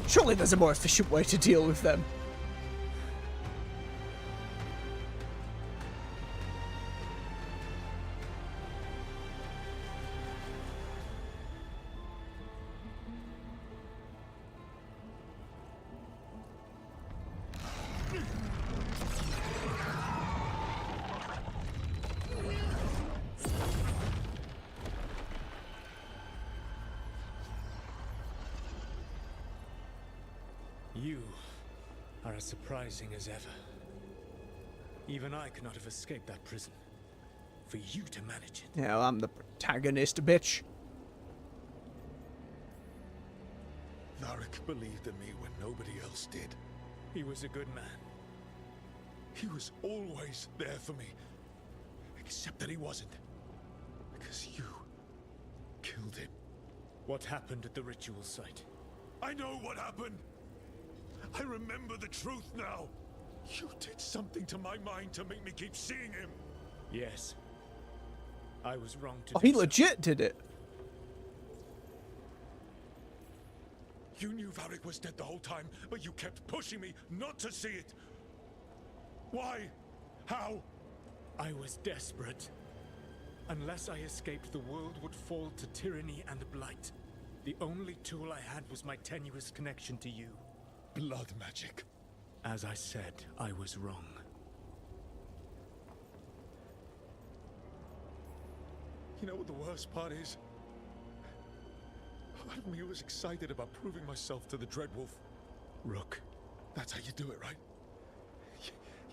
Surely there's a more efficient way to deal with them. You are as surprising as ever. Even I could not have escaped that prison. For you to manage it. Yeah, well, I'm the protagonist, bitch. Narek believed in me when nobody else did. He was a good man. He was always there for me. Except that he wasn't. Because you killed him. What happened at the ritual site? I know what happened! I remember the truth now! You did something to my mind to make me keep seeing him! Yes. I was wrong to Oh, he legit did it. You knew Varric was dead the whole time, but you kept pushing me not to see it! Why? How? I was desperate. Unless I escaped, the world would fall to tyranny and blight. The only tool I had was my tenuous connection to you. Blood magic. As I said, I was wrong. You know what the worst part is? Part of me was excited about proving myself to the Dreadwolf. Rook. That's how you do it, right?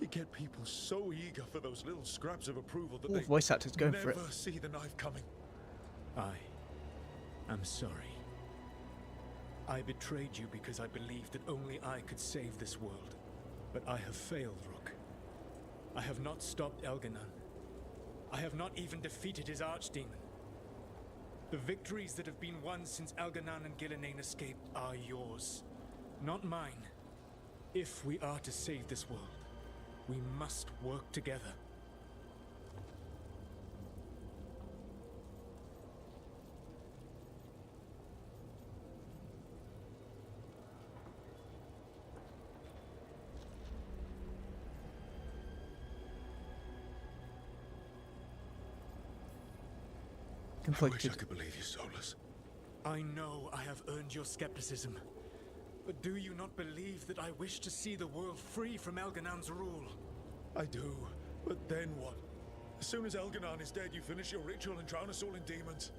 You get people so eager for those little scraps of approval that Ooh, they voice actor's going for it. never see the knife coming. I'm sorry. I betrayed you because I believed that only I could save this world. But I have failed, Rook. I have not stopped Elganon. I have not even defeated his archdemon. The victories that have been won since Elganon and Gillenane escaped are yours, not mine. If we are to save this world, we must work together. Conflicted. I wish I could believe you, Solus. I know I have earned your skepticism. But do you not believe that I wish to see the world free from Elganon's rule? I do, but then what? As soon as Elganon is dead, you finish your ritual and drown us all in demons.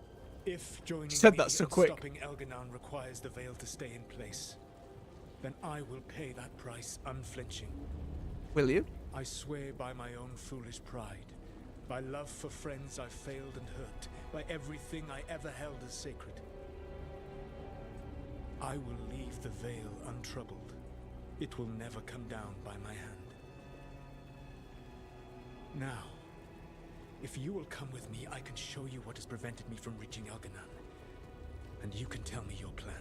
If joining Said me that so and quick. stopping Elganon requires the veil to stay in place, then I will pay that price unflinching. Will you? I swear by my own foolish pride, by love for friends I've failed and hurt, by everything I ever held as sacred. I will leave the veil untroubled. It will never come down by my hand. Now, if you will come with me, I can show you what has prevented me from reaching Elganon. And you can tell me your plan.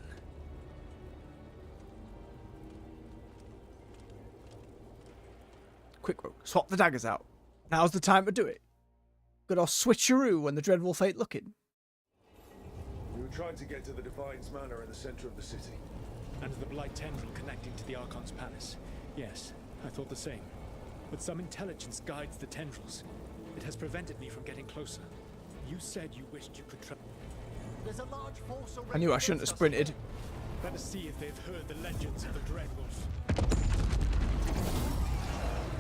Quick, Rook. Swap the daggers out. Now's the time to do it. Good old switcheroo when the Dreadwolf ain't looking. We were trying to get to the Defiance Manor in the center of the city. And the Blight tendril connecting to the Archon's palace. Yes, I thought the same. But some intelligence guides the tendrils. It has prevented me from getting closer. You said you wished you could There's a large force I knew I shouldn't have sprinted. Let us see if they've heard the legends of the Dreadwolf.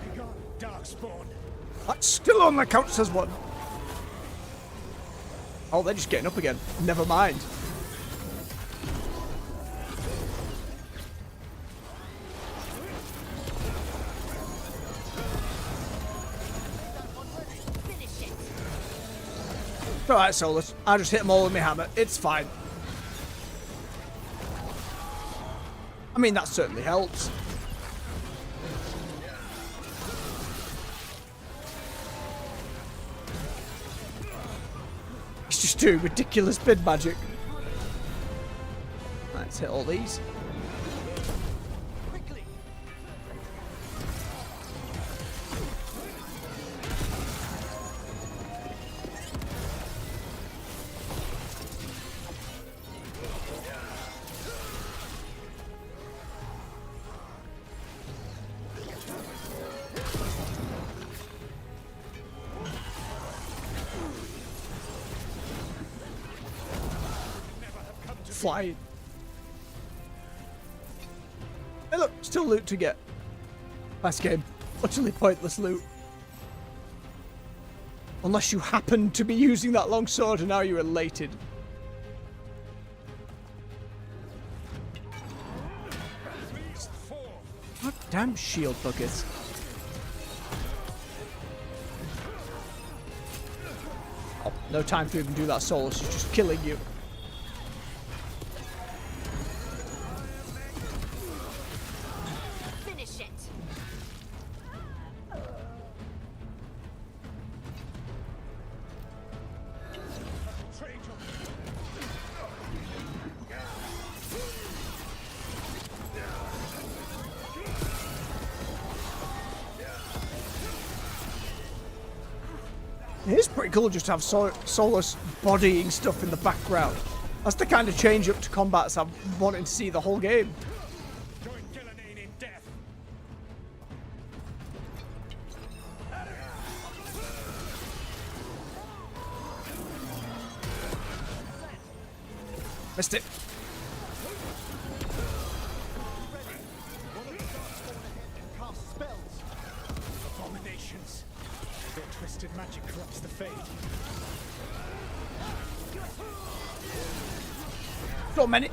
Begone, Darkspawn! That's still on the counts as one. Oh, they're just getting up again. Never mind. Alright, Solus. I just hit them all with my hammer. It's fine. I mean, that certainly helps. It's just doing ridiculous bid magic. Let's hit all these. Flying. Hey look, still loot to get. Last game. Utterly pointless loot. Unless you happen to be using that long sword and now you're elated. What damn shield buggers. Oh, no time to even do that, Solus. She's just killing you. Finish it. It is pretty cool just to have Solus bodying stuff in the background. That's the kind of change up to combats I'm wanting to see the whole game. Missed it. Cast spells. Abominations. Their twisted magic corrupts the Fade. So many.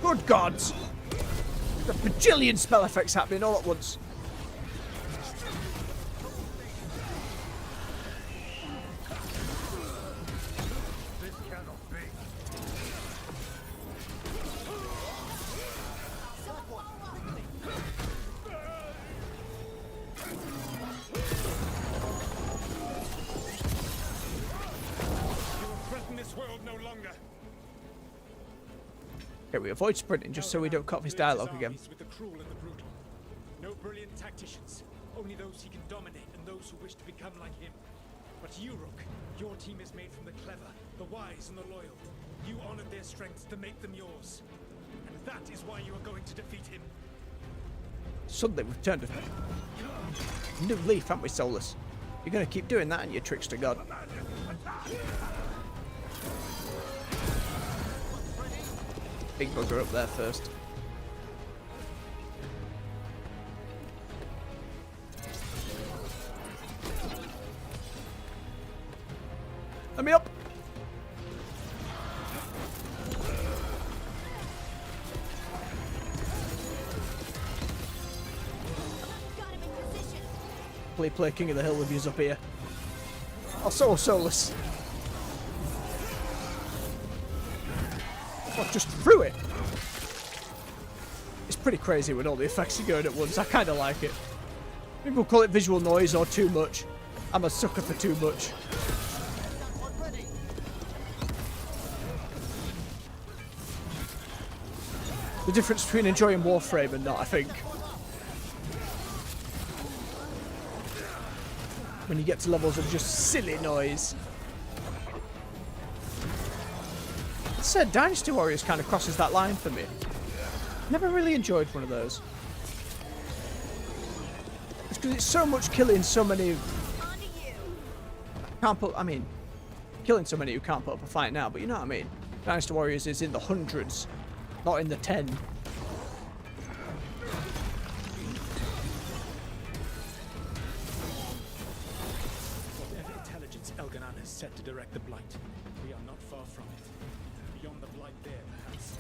Good gods. The bajillion spell effects happening all at once. This cannot be. You will threaten this world no longer. Okay, we avoid sprinting just so we don't cut his dialogue again. With the cruel and the brutal. No brilliant tacticians, only those he can dominate and those who wish to become like him. But you, Rook, your team is made from the clever, the wise, and the loyal. You honored their strengths to make them yours. And that is why you are going to defeat him. Suddenly we've turned a new leaf, haven't we, Solus? You're going to keep doing that, and you trickster god. Big bugger up there first. Let me up! Play King of the Hill with yous up here. Also Solus. Oh, just threw it. It's pretty crazy when all the effects are going at once. I kind of like it. People call it visual noise or too much. I'm a sucker for too much. The difference between enjoying Warframe and not, I think. When you get to levels of just silly noise. That said, Dynasty Warriors kind of crosses that line for me. Never really enjoyed one of those. It's because it's so much killing so many... Can't put... I mean, killing so many who can't put up a fight now, but you know what I mean. Dynasty Warriors is in the hundreds, not in the 10. Whatever intelligence Elganon has set to direct the Blight, we are not far from it. Beyond the Blight there, perhaps.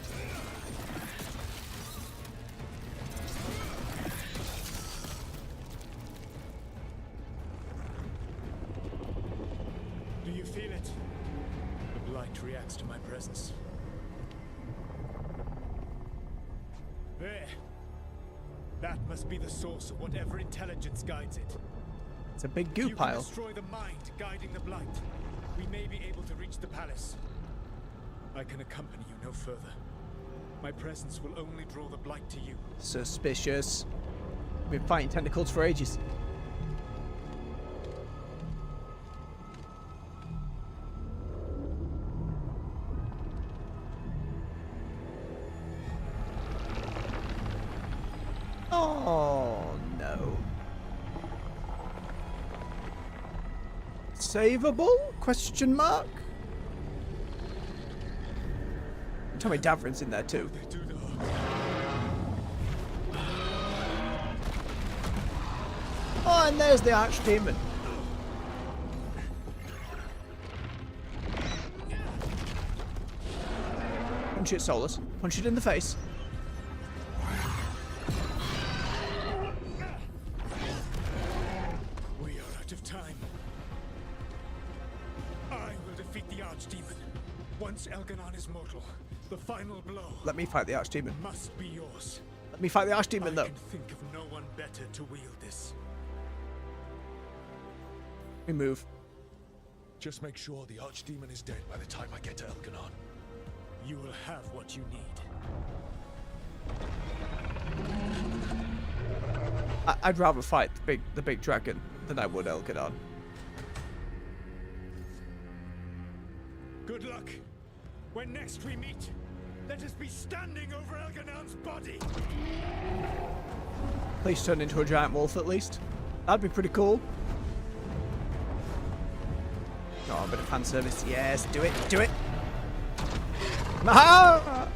Do you feel it? The Blight reacts to my presence. There. That must be the source of whatever intelligence guides it. It's a big goo If you pile. can destroy the mind guiding the Blight, we may be able to reach the palace. I can accompany you no further. My presence will only draw the Blight to you. Suspicious. We've been fighting tentacles for ages. Oh no. Savable? Question mark? Tell me Davrin's in there too. Oh, and there's the Archdemon. Punch it, Solus. Punch it in the face. We are out of time. I will defeat the Archdemon. Once Elganon is mortal, the final blow. Let me fight the Archdemon. Must be yours. Let me fight the Archdemon, though. I can think of no one better to wield this. We move. Just make sure the Archdemon is dead by the time I get to Elganon. You will have what you need. I'd rather fight the big dragon than I would Elganon. Good luck. When next we meet, let us be standing over Elganon's body. Please turn into a giant wolf at least. That'd be pretty cool. Oh, a bit of fan service. Yes, do it, do it. Ah!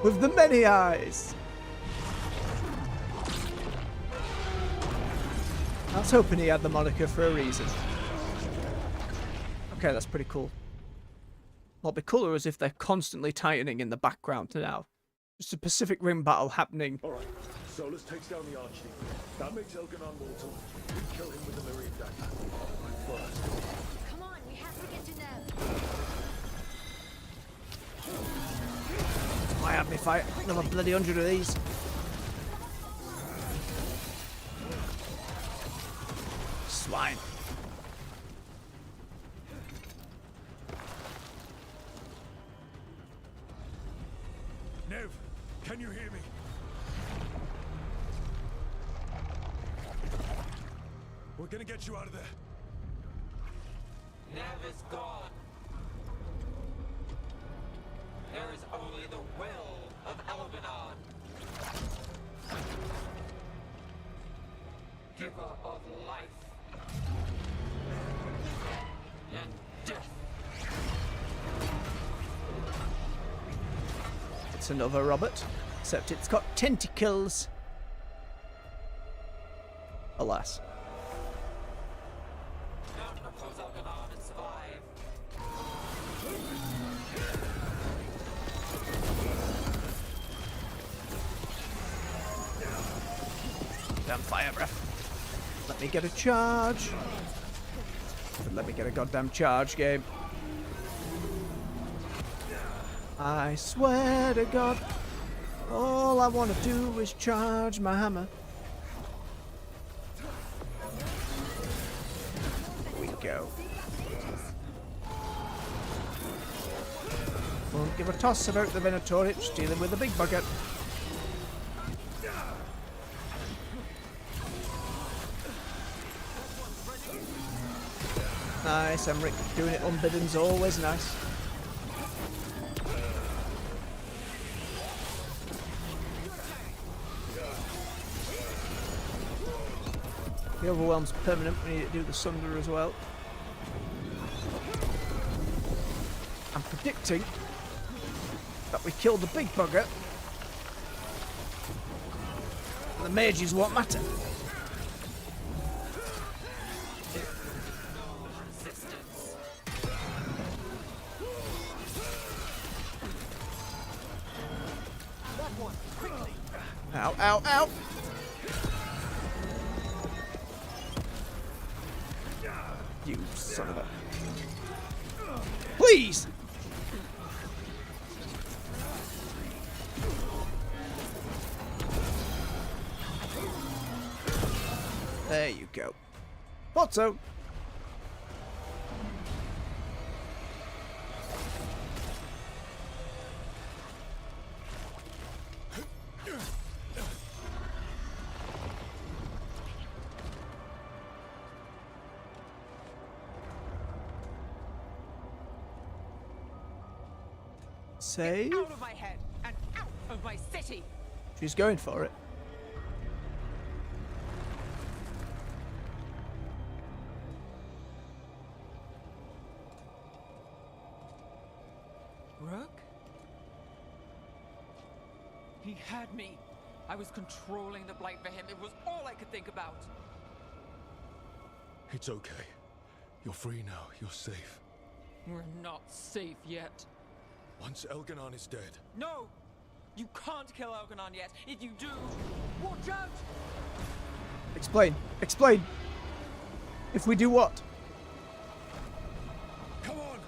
With the many eyes. I was hoping he had the moniker for a reason. Okay, that's pretty cool. What'd be cooler is if they're constantly tightening in the background now. Just a Pacific Rim battle happening. Alright, Solus takes down the Archdeacon. That makes Elganon mortal. We kill him with the Miriam dagger. First. Come on, we have to get to Nev. Why have me fight another bloody 100 of these? Swine. Nev, can you hear me? We're gonna get you out of there. Nev is gone. There is only the will of Elganon. Giver of life and death. It's another Robert, except it's got tentacles. Alas. Not oppose Elganon and survive. Damn fire breath. Let me get a charge. Let me get a goddamn charge, game. I swear to God, all I want to do is charge my hammer. Here we go. Won't give a toss about the Venatorich dealing with the big bucket. Nice, Emmerich. Doing it unbidden's always nice. The overwhelm's permanent. We need to do the Sunder as well. I'm predicting that we kill the big bugger. And the mages won't matter. Ow, ow, ow! You son of a... Please! There you go. Thought so. Save. Out of my head and out of my city. She's going for it. Rook? He had me. I was controlling the blight for him. It was all I could think about. It's okay. You're free now. You're safe. We're not safe yet. Once Elganon is dead. No! You can't kill Elganon yet. If you do, watch out! Explain. Explain. If we do what? Come on!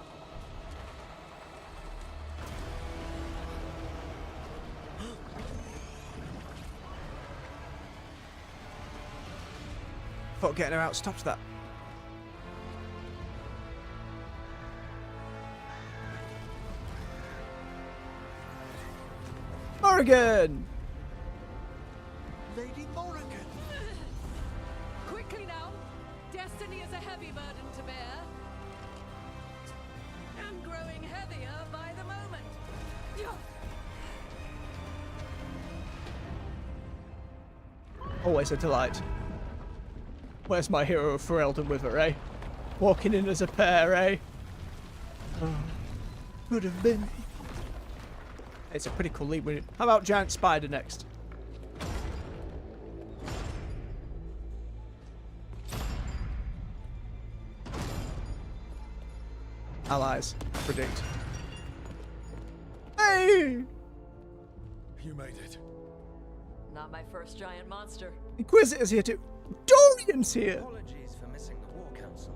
Thought getting her out stops that. Morrigan! Lady Morrigan! Quickly now! Destiny is a heavy burden to bear. And growing heavier by the moment. Always a delight. Where's my hero of Ferelden with her, eh? Walking in as a pair, eh? Oh, could have been. It's a pretty cool lead. How about Giant Spider next? Allies. Predict. Hey! made it. Not my first giant monster. Inquisitor's here too. Dorian's here. Apologies for missing the War Council.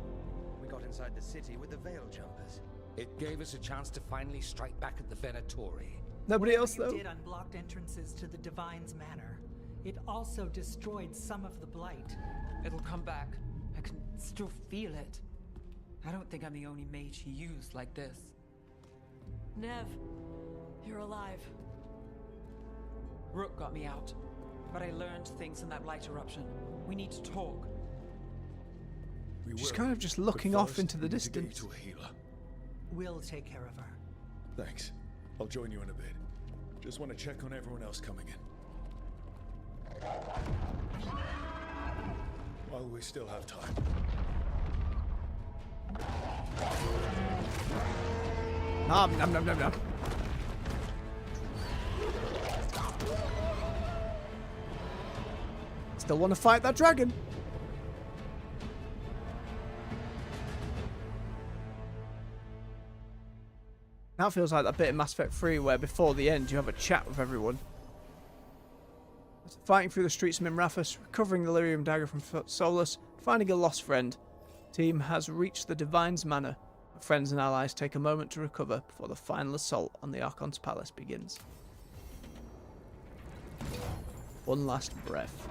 We got inside the city with the Veil Jumpers. It gave us a chance to finally strike back at the Venatori. Nobody else, though. It did unblocked entrances to the Divine's Manor. It also destroyed some of the Blight. It'll come back. I can still feel it. I don't think I'm the only mage he used like this. Nev, you're alive. Rook got me out, but I learned things in that blight eruption. We need to talk. She's kind of just looking off into the distance. To a healer. We'll take care of her. Thanks. I'll join you in a bit. Just want to check on everyone else coming in. While we still have time. Nom nom nom nom nom. Still want to fight that dragon? Now feels like that bit in Mass Effect 3 where before the end you have a chat with everyone. Fighting through the streets of Mimrathus, recovering the Lyrium dagger from Solus, finding a lost friend. Team has reached the Divine's Manor. Friends and allies take a moment to recover before the final assault on the Archon's palace begins. One last breath.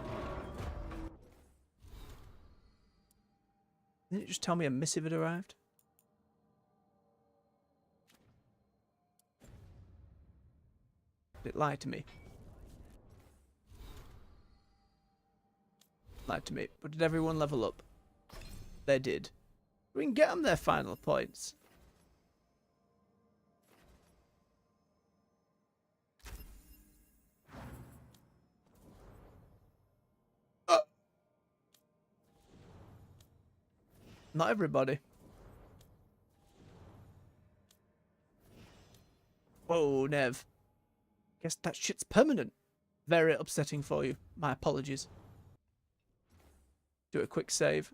Didn't it just tell me a missive had arrived? It lied to me. Lied to me. But did everyone level up? They did. We can get them their final points. Not everybody. Whoa, Nev. Guess that shit's permanent. Very upsetting for you. My apologies. Do a quick save.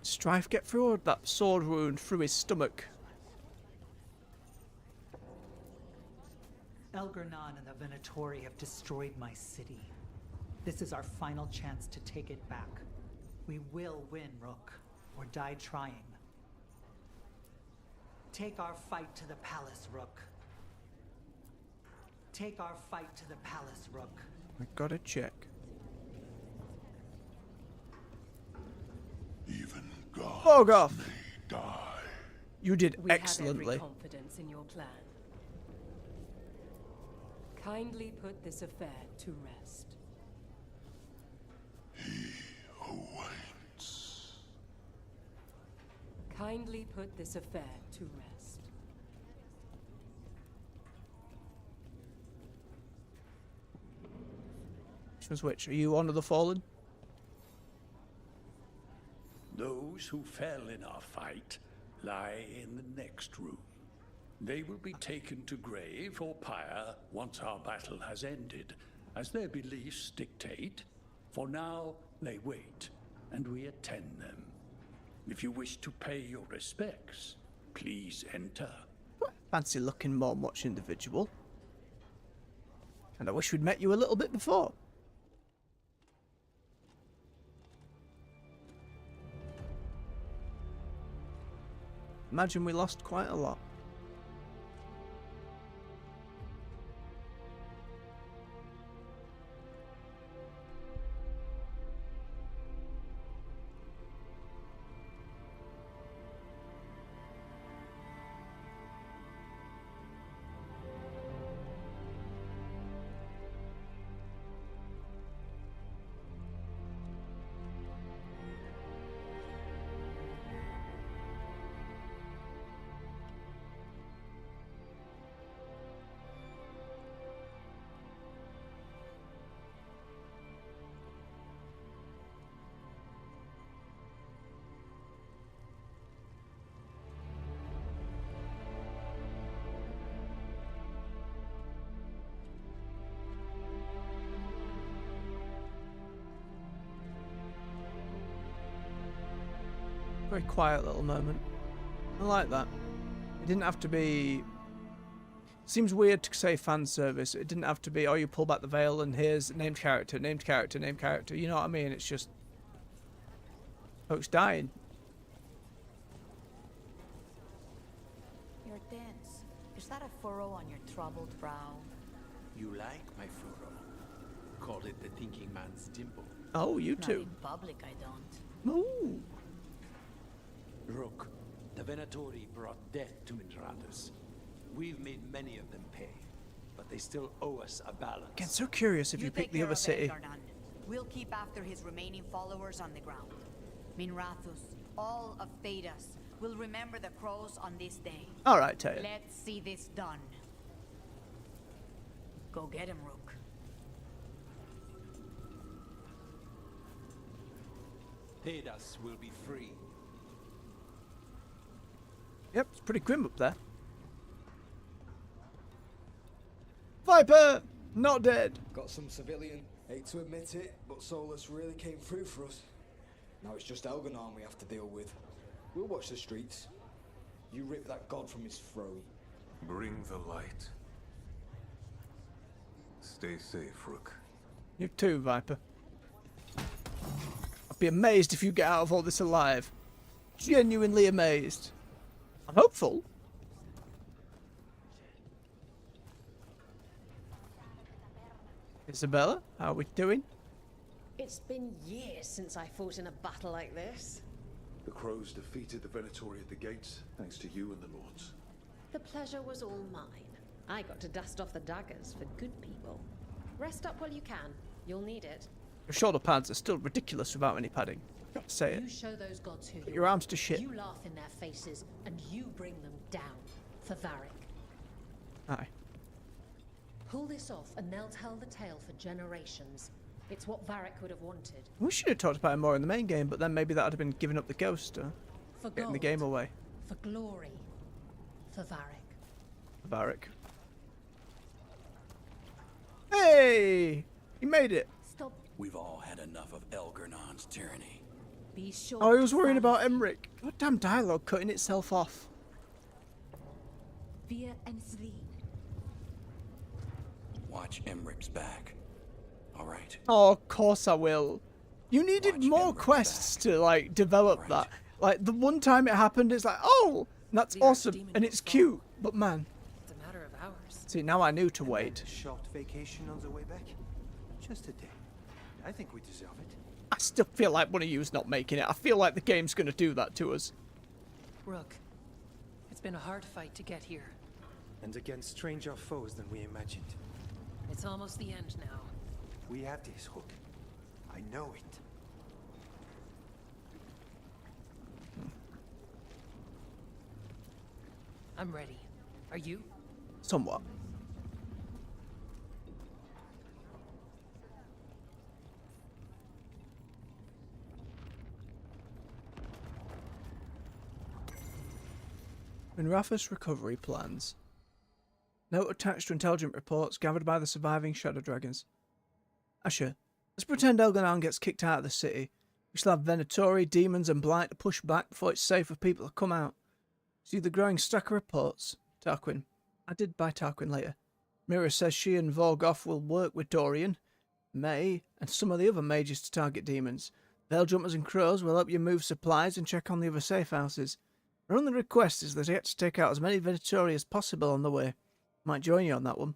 Strife get through that sword wound through his stomach. Elgernon and the Venatori have destroyed my city. This is our final chance to take it back. We will win, Rook, or die trying. Take our fight to the palace, Rook. Take our fight to the palace, Rook. I gotta check. Even gods Morgoth! may die. You did We excellently. have every confidence in your plan. Kindly put this affair to rest. Awaits. Kindly put this affair to rest. Which was which? Are you Honor the Fallen? Those who fell in our fight lie in the next room. They will be taken to grave or pyre once our battle has ended, as their beliefs dictate. For now, they wait, and we attend them. If you wish to pay your respects, please enter. Fancy looking more much individual. And I wish we'd met you a little bit before. Imagine we lost quite a lot. Very quiet little moment. I like that. It didn't have to be... Seems weird to say fan service. It didn't have to be, oh, you pull back the veil and here's named character, named character, named character. You know what I mean? It's just... folks dying. You're tense. Is that a furrow on your troubled brow? You like my furrow. Call it the thinking man's dimple. Oh, you Not too. in public, I don't. Ooh. Rook, the Venatori brought death to Mindradas. We've made many of them pay, but they still owe us a balance. Again, so curious if you pick the other city. We'll keep after his remaining followers on the ground. Minrathus, all of Thedas, will remember the crows on this day. All right, Taya. Let's see this done. Go get him, Rook. Thedas will be free. Yep, it's pretty grim up there. Viper! Not dead. Got some civilian. Hate to admit it, but Solus really came through for us. Now it's just Elganon we have to deal with. We'll watch the streets. You rip that god from his throat. Bring the light. Stay safe, Rook. You too, Viper. I'd be amazed if you get out of all this alive. Genuinely amazed. I'm hopeful. Isabella, how are we doing? It's been years since I fought in a battle like this. The crows defeated the Venatori at the gates, thanks to you and the lords. The pleasure was all mine. I got to dust off the daggers for good people. Rest up while you can. You'll need it. Your shoulder pads are still ridiculous without any padding. Got to say it. You show those gods who Put your arms to shit. You laugh in their faces, and you bring them down for Varric. Aye. Pull this off, and they'll tell the tale for generations. It's what Varric would have wanted. We should have talked about it more in the main game, but then maybe that would have been giving up the ghost or For getting gold, the game away. for glory, for Varric. Varric. Hey! He made it. Stop. We've all had enough of Elgernon's tyranny. Be sure. Oh, he was to worrying follow about Emmerich. Goddamn dialogue cutting itself off. Fear and Sleen. Watch Emmerich's back. All right. Oh, of course I will. You needed more quests to, like, develop that. Like, the one time it happened, it's like, oh, that's awesome, and it's cute. But, man. It's a matter of hours. See, now I knew to wait. A short vacation on the way back? Just a day. I think we deserve it. I still feel like one of you is not making it. I feel like the game's going to do that to us. Rook, it's been a hard fight to get here. And against stranger foes than we imagined. It's almost the end now. We have this, Rook. I know it. I'm ready. Are you? Somewhat. Minrathus recovery plans. Note attached to intelligence reports gathered by the surviving Shadow Dragons. Asher, let's pretend Elganon gets kicked out of the city. We shall have Venatori, demons, and blight to push back before it's safe for people to come out. See the growing stack of reports. Tarquin. Added by Tarquin later. Mira says she and Vorgoth will work with Dorian, May, and some of the other mages to target demons. Veil Jumpers and Crows will help you move supplies and check on the other safe houses. Our only request is that you get to take out as many Venatori as possible on the way. Might join you on that one.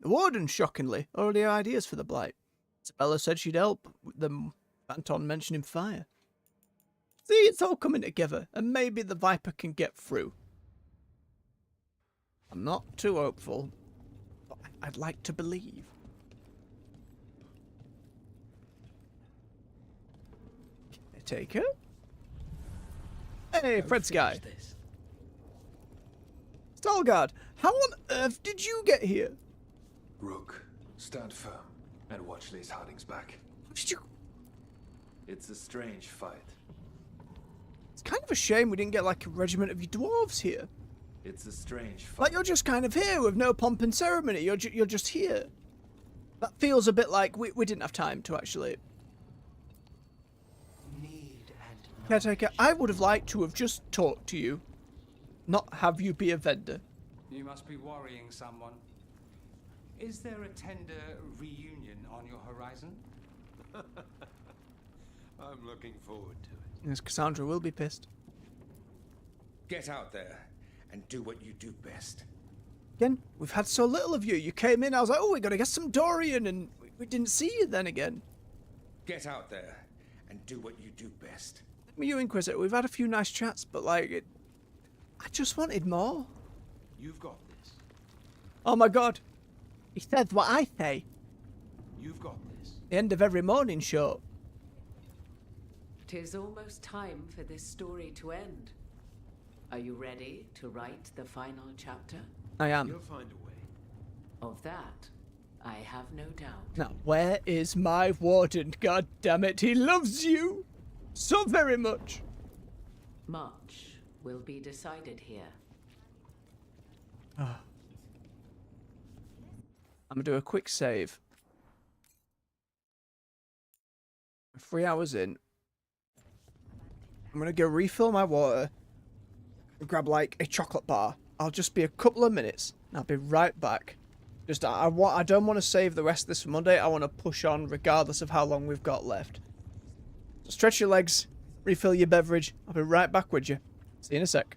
The Warden, shockingly, already had ideas for the Blight. Isabella said she'd help with them. Anton mentioning fire. See, it's all coming together, and maybe the Viper can get through. I'm not too hopeful, but I'd like to believe. Caretaker? Hey, Fred's guy. Stalgard, how on earth did you get here? Rook, stand firm and watch Lace Harding's back. How did you... It's a strange fight. It's kind of a shame we didn't get like a regiment of you dwarves here. It's a strange fight. Like you're just kind of here with no pomp and ceremony. You're just here. That feels a bit like we didn't have time to actually. Need and Caretaker, I would have liked to have just talked to you, not have you be a vendor. You must be worrying someone. Is there a tender reunion on your horizon? I'm looking forward to it. Yes, Cassandra will be pissed. Get out there and do what you do best. Again, we've had so little of you. You came in, I was like, oh, we gotta get some Dorian, and we didn't see you then again. Get out there and do what you do best. You, Inquisitor, we've had a few nice chats, but like, I just wanted more. You've got this. Oh my god. He said what I say. You've got this. The end of every morning show. 'Tis almost time for this story to end. Are you ready to write the final chapter? I am. You'll find a way. Of that, I have no doubt. Now, where is my warden? God damn it, he loves you so very much. Much will be decided here. I'm gonna do a quick save. 3 hours in. I'm gonna go refill my water and grab like a chocolate bar. I'll just be a couple of minutes and I'll be right back. Just I don't want to save the rest of this for Monday. I want to push on regardless of how long we've got left. So stretch your legs, refill your beverage. I'll be right back with you. See you in a sec.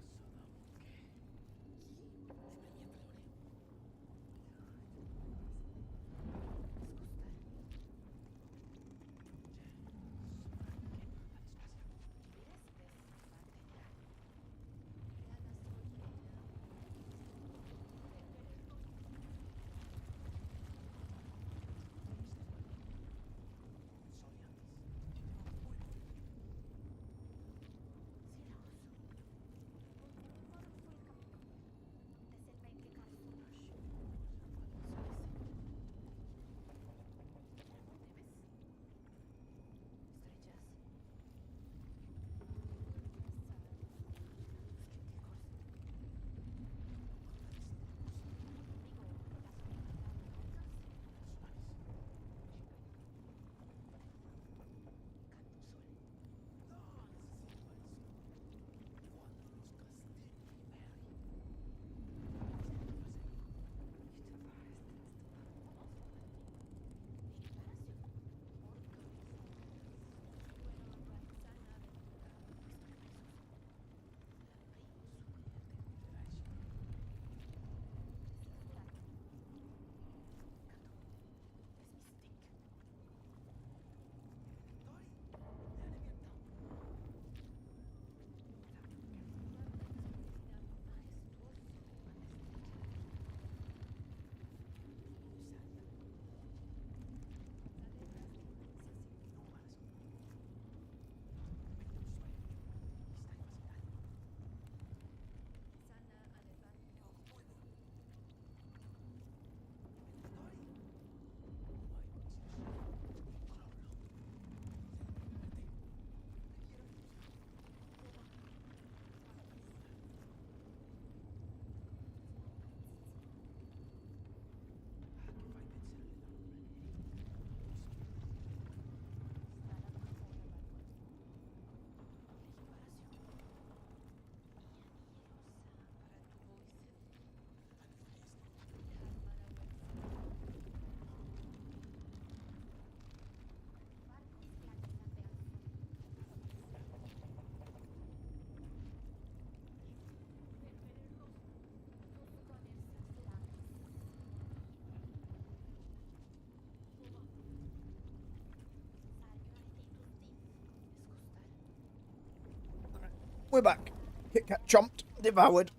We're back. Kit Kat chomped, devoured.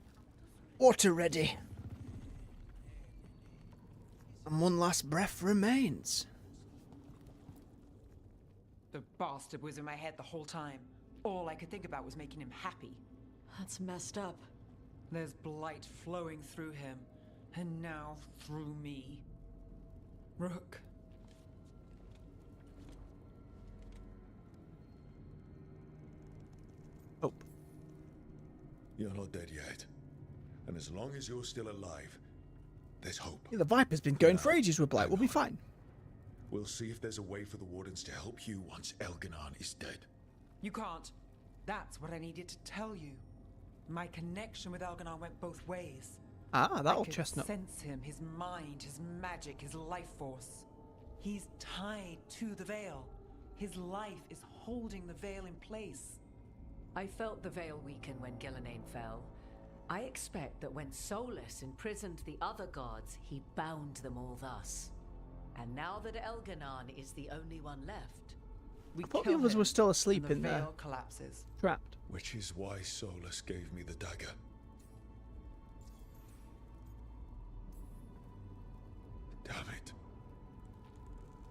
Water ready. And one last breath remains. The bastard was in my head the whole time. All I could think about was making him happy. That's messed up. There's blight flowing through him, and now through me. Rook. Hope. You're not dead yet. And as long as you're still alive, there's hope. Yeah, the Viper's been going for ages with blight. We'll be fine. We'll see if there's a way for the Wardens to help you once Elganon is dead. You can't. That's what I needed to tell you. My connection with Elganon went both ways. Ah, that old I could chestnut. sense him, his mind, his magic, his life force. He's tied to the Veil. His life is holding the Veil in place. I felt the Veil weaken when Gillenane fell. I expect that when Solus imprisoned the other gods, he bound them all thus. And now that Elganon is the only one left, I thought the others were still asleep in there. Veil collapses. Trapped. Which is why Solus gave me the dagger. Damn it.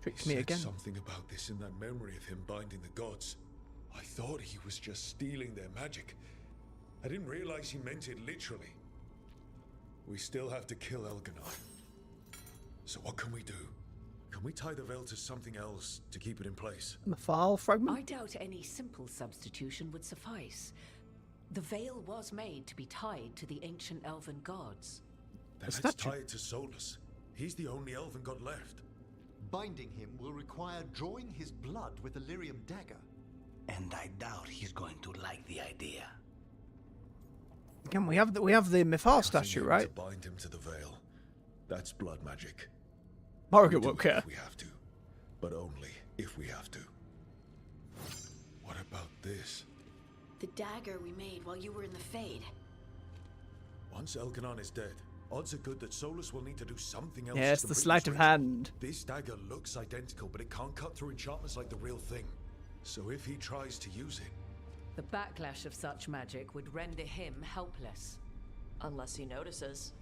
Tricks He me said again. something about this in that memory of him binding the gods. I thought he was just stealing their magic. I didn't realize he meant it literally. We still have to kill Elganon. So what can we do? Can we tie the veil to something else to keep it in place? Mythal fragment? I doubt any simple substitution would suffice. The veil was made to be tied to the ancient elven gods. Then let's tie it to Solus. He's the only elven god left. Binding him will require drawing his blood with a lyrium dagger. And I doubt he's going to like the idea. Again, we have the Mythal statue, Using him right? To bind him to the veil. That's blood magic. Morrigan We'll won't do it care. if we have to, but only if we have to. What about this? The dagger we made while you were in the Fade. Once Elganon is dead, odds are good that Solus will need to do something else. Yes, to the complete sleight this of ritual. hand. This dagger looks identical, but it can't cut through enchantments like the real thing. So if he tries to use it, The backlash of such magic would render him helpless. Unless he notices.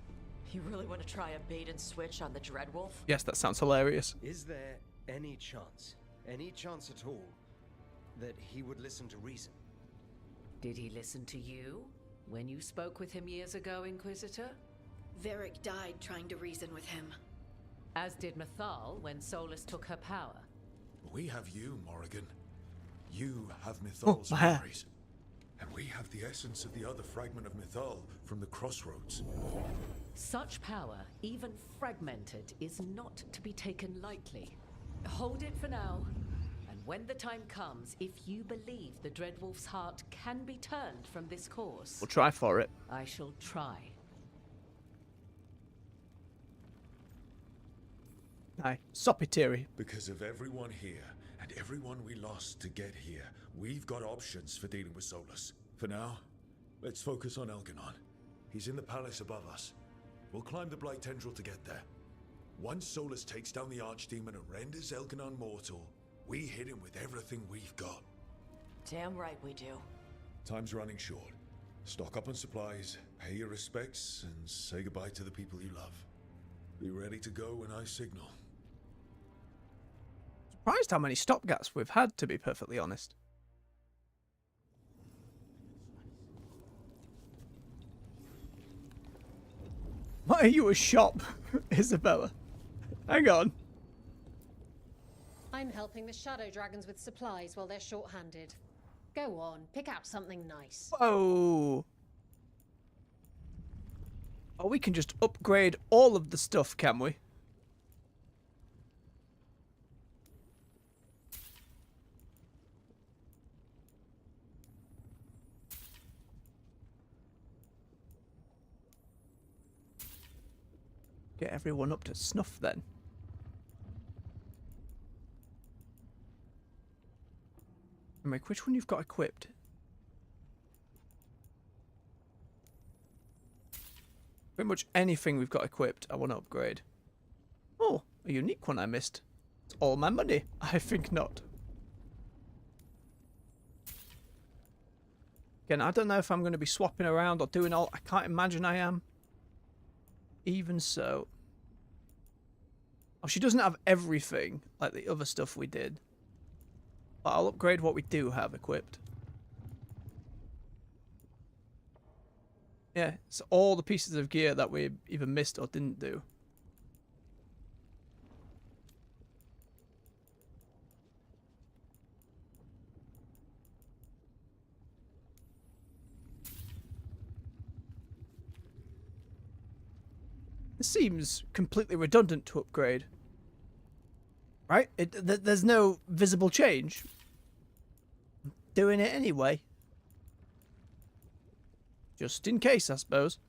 You really want to try a bait and switch on the Dreadwolf? Yes, that sounds hilarious. Is there any chance at all, that he would listen to reason? Did he listen to you when you spoke with him years ago, Inquisitor? Varric died trying to reason with him. As did Mythal when Solus took her power. we have you, Morrigan. You have Mythal's my. memories. And we have the essence of the other fragment of Mythal from the Crossroads. Such power, even fragmented, is not to be taken lightly. Hold it for now, and when the time comes, if you believe the Dreadwolf's heart can be turned from this course, We'll try for it. I shall try. Aye. Soppy theory. Because of everyone here, and everyone we lost to get here, we've got options for dealing with Solus. For now, let's focus on Elganon. He's in the palace above us. We'll climb the Blight Tendril to get there. Once Solus takes down the Archdemon and renders Elganon mortal, we hit him with everything we've got. Damn right we do. Time's running short. Stock up on supplies, pay your respects, and say goodbye to the people you love. Be ready to go when I signal. Surprised how many stopgaps we've had, to be perfectly honest. Why are you a shop, Isabella? Hang on. I'm helping the Shadow Dragons with supplies while they're short-handed. Go on, pick out something nice. Whoa. Oh, we can just upgrade all of the stuff, can we? Get everyone up to snuff then. Remember, which one you've got equipped? Pretty much anything we've got equipped, I want to upgrade. Oh, a unique one I missed. It's all my money. I think not. Again, I don't know if I'm going to be swapping around or doing all. I can't imagine I am. Even so. Oh, she doesn't have everything like the other stuff we did. But I'll upgrade what we do have equipped. Yeah, it's all the pieces of gear that we either missed or didn't do. It seems completely redundant to upgrade. Right? There's no visible change. Doing it anyway. Just in case, I suppose.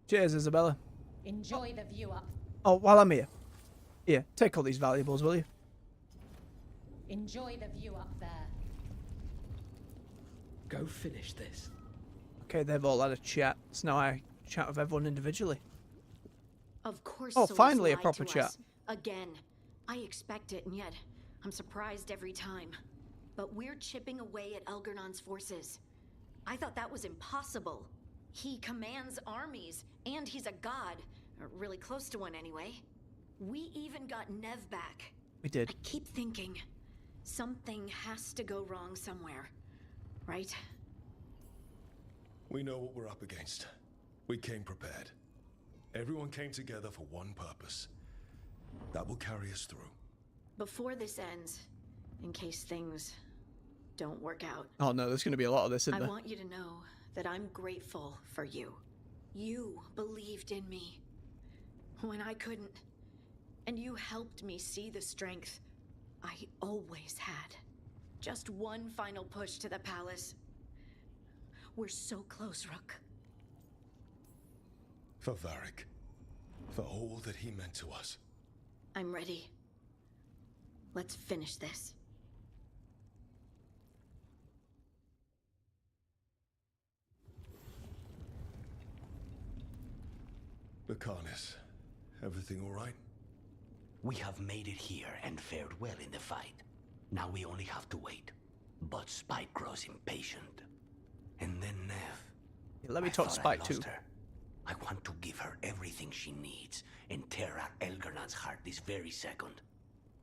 Cheers, Isabella. Enjoy the view up. Oh, while I'm here. Here, take all these valuables, will you? Enjoy the view up there. Go finish this. Okay, they've all had a chat. So now I chat with everyone individually. Of course. Oh, Solus finally a lied proper to chat. us. Again. I expect it, and yet I'm surprised every time. But we're chipping away at Elgernon's forces. I thought that was impossible. He commands armies, and he's a god. Or really close to one, anyway. We even got Nev back. We did. I keep thinking, something has to go wrong somewhere. Right? We know what we're up against. We came prepared. Everyone came together for one purpose. That will carry us through. Before this ends, in case things don't work out. Oh no, there's going to be a lot of this, isn't I there? want you to know that I'm grateful for you. You believed in me when I couldn't. And you helped me see the strength I always had. Just one final push to the palace. We're so close, Rook. For Varric. For all that he meant to us. I'm ready. Let's finish this. Lucanus, everything all right? We have made it here and fared well in the fight. Now we only have to wait. But Spike grows impatient. And then Nev. Yeah, let me talk to Spike too. Her. I want to give her everything she needs and tear out Elgernon's heart this very second.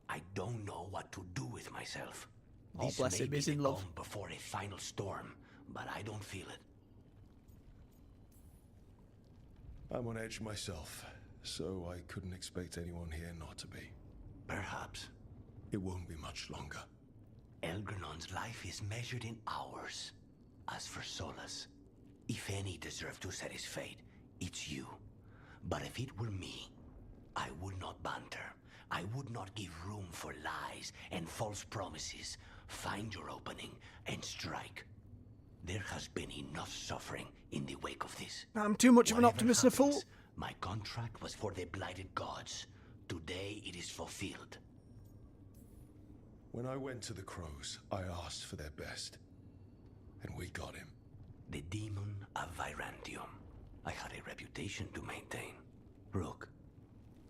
I don't know what to do with myself. Oh, This bless may him, be he's the in love. calm before a final storm, but I don't feel it. I'm on edge myself, so I couldn't expect anyone here not to be. Perhaps. It won't be much longer. Elgernon's life is measured in hours. As for Solus, if any deserve to set his fate, it's you. But if it were me, I would not banter. I would not give room for lies and false promises. Find your opening and strike. There has been enough suffering in the wake of this. I'm too much of an Whatever optimist and a fool. happens, my contract was for the blighted gods. Today it is fulfilled. When I went to the Crows, I asked for their best. And we got him. The demon of Virantium. I had a reputation to maintain. Rook,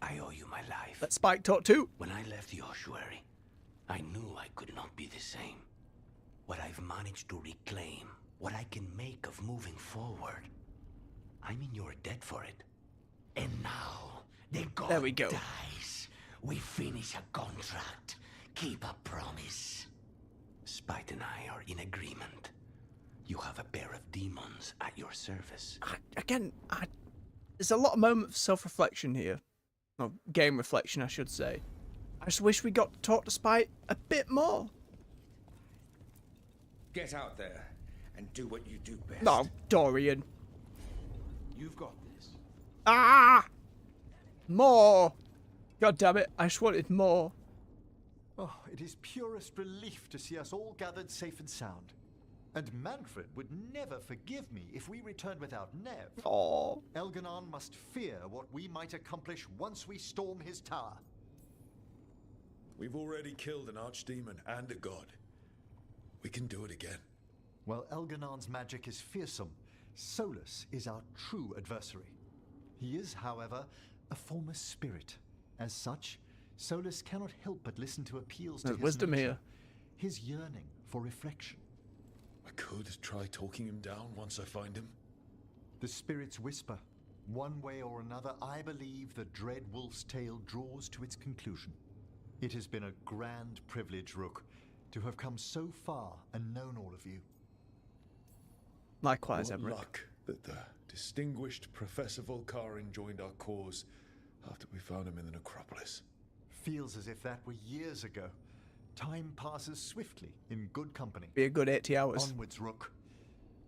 I owe you my life. Let Spike talk too. When I left the ossuary, I knew I could not be the same. What I've managed to reclaim, what I can make of moving forward, I'm in your debt for it. And now, the god There we go. dies. We finish a contract. Keep a promise. Spite and I are in agreement. You have a pair of demons at your service. There's a lot of moments of self-reflection here. Or game reflection, I should say. I just wish we got to talk to Spike a bit more. Get out there and do what you do best. No, Dorian. You've got this. Ah! More! God damn it, I just wanted more. Oh, it is purest relief to see us all gathered safe and sound. And Manfred would never forgive me if we returned without Nev. Oh. Elganon must fear what we might accomplish once we storm his tower. We've already killed an archdemon and a god. We can do it again. While Elganon's magic is fearsome, Solus is our true adversary. He is, however, a former spirit. As such, Solus cannot help but listen to appeals to There's his wisdom nature, here. his yearning for reflection. I could try talking him down once I find him. The spirits whisper. One way or another, I believe the dread wolf's tale draws to its conclusion. It has been a grand privilege, Rook, to have come so far and known all of you. Likewise, What Emmerich. luck that the distinguished Professor Volkarin joined our cause after we found him in the necropolis. Feels as if that were years ago. Time passes swiftly in good company. Be a good 80 hours. Onwards, Rook.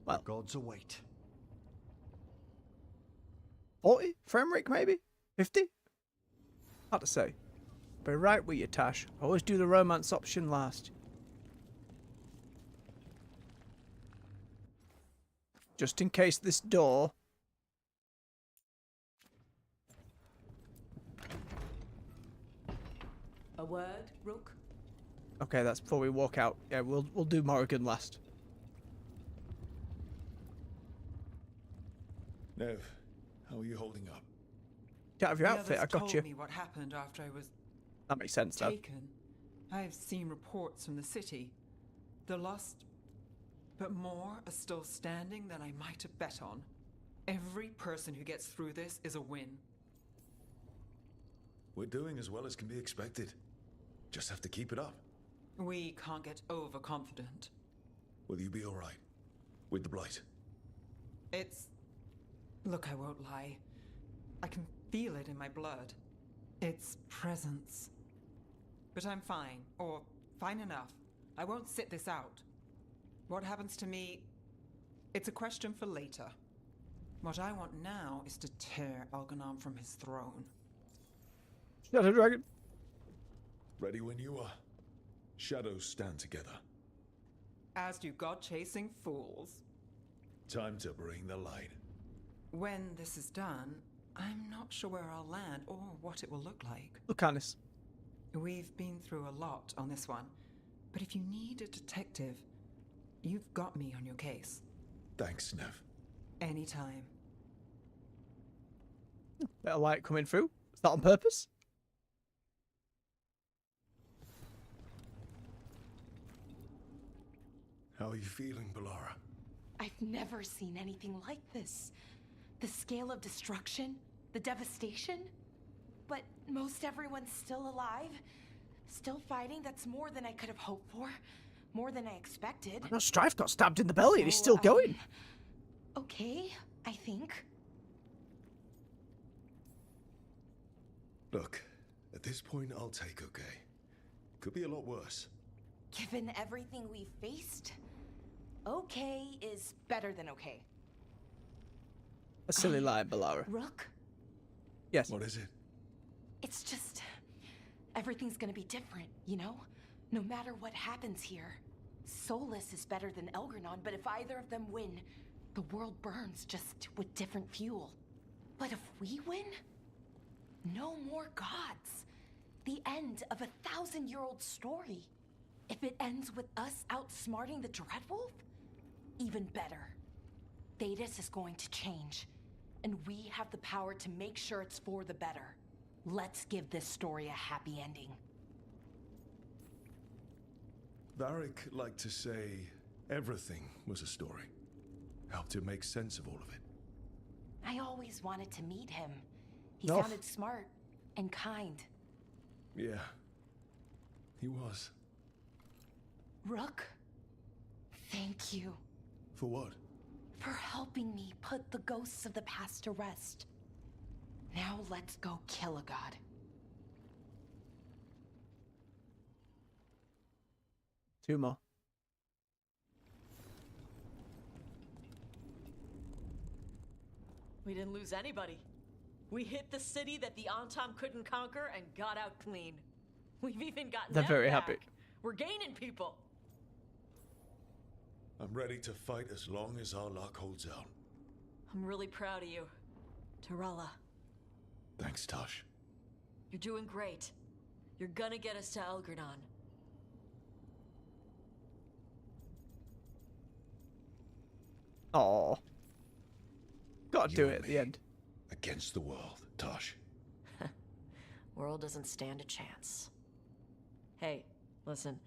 Well. The gods await. 40 for Emmerich, maybe? 50? Hard to say. Be right with you, Tash. Always do the romance option last. Just in case this door... A word, Rook? Okay, that's before we walk out. Yeah, we'll do Morrigan last. Nev, how are you holding up? Get out of your The outfit, others I got told you. me what happened after I was That makes sense, though. taken. I've seen reports from the city. The lost, but more are still standing than I might have bet on. Every person who gets through this is a win. We're doing as well as can be expected. Just have to keep it up. We can't get overconfident. Will you be all right with the blight? It's... Look, I won't lie. I can feel it in my blood. Its presence. But I'm fine, or fine enough. I won't sit this out. What happens to me, it's a question for later. What I want now is to tear Algernon from his throne. Shadow Dragon. Ready when you are. Shadows stand together. As do God-chasing fools. Time to bring the light. When this is done, I'm not sure where I'll land or what it will look like. Lucanus. We've been through a lot on this one, but if you need a detective, you've got me on your case. Thanks, Nev. Anytime. Bit of light coming through. Is that on purpose? How are you feeling, Bellara? I've never seen anything like this. The scale of destruction, the devastation. But most everyone's still alive, still fighting. That's more than I could have hoped for, more than I expected. No, Strife got stabbed in the belly and he's still going. Okay, I think. Look, at this point, I'll take okay. Could be a lot worse. Given everything we've faced, okay is better than okay. A silly line, Bellara. Rook? Yes. What is it? It's just... everything's gonna be different, you know? No matter what happens here. Solus is better than Elgranon, but if either of them win, the world burns, just with different fuel. But if we win, no more gods. The end of a 1,000-year-old story. If it ends with us outsmarting the Dreadwolf, even better. Thedas is going to change, and we have the power to make sure it's for the better. Let's give this story a happy ending. Varric liked to say everything was a story. Helped to make sense of all of it. I always wanted to meet him. He Oh. sounded smart and kind. Yeah, he was. Rook, thank you For what? for helping me put the ghosts of the past to rest. Now let's go kill a god. Two more. We didn't lose anybody. We hit the city that the Antam couldn't conquer and got out clean. We've even gotten They're them very back. happy. We're gaining people. I'm ready to fight as long as our luck holds out. I'm really proud of you, Torella. Thanks, Tosh. You're doing great. You're gonna get us to Elgranon. Oh. Gotta You do and it at the me. end. Against the world, Tosh. World doesn't stand a chance. Hey, listen.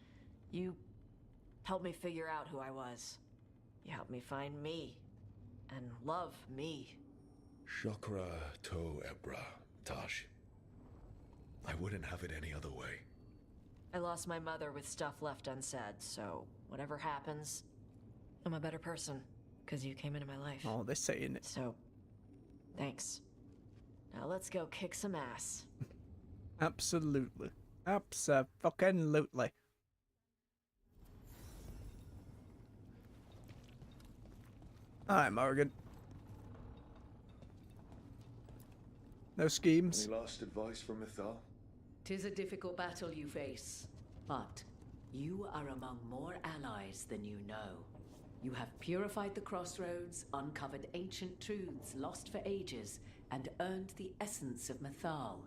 You helped me figure out who I was. You helped me find me. And love me. Shokra to Ebra, Tosh. I wouldn't have it any other way. I lost my mother with stuff left unsaid, so whatever happens, I'm a better person. Because you came into my life. Oh, they're saying it. So, thanks. Now let's go kick some ass. Absolutely. Abso-fucking-lutely. Alright, Morrigan. No schemes. Any last advice from Mythal? 'Tis a difficult battle you face, but you are among more allies than you know. You have purified the crossroads, uncovered ancient truths lost for ages, and earned the essence of Mythal.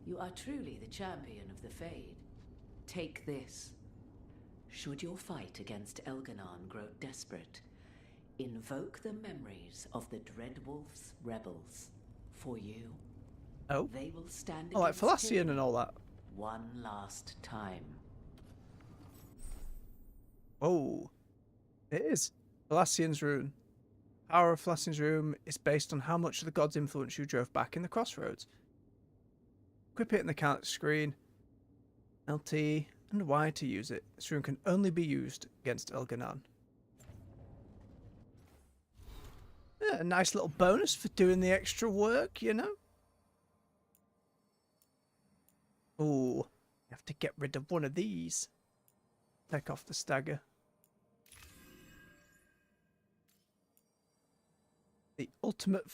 You are truly the champion of the Fade. Take this. Should your fight against Elganon grow desperate, invoke the memories of the Dreadwolf's rebels. For you, Oh? they will stand Oh, like against Falassian him and all that. one last time. Oh. It is. Falassian's Rune. Power of Falassian's Rune is based on how much of the god's influence you drove back in the crossroads. Equip it in the count screen. LT and Y to use it. This rune can only be used against Elganon. Yeah, a nice little bonus for doing the extra work, you know? Ooh, you have to get rid of one of these. Take off the stagger. The ultimate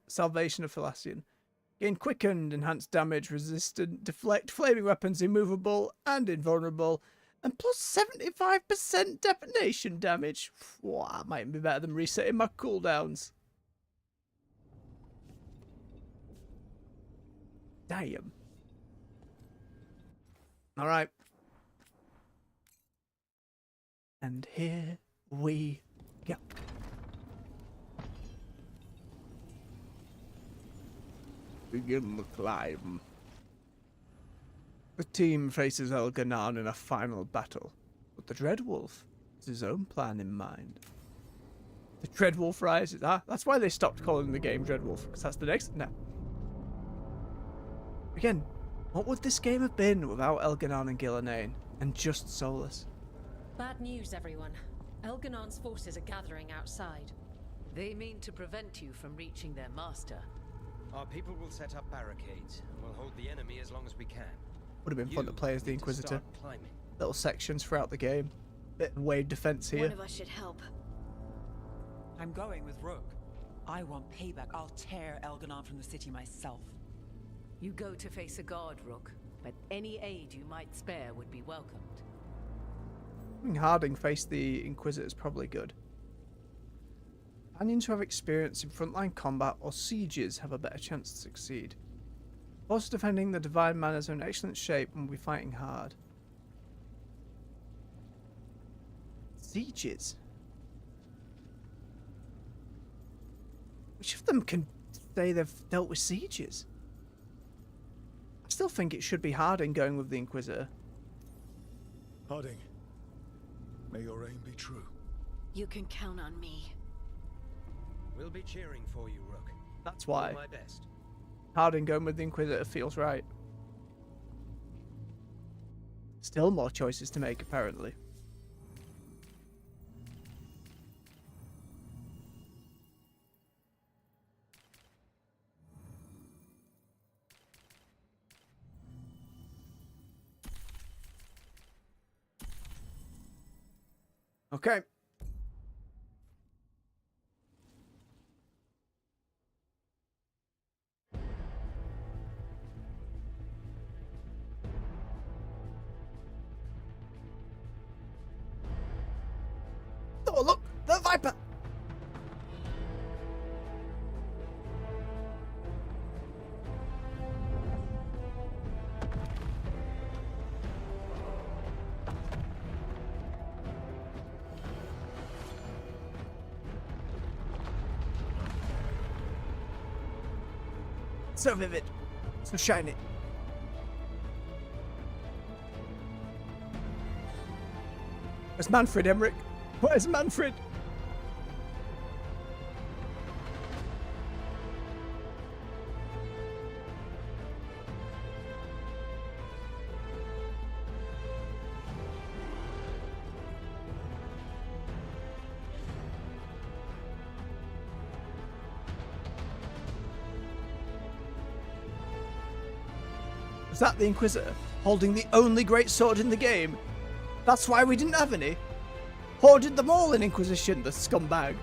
salvation of Falassian. Gain quickened, enhanced damage, resistant, deflect, flaming weapons, immovable and invulnerable, and plus 75% detonation damage. Wow, that might be better than resetting my cooldowns. Damn. Alright. And here we go. Begin the climb. The team faces Elganon in a final battle, but the Dreadwolf has his own plan in mind. The Dreadwolf rises. That's why they stopped calling the game Dreadwolf, because that's the next. No. Again, what would this game have been without Elganon and Gillenane, and just Solus? Bad news, everyone. Elganon's forces are gathering outside. They mean to prevent you from reaching their master. Our people will set up barricades, and we'll hold the enemy as long as we can. Would have been fun to play as the Inquisitor. Climbing. Little sections throughout the game. Bit of wave defense here. One of us should help. I'm going with Rook. I want payback. I'll tear Elganon from the city myself. You go to face a god, Rook, but any aid you might spare would be welcomed. Having Harding face the Inquisitor is probably good. Companions who have experience in frontline combat or sieges have a better chance to succeed. Forces defending the Divine Manors are in excellent shape and will be fighting hard. Sieges? Which of them can say they've dealt with sieges? I still think it should be Harding going with the Inquisitor. Harding, may your aim be true. You can count on me. We'll be cheering for you, Rook. That's why. Do my best. Harding going with the Inquisitor feels right. Still more choices to make, apparently. Okay. Oh, look! The Viper! So vivid. So shiny. Where's Manfred, Emmerich? Where's Manfred? Was that the Inquisitor, holding the only great sword in the game? That's why we didn't have any. Hoarded them all in Inquisition, the scumbag.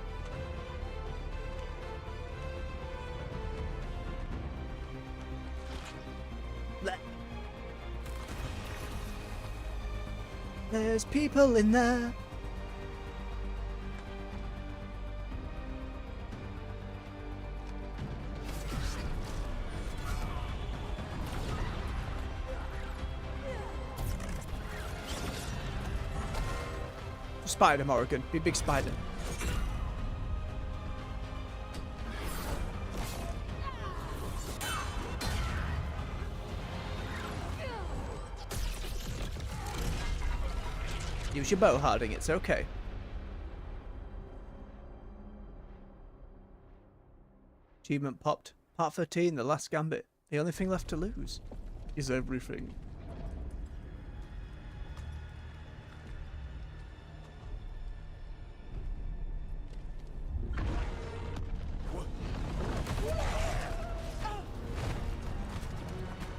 There's people in there. Spider, Morrigan. Be big spider. Use your bow, Harding. It's okay. Achievement popped. Part 13, the last gambit. The only thing left to lose is everything.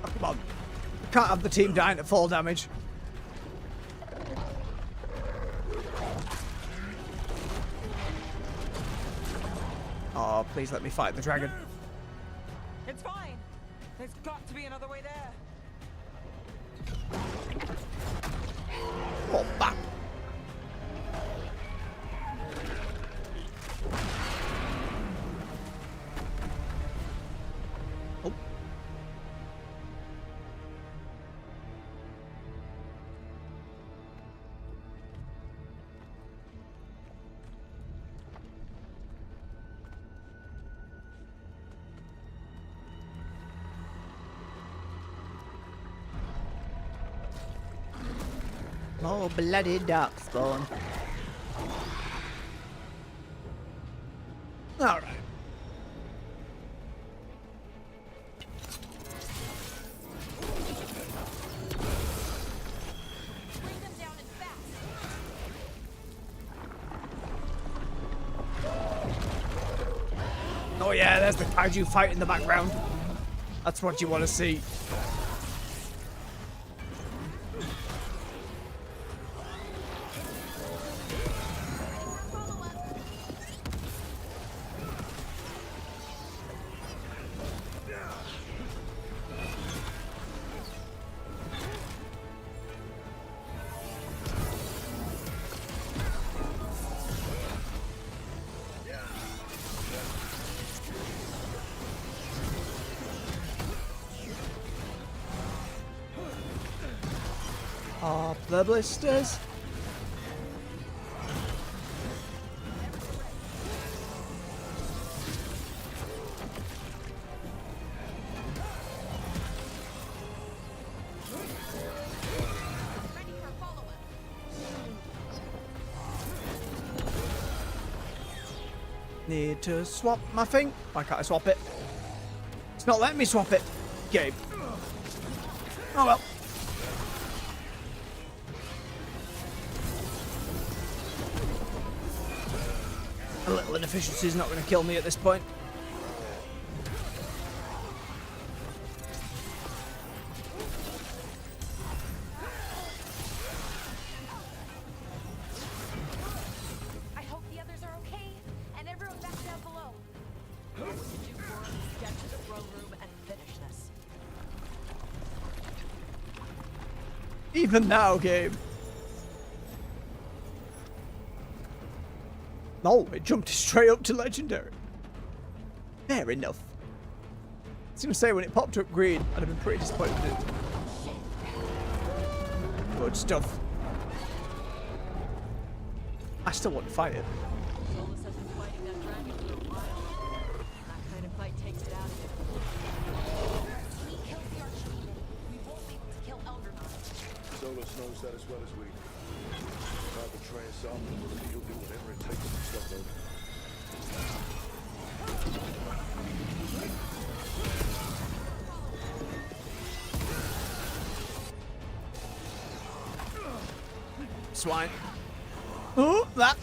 Oh, come on. Can't have the team dying at fall damage. Oh, please let me fight the dragon. It's fine. There's got to be another way there. Oh, bam. Oh. More bloody darkspawn. Alright. Oh yeah, there's the kaiju fight in the background. That's what you want to see. Oh, the blisters. Need to swap my thing. Why can't I swap it? It's not letting me swap it. Game. Oh well. A little inefficiency is not going to kill me at this point. I hope the others are okay, and everyone back down below. Get to the throne room and finish this. Even now, game. No, it jumped straight up to legendary. Fair enough. I was going to say, when it popped up green, I'd have been pretty disappointed with it. Good stuff. I still want to fight it. Solus has been fighting that dragon for a while. That kind of fight takes it out of him. He kills the archdemon. We won't be able to kill Eldernon. Solus knows that as well as we. If I betray some, he'll do whatever it takes to stop them. Swine. Oh, that.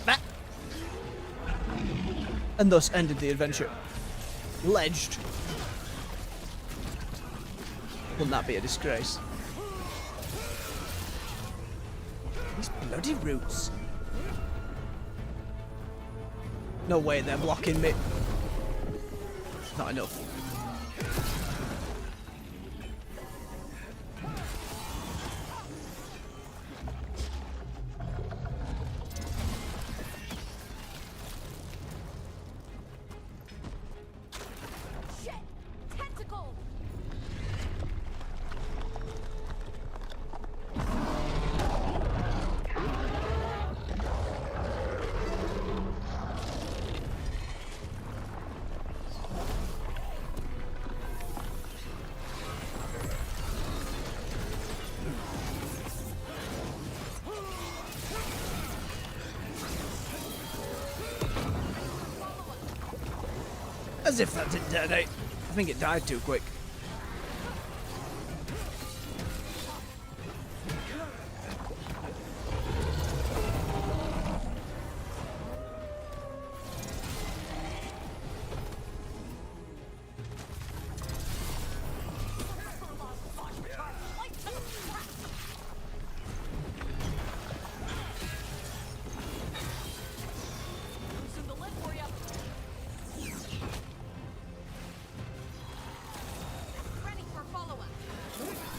And thus ended the adventure. Ledged. Wouldn't that be a disgrace? These bloody roots. No way they're blocking me. Not enough. As if that didn't detonate. I think it died too quick.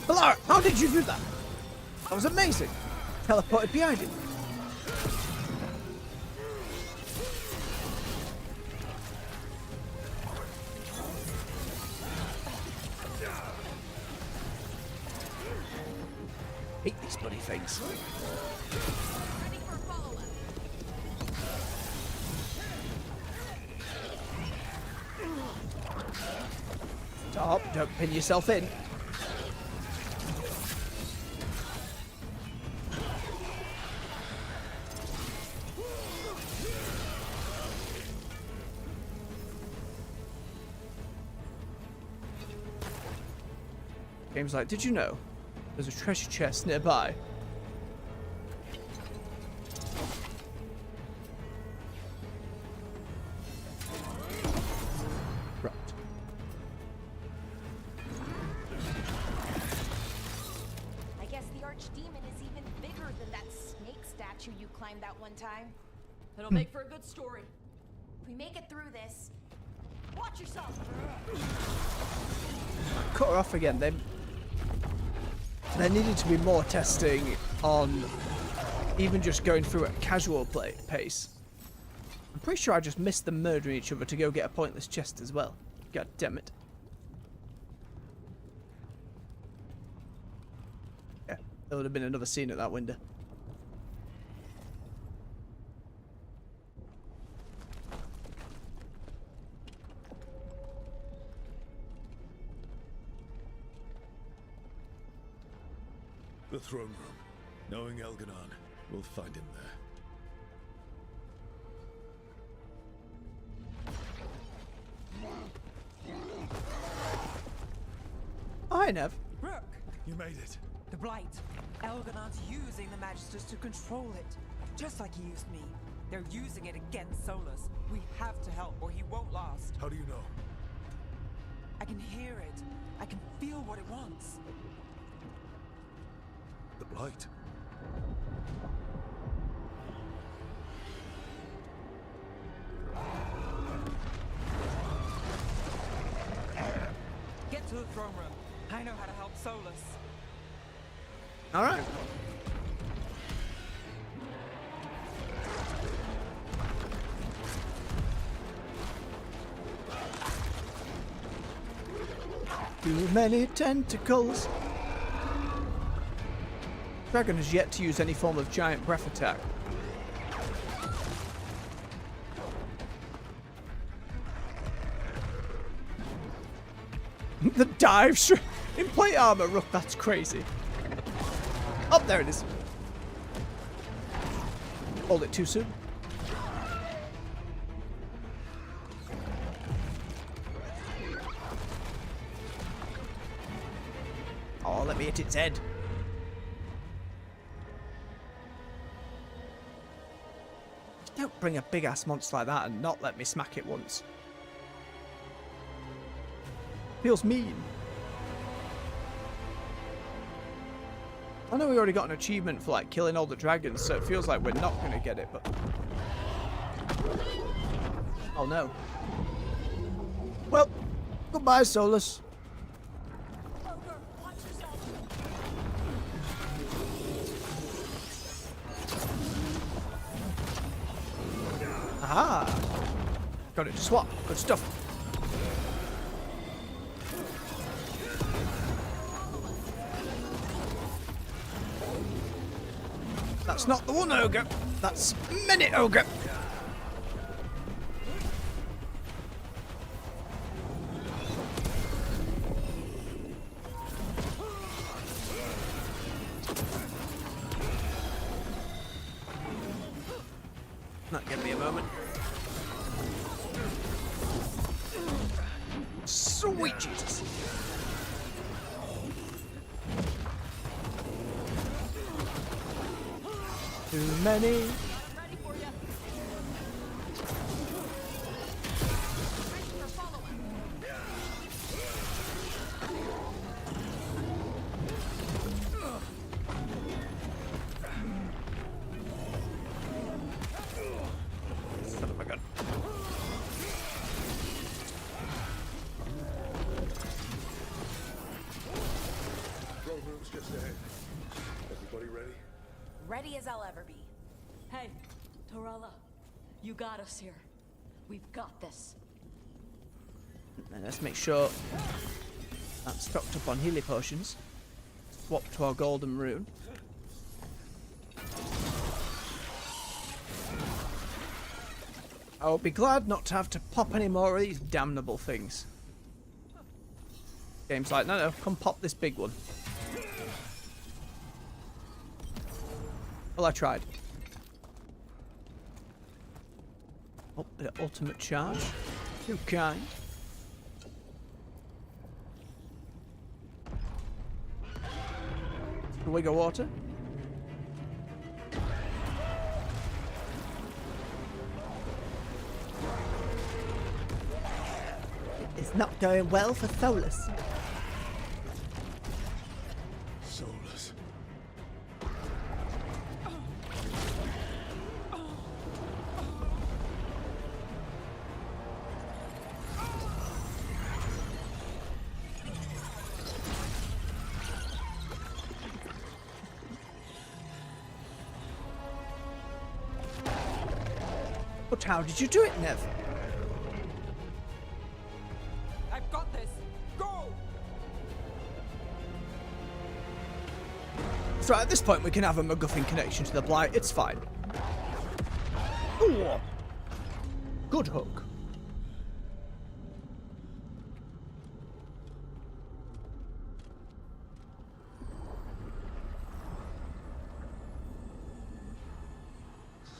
Balara, how did you do that? That was amazing. Teleported behind him. Hate these bloody things. Stop, don't pin yourself in. Game's like, did you know there's a treasure chest nearby? Right. I guess the archdemon is even bigger than that snake statue you climbed that one time. It'll make for a good story. If we make it through this, watch yourself. Cut her off again. There needed to be more testing on even just going through at casual pace. I'm pretty sure I just missed them murdering each other to go get a pointless chest as well. God damn it. Yeah, there would have been another scene at that window. The throne room. Knowing Elganon, we'll find him there. Hi, Nev. Rook! You made it. The Blight. Elganon's using the Magisters to control it. Just like he used me. They're using it against Solus. We have to help or he won't last. How do you know? I can hear it. I can feel what it wants. The Blight. Get to the throne room. I know how to help Solus. All right. Too many tentacles. Dragon has yet to use any form of giant breath attack. The dive in plate armor, Rook, that's crazy. Oh, there it is. Hold it too soon. Oh, let me hit its head. Don't bring a big ass monster like that and not let me smack it once. Feels mean. I know we already got an achievement for like killing all the dragons, so it feels like we're not going to get it, but... Oh no. Well, goodbye, Solus. Aha! Got it to swap. Good stuff. That's not the one ogre. That's many ogre. Not give me a moment. Sweet Jesus. Too many. Son of a gun. Throne room's just ahead. Everybody ready? Ready as I'll ever be. Hey, Torala, you got us here. We've got this. And let's make sure that's stocked up on healing potions. Swap to our golden rune. I'll be glad not to have to pop any more of these damnable things. Game's like, no, come pop this big one. Well, I tried. Oh, the ultimate charge. Too kind. The wig of water. It's not going well for Solus. Solus. But how did you do it, Nev? I've got this. Go! So at this point we can have a MacGuffin connection to the Blight. It's fine. Ooh. Good hook.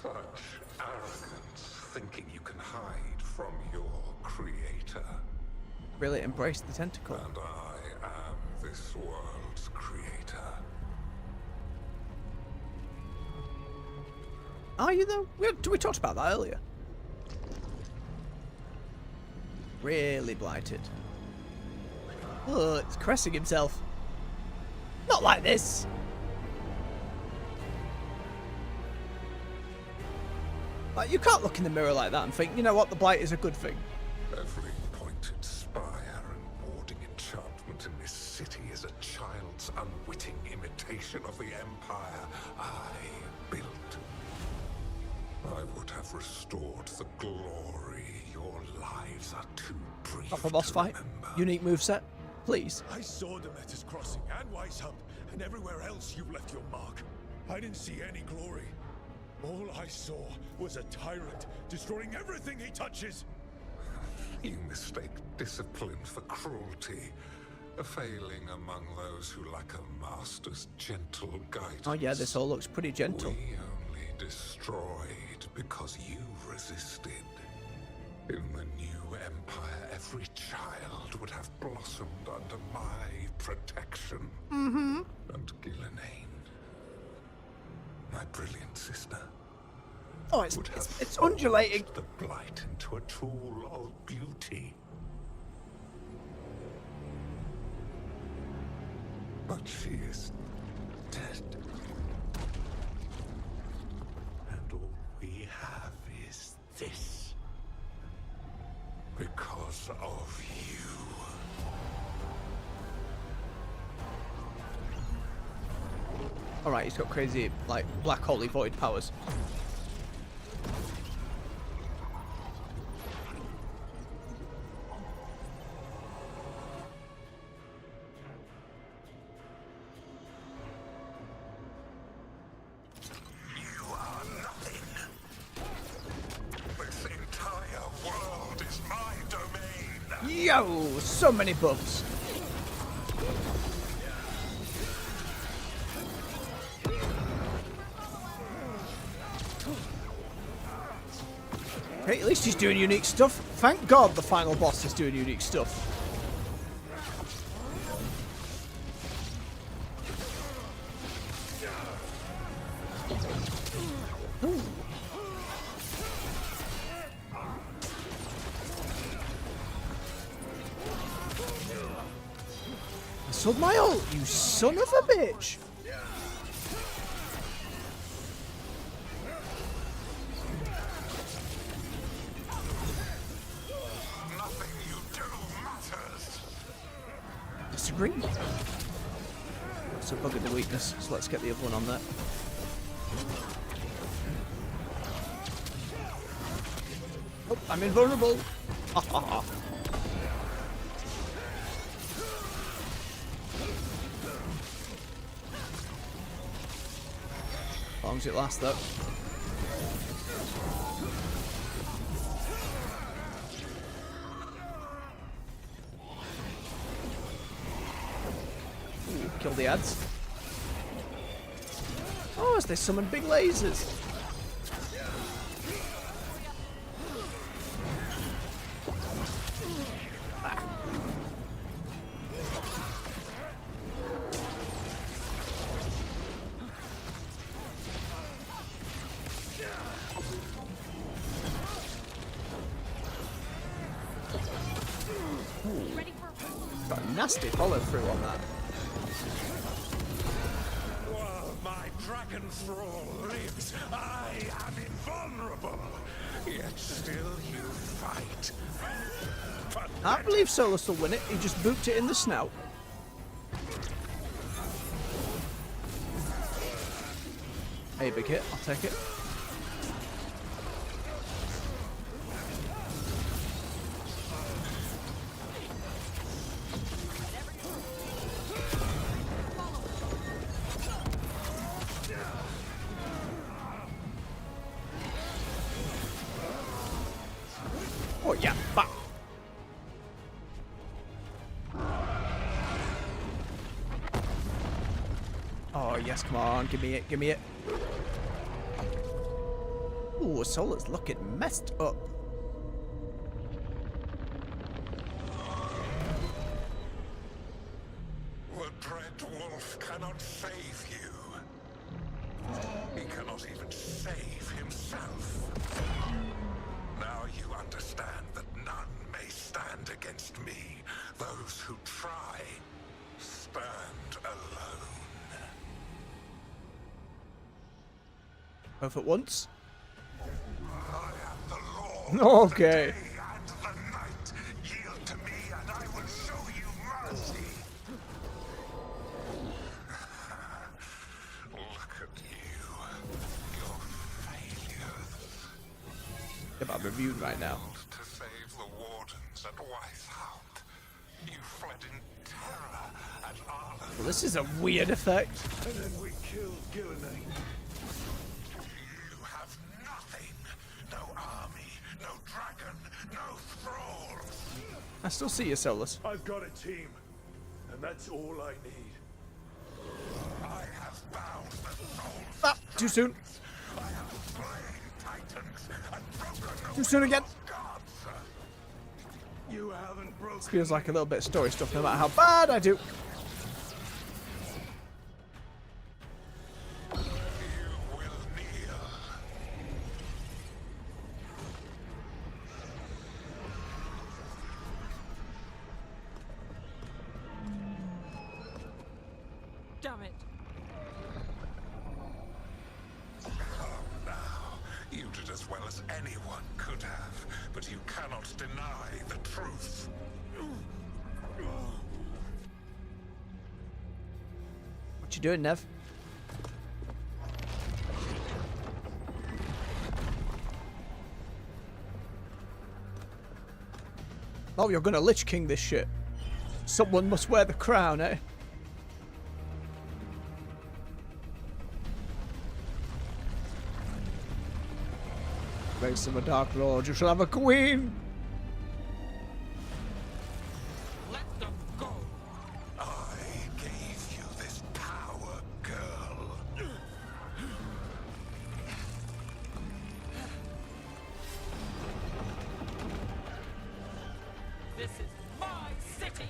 Such arrogance, thinking you can hide from your creator. Really embrace the tentacle. And I am this world's creator. Are you though? We talked about that earlier. Really blighted. Oh, it's caressing himself. Not like this. Like, you can't look in the mirror like that and think, you know what, the blight is a good thing. Every pointed spire and warding enchantment in this city is a child's unwitting imitation of the empire I built. I would have restored the glory. Your lives are too brief. Not for boss fight. Unique moveset. Please. I saw Demeter's Crossing and Weishaupt, and everywhere else you left your mark. I didn't see any glory. All I saw was a tyrant destroying everything he touches. You mistake discipline for cruelty. A failing among those who lack a master's gentle guidance. Oh yeah, this all looks pretty gentle. We only destroyed because you resisted. In the new empire, every child would have blossomed under my protection. Mm-hmm. And Gillenane, my brilliant sister, oh, it's undulating. The blight into a tool of beauty. But she is dead. And all we have is this. Because of you. Alright, he's got crazy, like, black holy void powers. You are nothing. This entire world is my domain. Yo, so many bugs. Okay, at least he's doing unique stuff. Thank God the final boss is doing unique stuff. Ooh. I sold my ult, you son of a bitch! Nothing you do matters. Disagree. It's a bug in the weakness, so let's get the other one on there. Oh, I'm invulnerable! Ha ha ha. As long as it lasts though. Ooh, kill the ads. Oh, as they summon big lasers. Got a nasty follow through on that. While my dragon thrall lives, I am invulnerable. Yet still you fight. I believe Solus will win it. He just booped it in the snout. Hey, big hit. I'll take it. Oh yeah, bah. Oh yes, come on, give me it, give me it. Ooh, Solar's looking messed up. The Dread Wolf cannot save you. He cannot even save himself. Now you understand that none may stand against me. Those who try stand alone. Both at once? I am the Lord. Okay. And the night. Yield to me and I will show you mercy. Look at you. Your failures. Yeah, I'm reviewed right now. To save the wardens at Weisshaupt. You fled in terror at Arlen. Well, this is a weird effect. And then we killed Gillenane. You have nothing. No army, no dragon, no thralls. I still see you, Solus. I've got a team, and that's all I need. I have bound the souls. Ah, too soon. I have slain titans and broken Too soon again. gods. You haven't broken. This feels like a little bit of story stuff, no matter how bad I do. Damn it. You did as well as anyone could have, but you cannot deny the truth. What you doing, Nev? Oh, you're gonna Lich King this shit. Someone must wear the crown, eh? Race of a Dark Lord, you shall have a queen! Let them go. I gave you this power, girl. This is my city.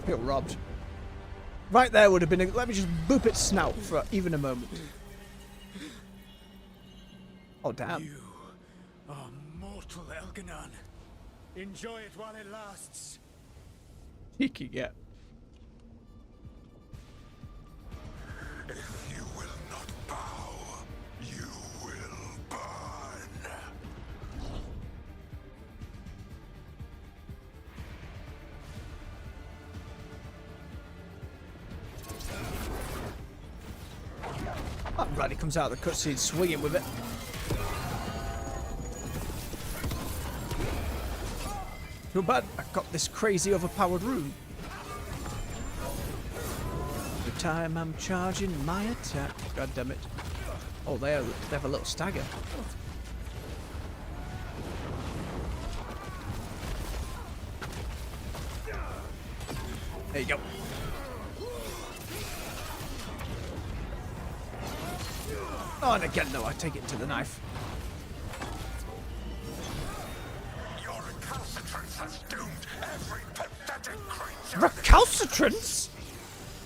Feel robbed. Right there would have been let me just boop its snout for even a moment. Oh, damn. You are mortal, Elganon. Enjoy it while it lasts. Cheeky, yeah. If you will not bow, you will burn. Oh, right, he comes out of the cutscene swinging with it. Too bad I got this crazy overpowered rune. Every time I'm charging my attack. God damn it. Oh, they have a little stagger. There you go. Oh, and again, no, I take it to the knife. Your recalcitrance has doomed every pathetic creature. Recalcitrance?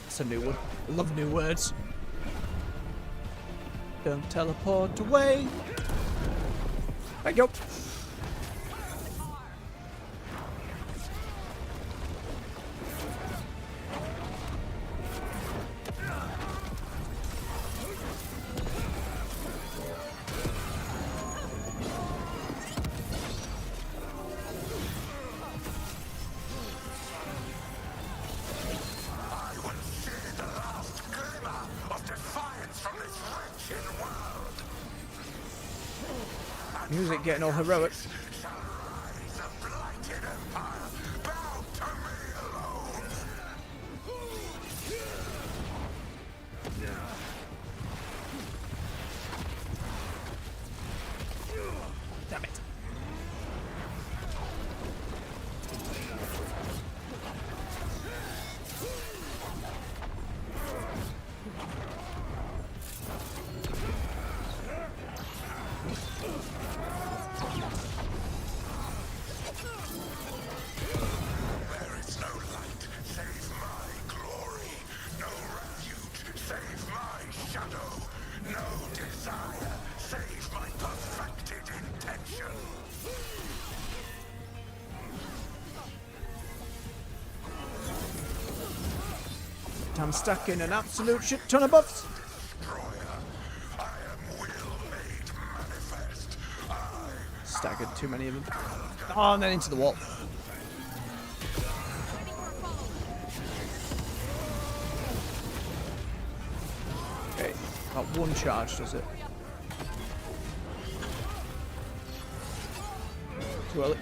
That's a new one. I love new words. Don't teleport away. There you go. Music getting all heroic. Damn it. I'm stacking an absolute shit ton of buffs. Staggered too many of them. Oh, and then into the wall. Okay, about one charge does it. Too early.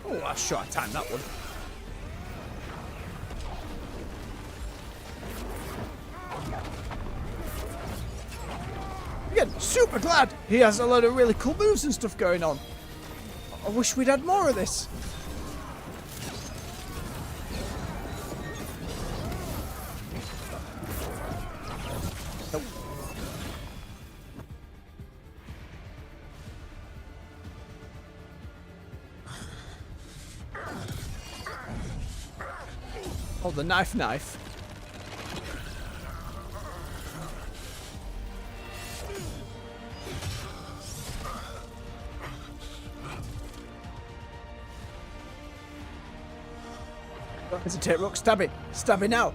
Oh, I sure I timed that one. Again, super glad he has a lot of really cool moves and stuff going on. I wish we'd had more of this. Nope. Oh, the knife. Don't hesitate, Rook. Stab it. Stab it now.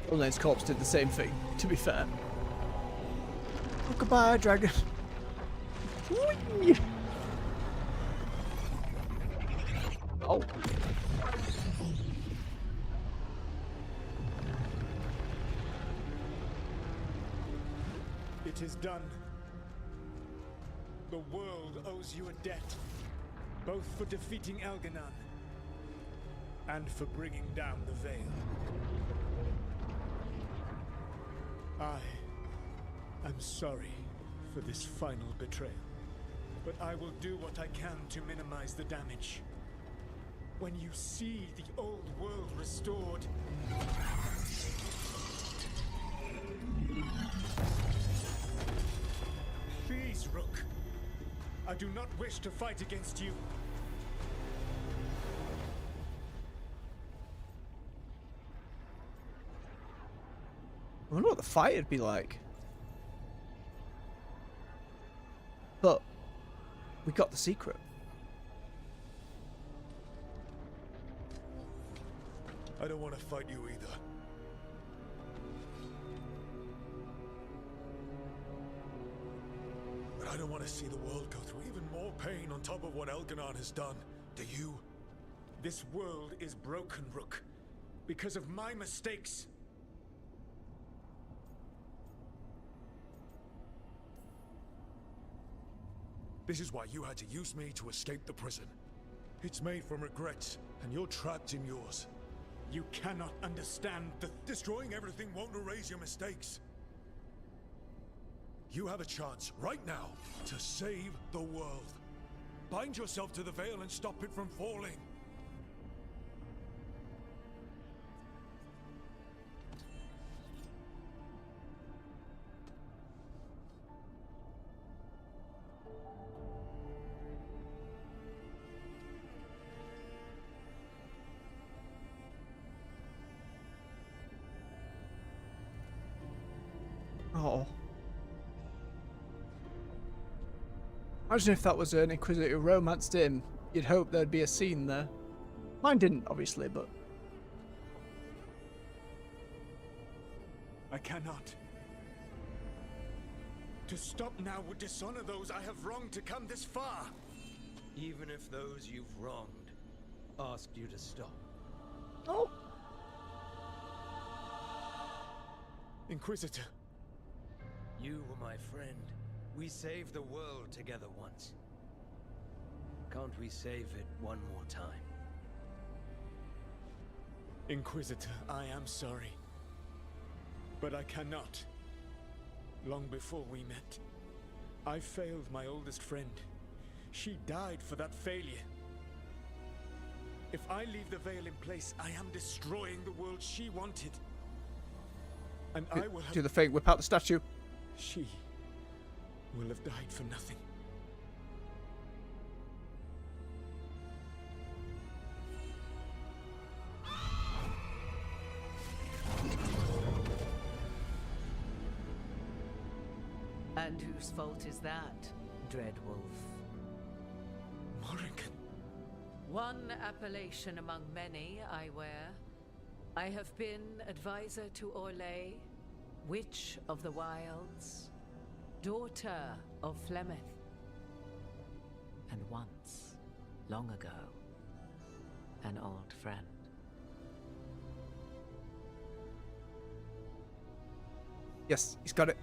Olna's corpse did the same thing, to be fair. Oh, goodbye, dragon. Whee! Oh. It is done. The world owes you a debt, both for defeating Elganon and for bringing down the Veil. I am sorry for this final betrayal, but I will do what I can to minimize the damage. When you see the old world restored, please, Rook. I do not wish to fight against you. I wonder what the fight would be like. But we got the secret. I don't want to fight you either. But I don't want to see the world go through even more pain on top of what Elganon has done. Do you? This world is broken, Rook, because of my mistakes. This is why you had to use me to escape the prison. It's made from regrets, and you're trapped in yours. You cannot understand the... Destroying everything won't erase your mistakes. You have a chance, right now, to save the world. Bind yourself to the veil and stop it from falling. Oh. Imagine if that was an Inquisitor who romanced him. You'd hope there'd be a scene there. Mine didn't, obviously, but... I cannot. To stop now would dishonor those I have wronged to come this far. Even if those you've wronged asked you to stop. Oh. Inquisitor. You were my friend. We saved the world together once. Can't we save it one more time? Inquisitor, I am sorry. But I cannot. Long before we met, I failed my oldest friend. She died for that failure. If I leave the veil in place, I am destroying the world she wanted. And I will have... Do the thing, whip out the statue. She will have died for nothing. And whose fault is that, Dreadwolf? Morrigan. One appellation among many, I wear. I have been advisor to Orlais, Witch of the Wilds, daughter of Flemeth, and once, long ago, an old friend. Yes, he's got it.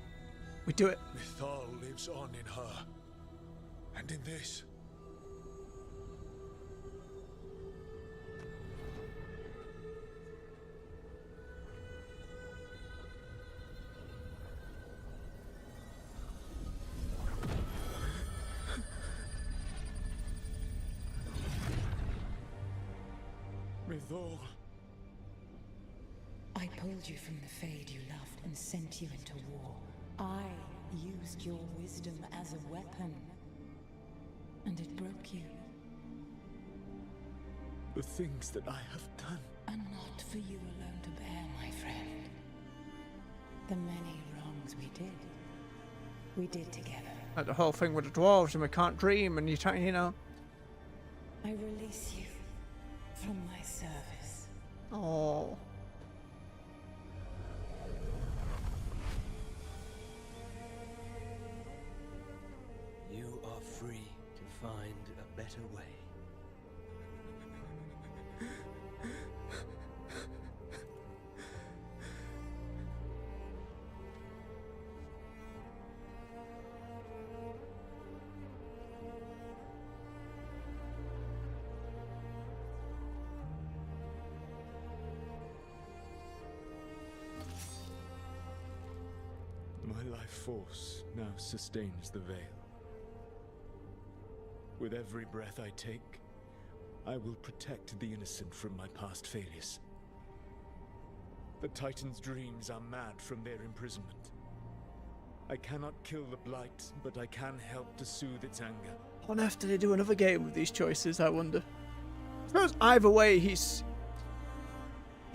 We do it. Mythal lives on in her. And in this. Mythal. I pulled you from the Fade you loved and sent you into war. I used your wisdom as a weapon. And it broke you. The things that I have done. Are not for you alone to bear, my friend. The many wrongs we did together. Like the whole thing with the dwarves and we can't dream and you know. I release you from my service. Oh. You are free to find a better way. My life force now sustains the veil. With every breath I take, I will protect the innocent from my past failures. The Titan's dreams are mad from their imprisonment. I cannot kill the Blight, but I can help to soothe its anger. On earth did they do another game with these choices, I wonder? I suppose either way he's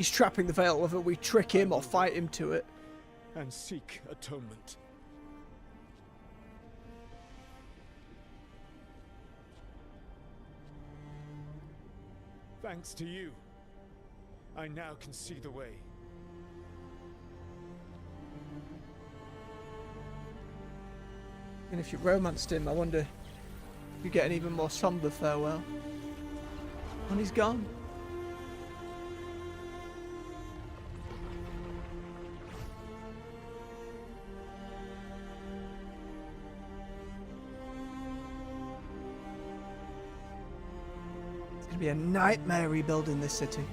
trapping the veil, whether we trick him or fight him to it. And seek atonement. Thanks to you, I now can see the way. And if you romanced him, I wonder if you get an even more somber farewell. And he's gone. It's gonna be a nightmare rebuilding this city.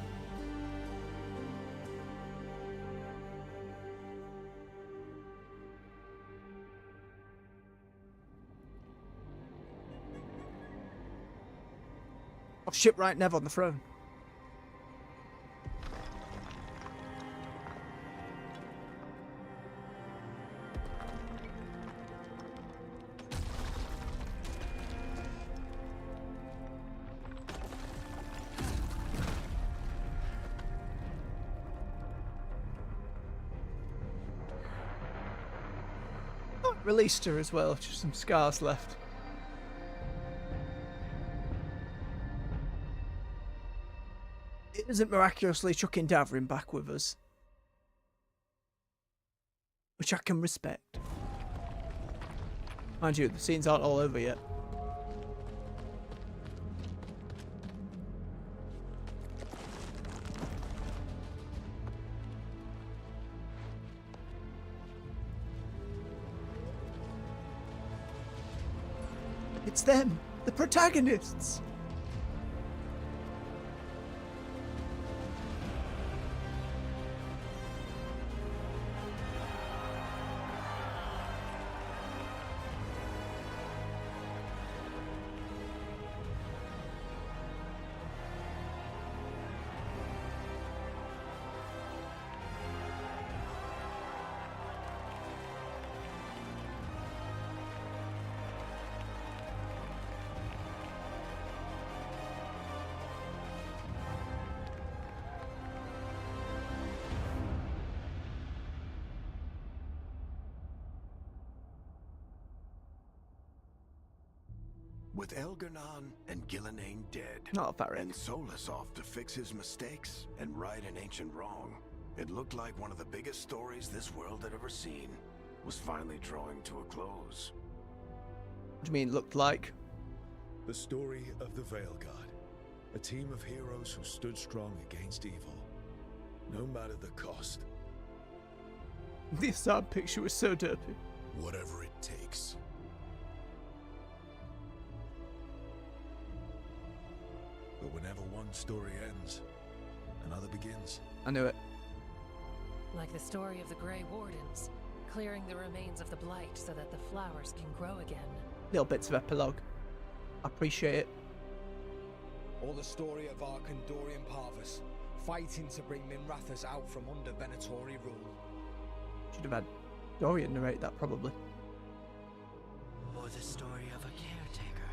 Oh, shipwright Nev on the throne. Oh, released her as well, just some scars left. Isn't miraculously chucking Davrin back with us, which I can respect. Mind you, the scenes aren't all over yet. It's them, the protagonists. With Elgar'nan and Gillenane dead, and Solus off to fix his mistakes and right an ancient wrong, it looked like one of the biggest stories this world had ever seen was finally drawing to a close. What do you mean, looked like? The story of the Veilguard, a team of heroes who stood strong against evil, no matter the cost. This sad picture was so derpy. Whatever it takes. But whenever one story ends, another begins. I knew it. Like the story of the Grey Wardens, clearing the remains of the Blight so that the flowers can grow again. Little bits of epilogue. I appreciate it. Or the story of Arkandorian Parvus, fighting to bring Minrathous out from under Venatori rule. Should have had Dorian narrate that, probably. Or the story of a caretaker,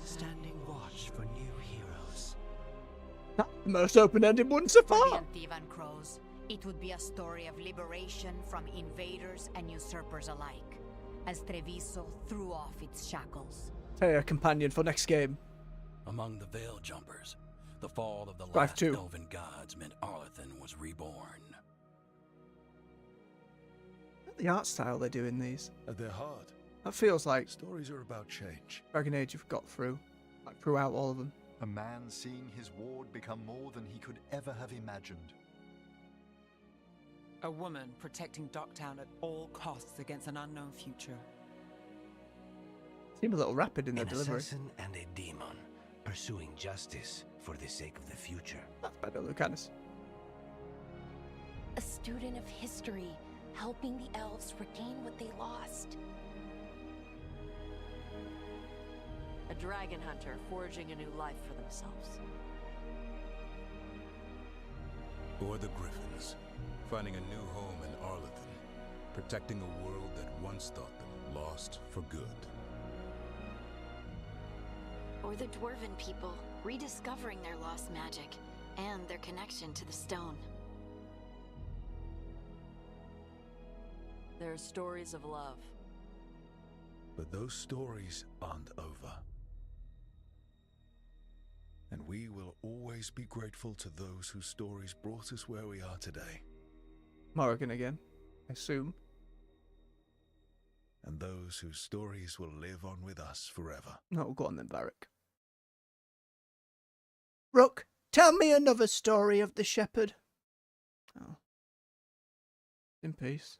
standing watch for new heroes. That's the most open-ended one so For far. the Antivan Crows, it would be a story of liberation from invaders and usurpers alike, as Treviso threw off its shackles. Hey, a companion for next game. Among the Veil Jumpers, the fall of the Strife last 2. elven gods meant Arlathan was reborn. The art style they do in these. At their heart, That feels like stories are about change. Dragon Age have got through. Like throughout all of them. A man seeing his ward become more than he could ever have imagined. A woman protecting Docktown at all costs against an unknown future. Seem a little rapid in their An delivery. assassin and a demon, pursuing justice for the sake of the future. That's better, Lucanus. A student of history, helping the elves regain what they lost. A dragon hunter forging a new life for themselves. Or the Griffins, finding a new home in Arlington, protecting a world that once thought them lost for good. Or the Dwarven people, rediscovering their lost magic and their connection to the stone. There are stories of love. But those stories aren't over. And we will always be grateful to those whose stories brought us where we are today. Morrigan again, I assume. And those whose stories will live on with us forever. No, go on then, Varric. Rook, tell me another story of the shepherd. Oh. In peace.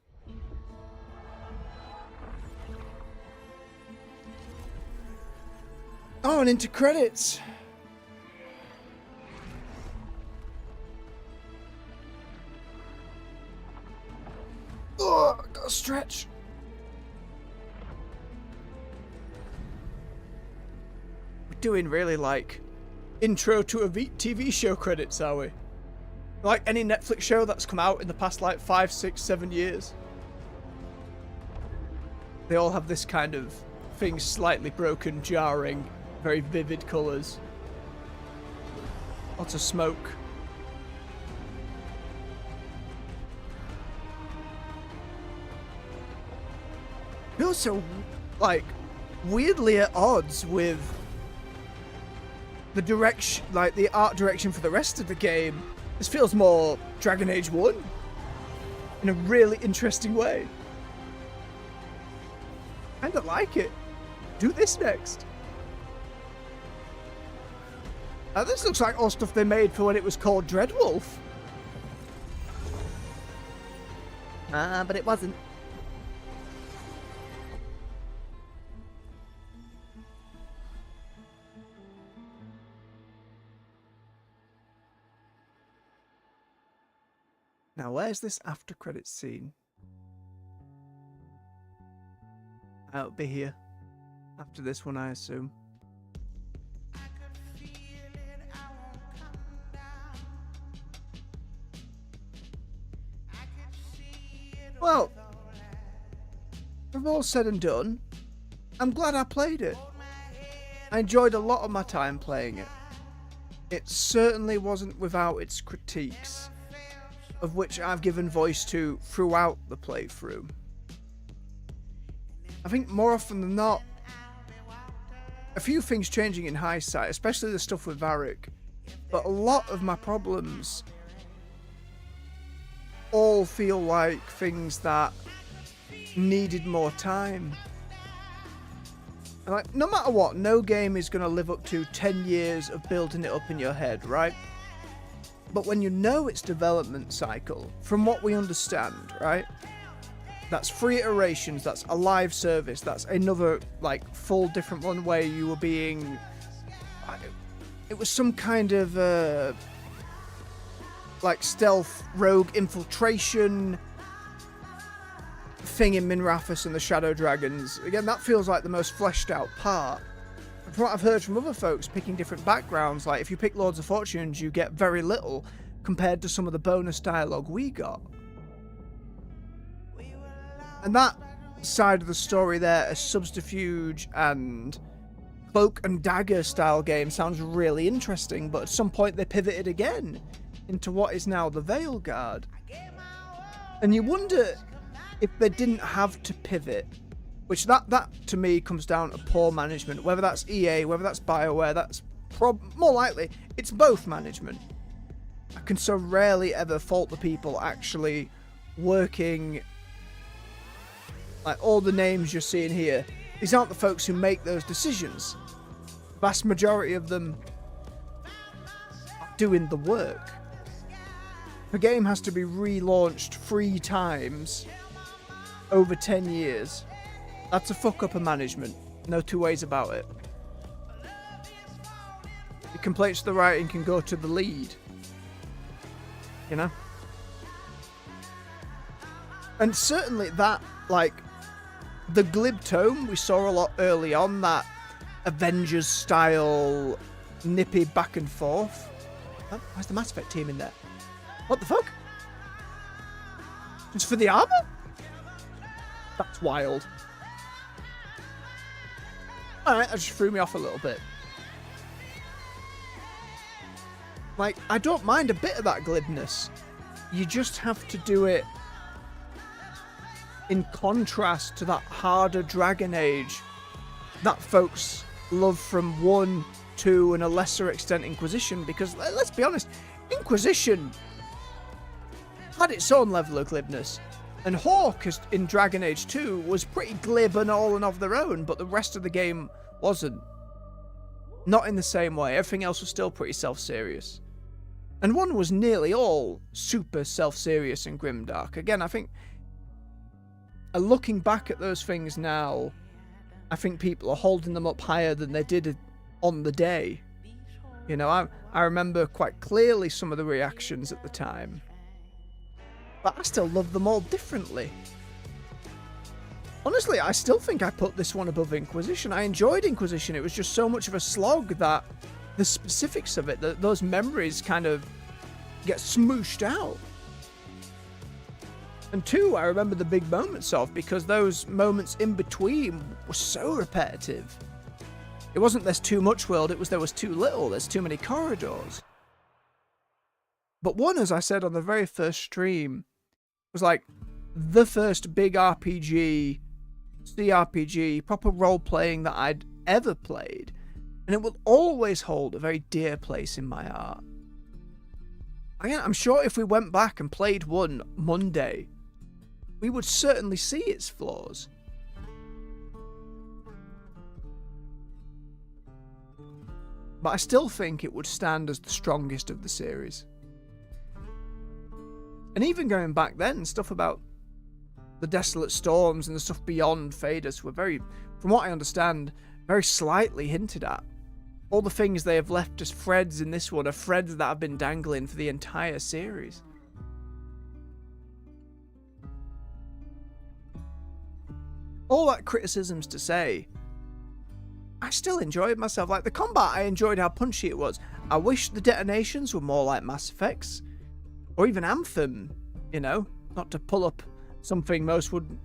Oh, and into credits. Oh, gotta stretch. We're doing really like intro to a TV show credits, are we? Like any Netflix show that's come out in the past like 5, 6, 7 years. They all have this kind of thing, slightly broken, jarring, very vivid colours. Lots of smoke. Feels so, like, weirdly at odds with the direction, like the art direction for the rest of the game. This feels more Dragon Age 1 in a really interesting way. Kinda like it. Do this next. Now this looks like all stuff they made for when it was called Dreadwolf. But it wasn't. Now, where's this after credits scene? I'll be here. After this one, I assume. Well, with all said and done, I'm glad I played it. I enjoyed a lot of my time playing it. It certainly wasn't without its critiques, of which I've given voice to throughout the playthrough. I think more often than not, a few things changing in hindsight, especially the stuff with Varric, but a lot of my problems all feel like things that needed more time. And like, no matter what, no game is going to live up to 10 years of building it up in your head, right? But when you know its development cycle, from what we understand, right? That's 3 iterations, that's a live service, that's another, like, full different one where you were being... It was some kind of, like, stealth, rogue infiltration thing in Minrathous and the Shadow Dragons. Again, that feels like the most fleshed out part. From what I've heard from other folks picking different backgrounds, like if you pick Lords of Fortunes, you get very little compared to some of the bonus dialogue we got. And that side of the story there, a subterfuge and cloak and dagger style game, sounds really interesting, but at some point they pivoted again into what is now the Veilguard. And you wonder if they didn't have to pivot, which that to me comes down to poor management, whether that's EA, whether that's BioWare, that's more likely it's both management. I can so rarely ever fault the people actually working. Like all the names you're seeing here, these aren't the folks who make those decisions. The vast majority of them are doing the work. The game has to be relaunched 3 times over 10 years. That's a fuck up of management. No 2 ways about it. The complaints to the writing can go to the lead. You know? And certainly that, like, the glib tone we saw a lot early on, that Avengers style nippy back and forth. Oh, where's the Mass Effect team in there? What the fuck? Just for the armor? That's wild. Alright, that just threw me off a little bit. Like, I don't mind a bit of that glibness. You just have to do it in contrast to that harder Dragon Age that folks love from 1, 2, and a lesser extent Inquisition, because let's be honest, Inquisition had its own level of glibness, and Hawk in Dragon Age 2 was pretty glib and all and of their own, but the rest of the game wasn't. Not in the same way. Everything else was still pretty self-serious. And 1 was nearly all super self-serious and grimdark. Again, I think, looking back at those things now, I think people are holding them up higher than they did on the day. You know, I remember quite clearly some of the reactions at the time. But I still love them all differently. Honestly, I still think I put this one above Inquisition. I enjoyed Inquisition. It was just so much of a slog that the specifics of it, those memories kind of get smooshed out. And 2, I remember the big moments of, because those moments in between were so repetitive. It wasn't there's too much world, it was there was too little, there's too many corridors. But 1, as I said on the very first stream, was like the first big RPG, CRPG, proper role-playing that I'd ever played. And it will always hold a very dear place in my heart. Again, I'm sure if we went back and played 1 Monday, we would certainly see its flaws. But I still think it would stand as the strongest of the series. And even going back then, stuff about the Desolate Storms and the stuff beyond Phaedus were very, from what I understand, very slightly hinted at. All the things they have left as threads in this one are threads that have been dangling for the entire series. All that criticism's to say, I still enjoyed myself. Like, the combat, I enjoyed how punchy it was. I wish the detonations were more like Mass Effect's. Or even Anthem, you know? Not to pull up something most would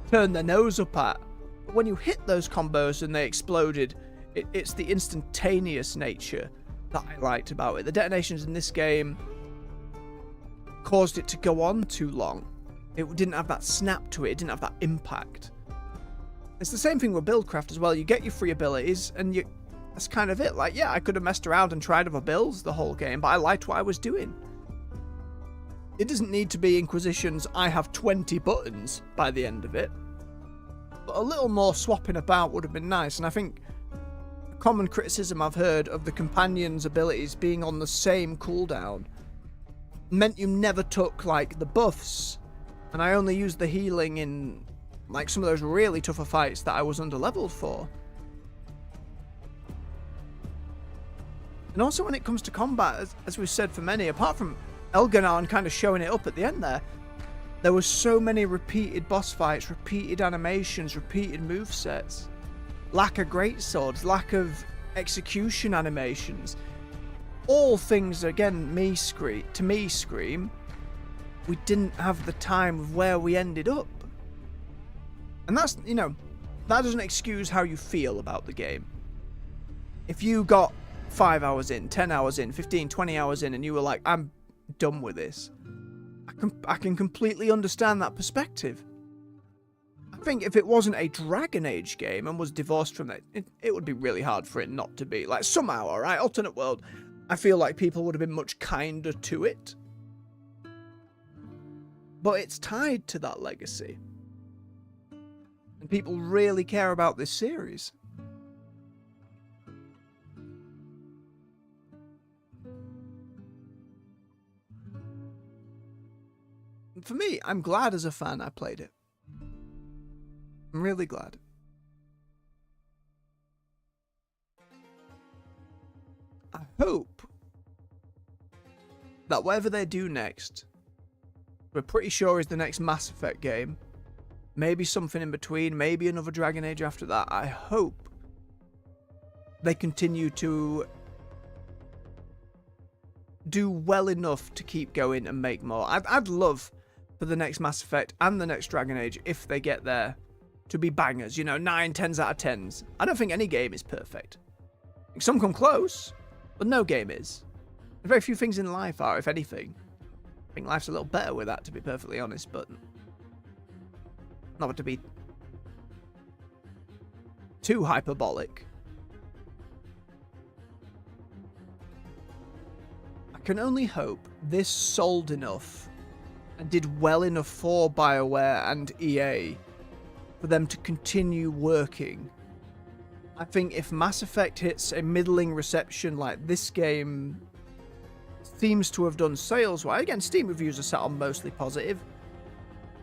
turn their nose up at. But when you hit those combos and they exploded, it's the instantaneous nature that I liked about it. The detonations in this game caused it to go on too long. It didn't have that snap to it. It didn't have that impact. It's the same thing with Buildcraft as well. You get your free abilities and that's kind of it. Like, yeah, I could have messed around and tried other builds the whole game, but I liked what I was doing. It doesn't need to be Inquisition's I have 20 buttons by the end of it. But a little more swapping about would have been nice, and I think a common criticism I've heard of the companion's abilities being on the same cooldown meant you never took, like, the buffs, and I only used the healing in, like, some of those really tougher fights that I was underleveled for. And also when it comes to combat, as we've said for many, apart from Elganon kind of showing it up at the end there were so many repeated boss fights, repeated animations, repeated movesets, lack of greatswords, lack of execution animations. All things, again, to me scream, we didn't have the time of where we ended up. And that's, you know, that doesn't excuse how you feel about the game. If you got 5 hours in, 10 hours in, 15, 20 hours in, and you were like, I'm done with this, I can completely understand that perspective. I think if it wasn't a Dragon Age game and was divorced from it would be really hard for it not to be. Like, somehow, alright, Alternate World, I feel like people would have been much kinder to it. But it's tied to that legacy. And people really care about this series. And for me, I'm glad as a fan I played it. I'm really glad. I hope that whatever they do next, we're pretty sure is the next Mass Effect game. Maybe something in between, maybe another Dragon Age after that. I hope they continue to do well enough to keep going and make more. I'd love for the next Mass Effect and the next Dragon Age, if they get there, to be bangers, 9, 10s out of 10s. I don't think any game is perfect. Some come close, but no game is. Very few things in life are, if anything. I think life's a little better with that, to be perfectly honest, but not to be too hyperbolic. I can only hope this sold enough and did well enough for BioWare and EA for them to continue working. I think if Mass Effect hits a middling reception like this game seems to have done sales-wise, again, Steam reviews are set on mostly positive.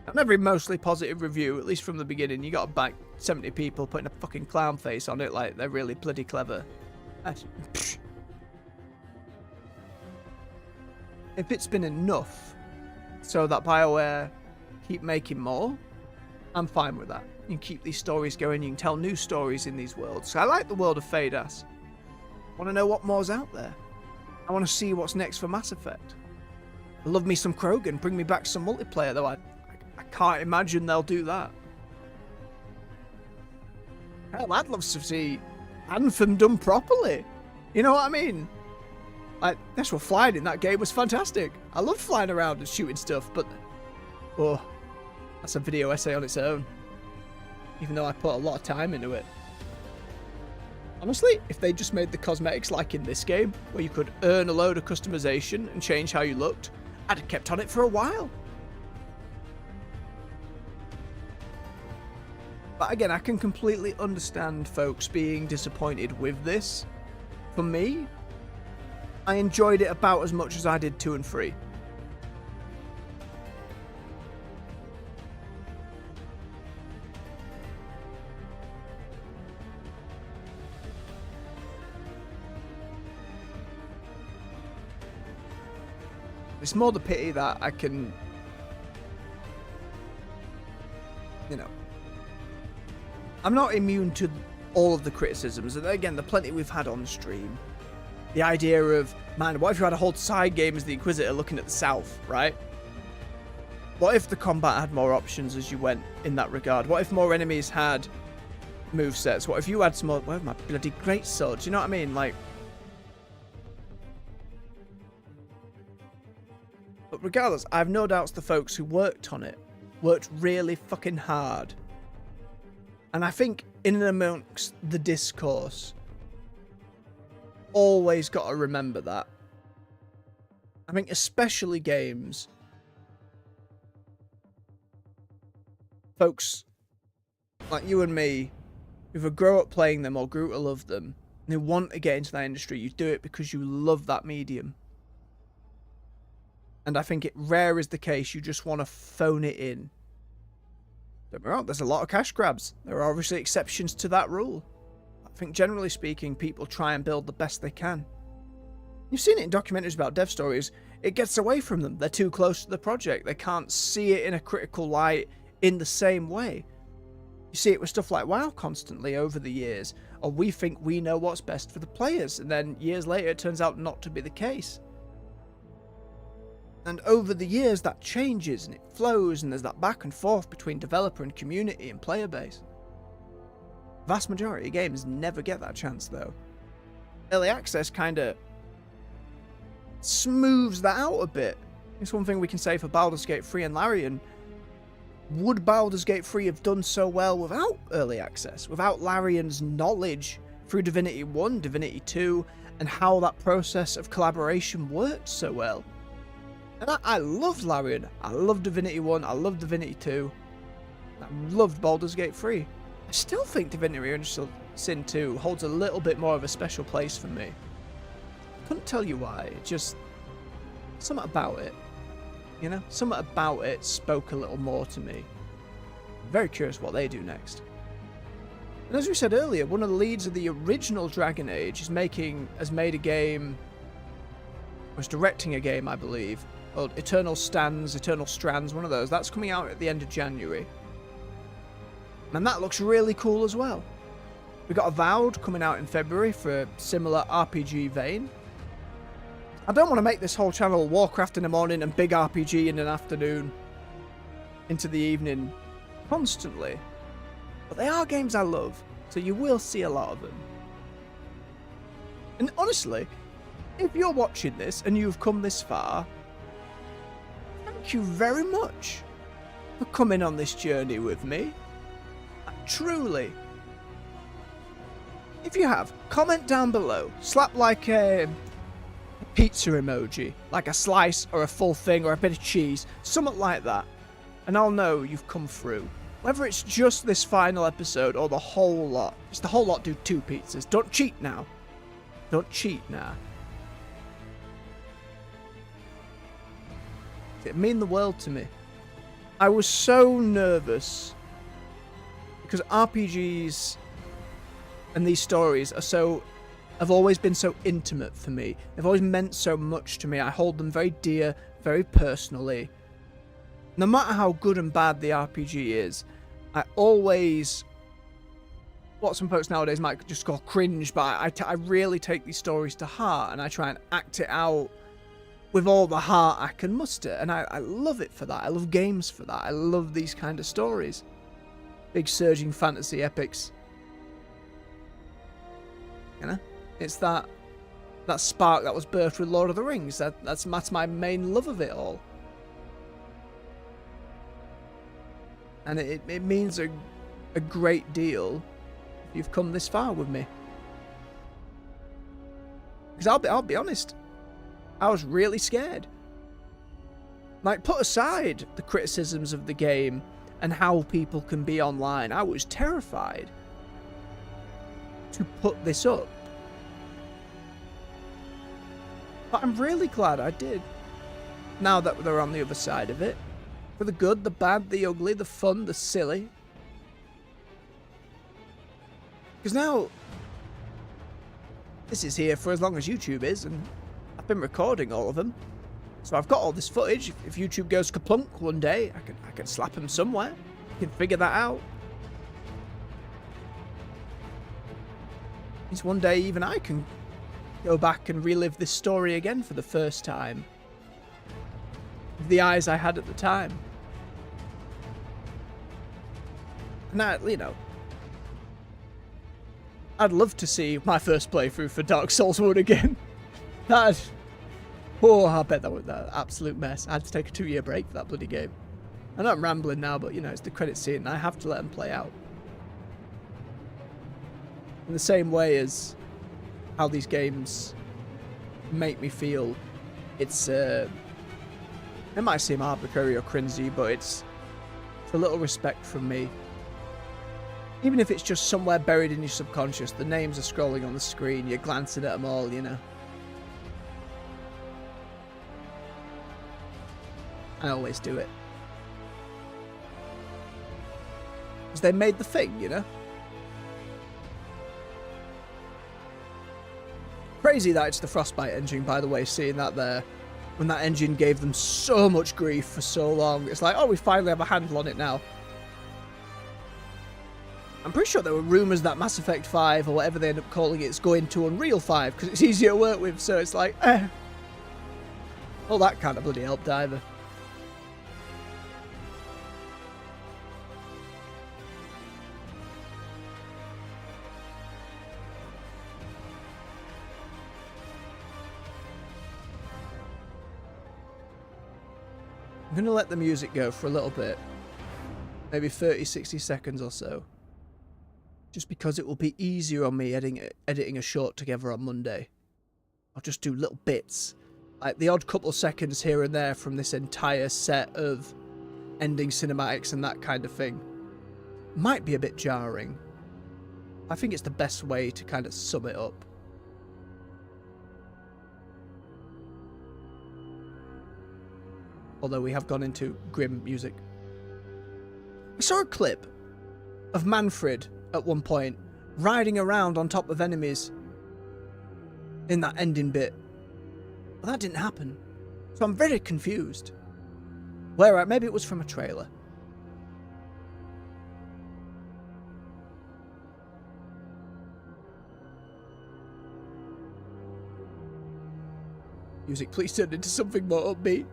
And every mostly positive review, at least from the beginning, you got to back 70 people putting a fucking clown face on it like they're really bloody clever. If it's been enough so that BioWare keep making more, I'm fine with that. You can keep these stories going, you can tell new stories in these worlds. So I like the world of Fade-Ass. I want to know what more's out there. I want to see what's next for Mass Effect. I love me some Krogan, bring me back some multiplayer, though I can't imagine they'll do that. Hell, I'd love to see Anthem done properly. You know what I mean? Like, that's what flying in that game was fantastic. I love flying around and shooting stuff, but oh, that's a video essay on its own. Even though I put a lot of time into it. Honestly, if they just made the cosmetics like in this game, where you could earn a load of customization and change how you looked, I'd have kept on it for a while. But again, I can completely understand folks being disappointed with this. For me, I enjoyed it about as much as I did 2 and 3. It's more the pity that I can, I'm not immune to all of the criticisms, and again, the plenty we've had on stream. The idea of, man, what if you had a whole side game as the Inquisitor looking at the south, right? What if the combat had more options as you went in that regard? What if more enemies had movesets? What if you had some more, well, my bloody great sword, do you know what I mean? Like, but regardless, I have no doubts the folks who worked on it worked really fucking hard. And I think in and amongst the discourse, always got to remember that. I think especially games, folks like you and me, who either grow up playing them or grew to love them, and who want to get into that industry, you do it because you love that medium. And I think it rare is the case you just want to phone it in. Don't get me wrong, there's a lot of cash grabs. There are obviously exceptions to that rule. I think generally speaking, people try and build the best they can. You've seen it in documentaries about dev stories. It gets away from them. They're too close to the project. They can't see it in a critical light in the same way. You see it with stuff like WoW constantly over the years. Or we think we know what's best for the players, and then years later it turns out not to be the case. And over the years that changes and it flows, and there's that back and forth between developer and community and player base. Vast majority of games never get that chance though. Early access kind of smooths that out a bit. It's one thing we can say for Baldur's Gate 3 and Larian. Would Baldur's Gate 3 have done so well without early access? Without Larian's knowledge through Divinity 1, Divinity 2, and how that process of collaboration worked so well? And I loved Larian, I loved Divinity 1, I loved Divinity 2, I loved Baldur's Gate 3. I still think Divinity Original Sin 2 holds a little bit more of a special place for me. Couldn't tell you why, it just, something about it, you know? Something about it spoke a little more to me. I'm very curious what they do next. And as we said earlier, one of the leads of the original Dragon Age was directing a game, I believe, Or Eternal Strands, one of those. That's coming out at the end of January. And that looks really cool as well. We got Avowed coming out in February for a similar RPG vein. I don't want to make this whole channel Warcraft in the morning and big RPG in an afternoon into the evening constantly. But they are games I love, so you will see a lot of them. And honestly, if you're watching this and you've come this far, thank you very much for coming on this journey with me. Truly. If you have, comment down below. Slap like a pizza emoji, like a slice or a full thing or a bit of cheese, something like that, and I'll know you've come through. Whether it's just this final episode or the whole lot. It's the whole lot, do 2 pizzas. Don't cheat now. Don't cheat now. It mean the world to me. I was so nervous because RPGs and these stories have always been so intimate for me. They've always meant so much to me. I hold them very dear, very personally. No matter how good and bad the RPG is, I always, what some folks nowadays might just call cringe, but I really take these stories to heart and I try and act it out with all the heart I can muster. And I love it for that. I love games for that. I love these kind of stories. Big surging fantasy epics. You know? It's that spark that was birthed with Lord of the Rings. That's my main love of it all. And it means a great deal if you've come this far with me. Because I'll be honest, I was really scared. Like, put aside the criticisms of the game and how people can be online, I was terrified to put this up. But I'm really glad I did. Now that they're on the other side of it. For the good, the bad, the ugly, the fun, the silly. Because now, this is here for as long as YouTube is, and I've been recording all of them. So I've got all this footage. If YouTube goes kaplunk one day, I can slap them somewhere. I can figure that out. It's one day even I can go back and relive this story again for the first time. With the eyes I had at the time. And I'd love to see my first playthrough for Dark Souls 1 again. I bet that was an absolute mess. I had to take a 2-year break for that bloody game. I know I'm rambling now, but it's the credit scene and I have to let them play out. In the same way as how these games make me feel, it's it might seem arbitrary or cringy, but it's a little respect from me. Even if it's just somewhere buried in your subconscious, the names are scrolling on the screen, you're glancing at them all, I always do it. Because they made the thing, Crazy that it's the Frostbite engine, by the way, seeing that there. When that engine gave them so much grief for so long. It's like, oh, we finally have a handle on it now. I'm pretty sure there were rumours that Mass Effect 5, or whatever they end up calling it, is going to Unreal 5, because it's easier to work with, so it's like, all that kind of bloody helped either. I'm going to let the music go for a little bit. Maybe 30-60 seconds or so. Just because it will be easier on me editing a short together on Monday. I'll just do little bits. Like the odd couple seconds here and there from this entire set of ending cinematics and that kind of thing. Might be a bit jarring. I think it's the best way to kind of sum it up. Although we have gone into grim music. I saw a clip of Manfred at one point riding around on top of enemies in that ending bit. But that didn't happen. So I'm very confused. Well, right, maybe it was from a trailer. Music, please turn into something more upbeat.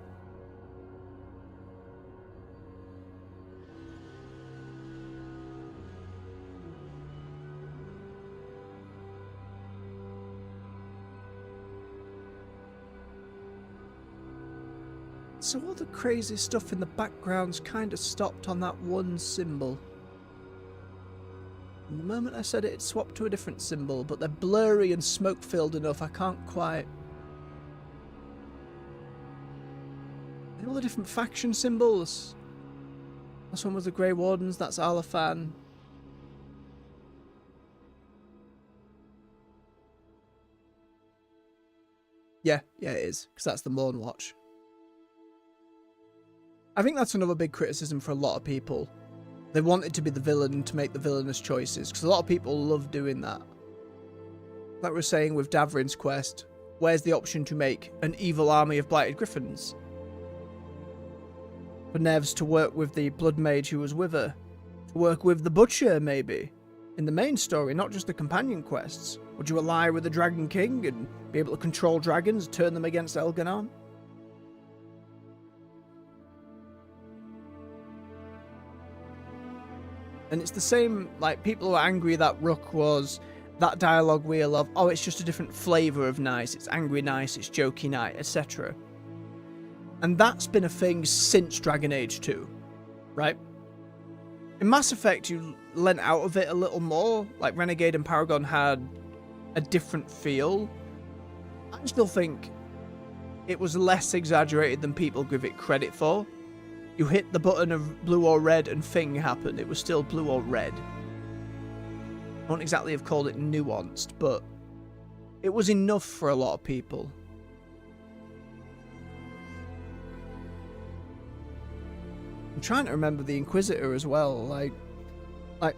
So all the crazy stuff in the background's kind of stopped on that one symbol. And the moment I said it, it swapped to a different symbol, but they're blurry and smoke-filled enough, I can't quite... And all the different faction symbols. That's one with the Grey Wardens, that's Alafan. Yeah, it is, because that's the Morn Watch. I think that's another big criticism for a lot of people. They wanted to be the villain to make the villainous choices, because a lot of people love doing that. Like we were saying with Davrin's quest, where's the option to make an evil army of Blighted Griffins? For Nevs to work with the Blood Mage who was with her. To work with the Butcher, maybe. In the main story, not just the companion quests. Would you ally with the Dragon King and be able to control dragons, turn them against Elganon? And it's the same, like, people are angry that Rook was that dialogue wheel of, oh, it's just a different flavour of nice, it's angry nice, it's jokey nice, etc. And that's been a thing since Dragon Age 2, right? In Mass Effect, you lent out of it a little more, like Renegade and Paragon had a different feel. I still think it was less exaggerated than people give it credit for. You hit the button of blue or red and thing happened. It was still blue or red. I won't exactly have called it nuanced, but it was enough for a lot of people. I'm trying to remember the Inquisitor as well. Like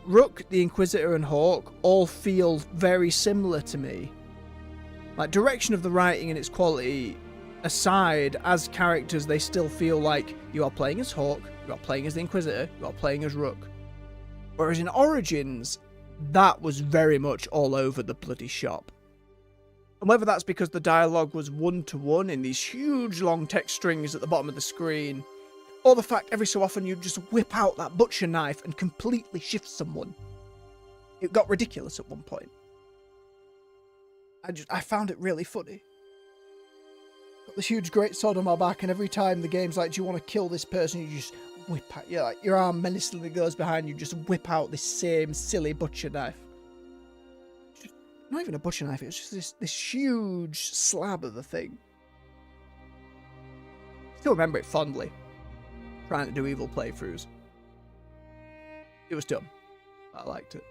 Rook, the Inquisitor, and Hawk all feel very similar to me. Like, direction of the writing and its quality aside, as characters, they still feel like you are playing as Hawk, you are playing as the Inquisitor, you are playing as Rook. Whereas in Origins, that was very much all over the bloody shop. And whether that's because the dialogue was one-to-one in these huge long text strings at the bottom of the screen, or the fact every so often you'd just whip out that butcher knife and completely shift someone. It got ridiculous at one point. I found it really funny. Got this huge great sword on my back, and every time the game's like, do you want to kill this person? You just whip out, your arm menacingly goes behind you, just whip out this same silly butcher knife. Just, not even a butcher knife, it was just this huge slab of the thing. Still remember it fondly. Trying to do evil playthroughs. It was dumb. I liked it.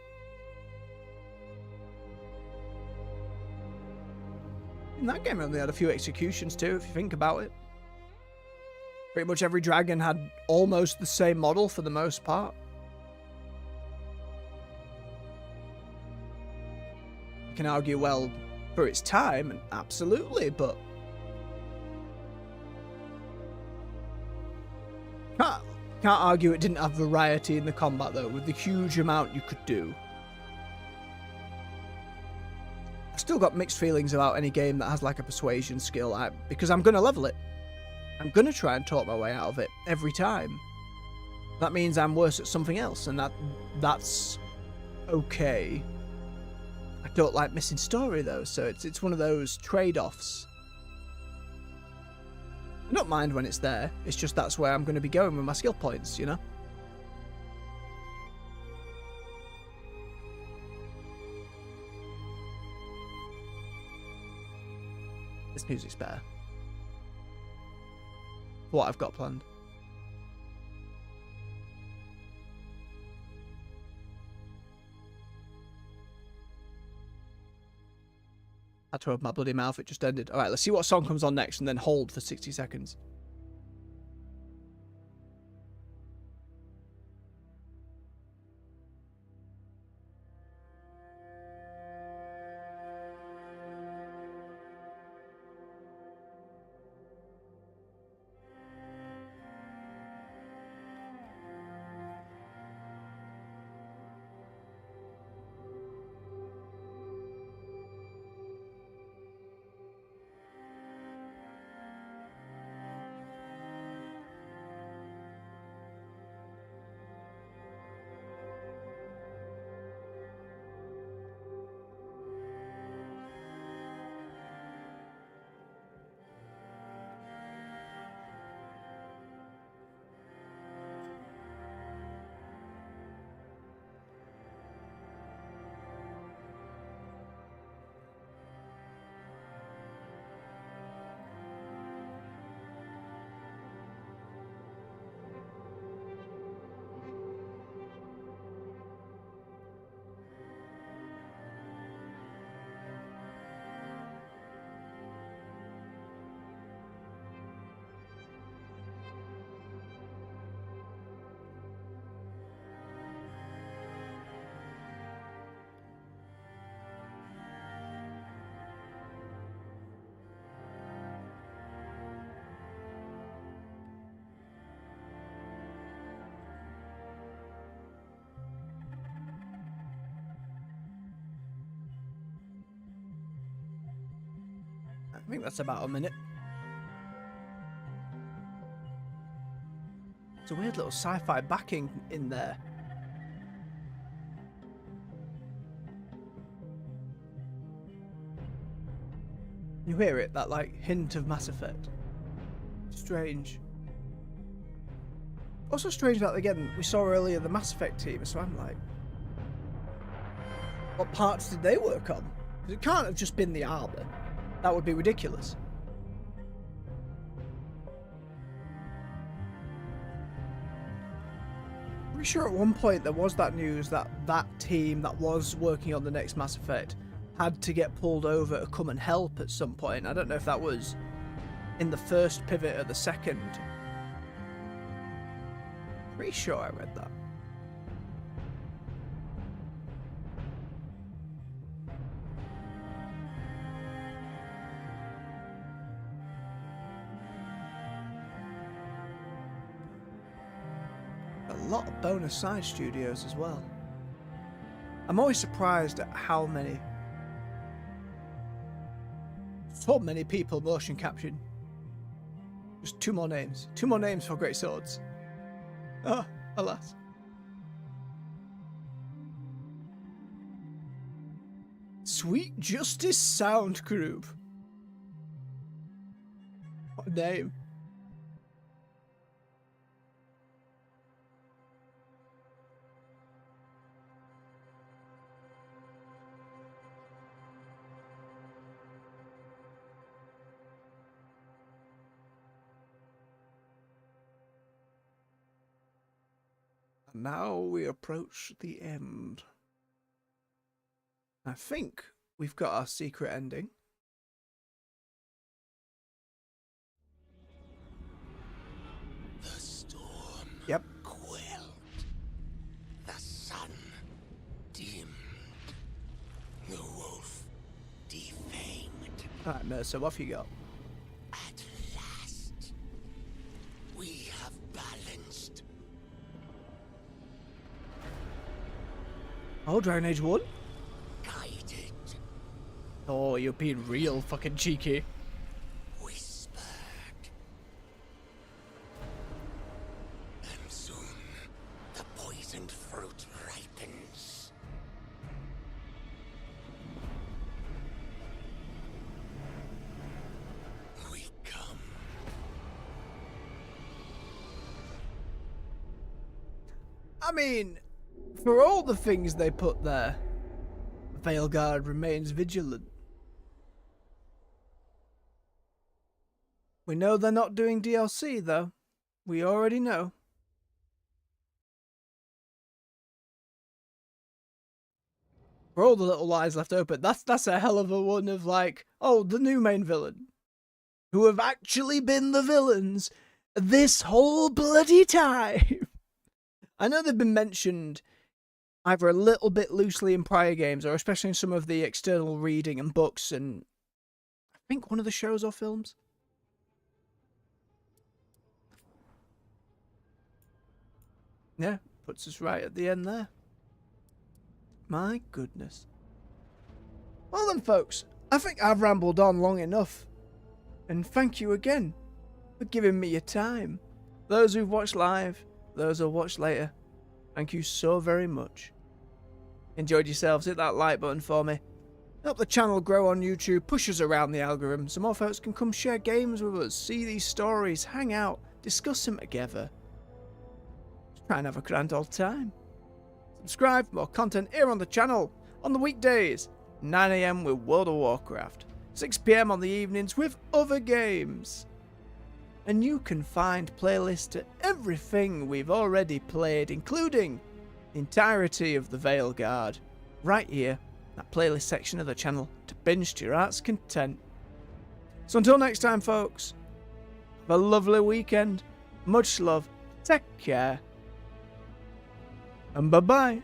In that game, only had a few executions too, if you think about it. Pretty much every dragon had almost the same model for the most part. You can argue, well, for its time, and absolutely, but can't argue it didn't have variety in the combat though, with the huge amount you could do. I've still got mixed feelings about any game that has like a persuasion skill, because I'm going to level it. I'm going to try and talk my way out of it every time. That means I'm worse at something else, and that's okay. I don't like missing story though, so it's one of those trade-offs. I don't mind when it's there, it's just that's where I'm going to be going with my skill points, you know? This music's better. What I've got planned. I had to open my bloody mouth, it just ended. Alright, let's see what song comes on next and then hold for 60 seconds. I think that's about a minute. It's a weird little sci-fi backing in there. You hear it, that like hint of Mass Effect. Strange. Also strange that again, we saw earlier the Mass Effect team, so I'm like, what parts did they work on? Because it can't have just been the armor. That would be ridiculous. Pretty sure at one point there was that news that that team that was working on the next Mass Effect had to get pulled over to come and help at some point. I don't know if that was in the first pivot or the second. Pretty sure I read that. A lot of bonus side studios as well. I'm always surprised at how many. So many people motion captured. Just two more names. Two more names for Great Swords. Ah, alas. Sweet Justice Sound Group. What a name. Now we approach the end. I think we've got our secret ending. The storm. Yep. Quelled. The sun dimmed. The wolf defamed. Alright, Mercer, off you go. At last, we have balanced. Oh, Dragon Age 1? Guided. Oh, you're being real fucking cheeky. Whispered. And soon, the poisoned fruit ripens. We come. I mean, for all the things they put there, Veilguard remains vigilant. We know they're not doing DLC, though. We already know. For all the little lies left open, that's a hell of a one of like, oh, the new main villain. Who have actually been the villains this whole bloody time. I know they've been mentioned either a little bit loosely in prior games, or especially in some of the external reading and books, and I think one of the shows or films. Yeah, puts us right at the end there. My goodness. Well then, folks, I think I've rambled on long enough. And thank you again for giving me your time. Those who've watched live, those who'll watch later, thank you so very much. Enjoyed yourselves, hit that like button for me. Help the channel grow on YouTube, push us around the algorithm so more folks can come share games with us, see these stories, hang out, discuss them together. Just try and have a grand old time. Subscribe for more content here on the channel on the weekdays, 9 AM with World of Warcraft, 6 PM on the evenings with other games. And you can find playlists to everything we've already played, including the entirety of the Veilguard, right here, that playlist section of the channel, to binge to your heart's content. So until next time, folks, have a lovely weekend, much love, take care, and bye-bye.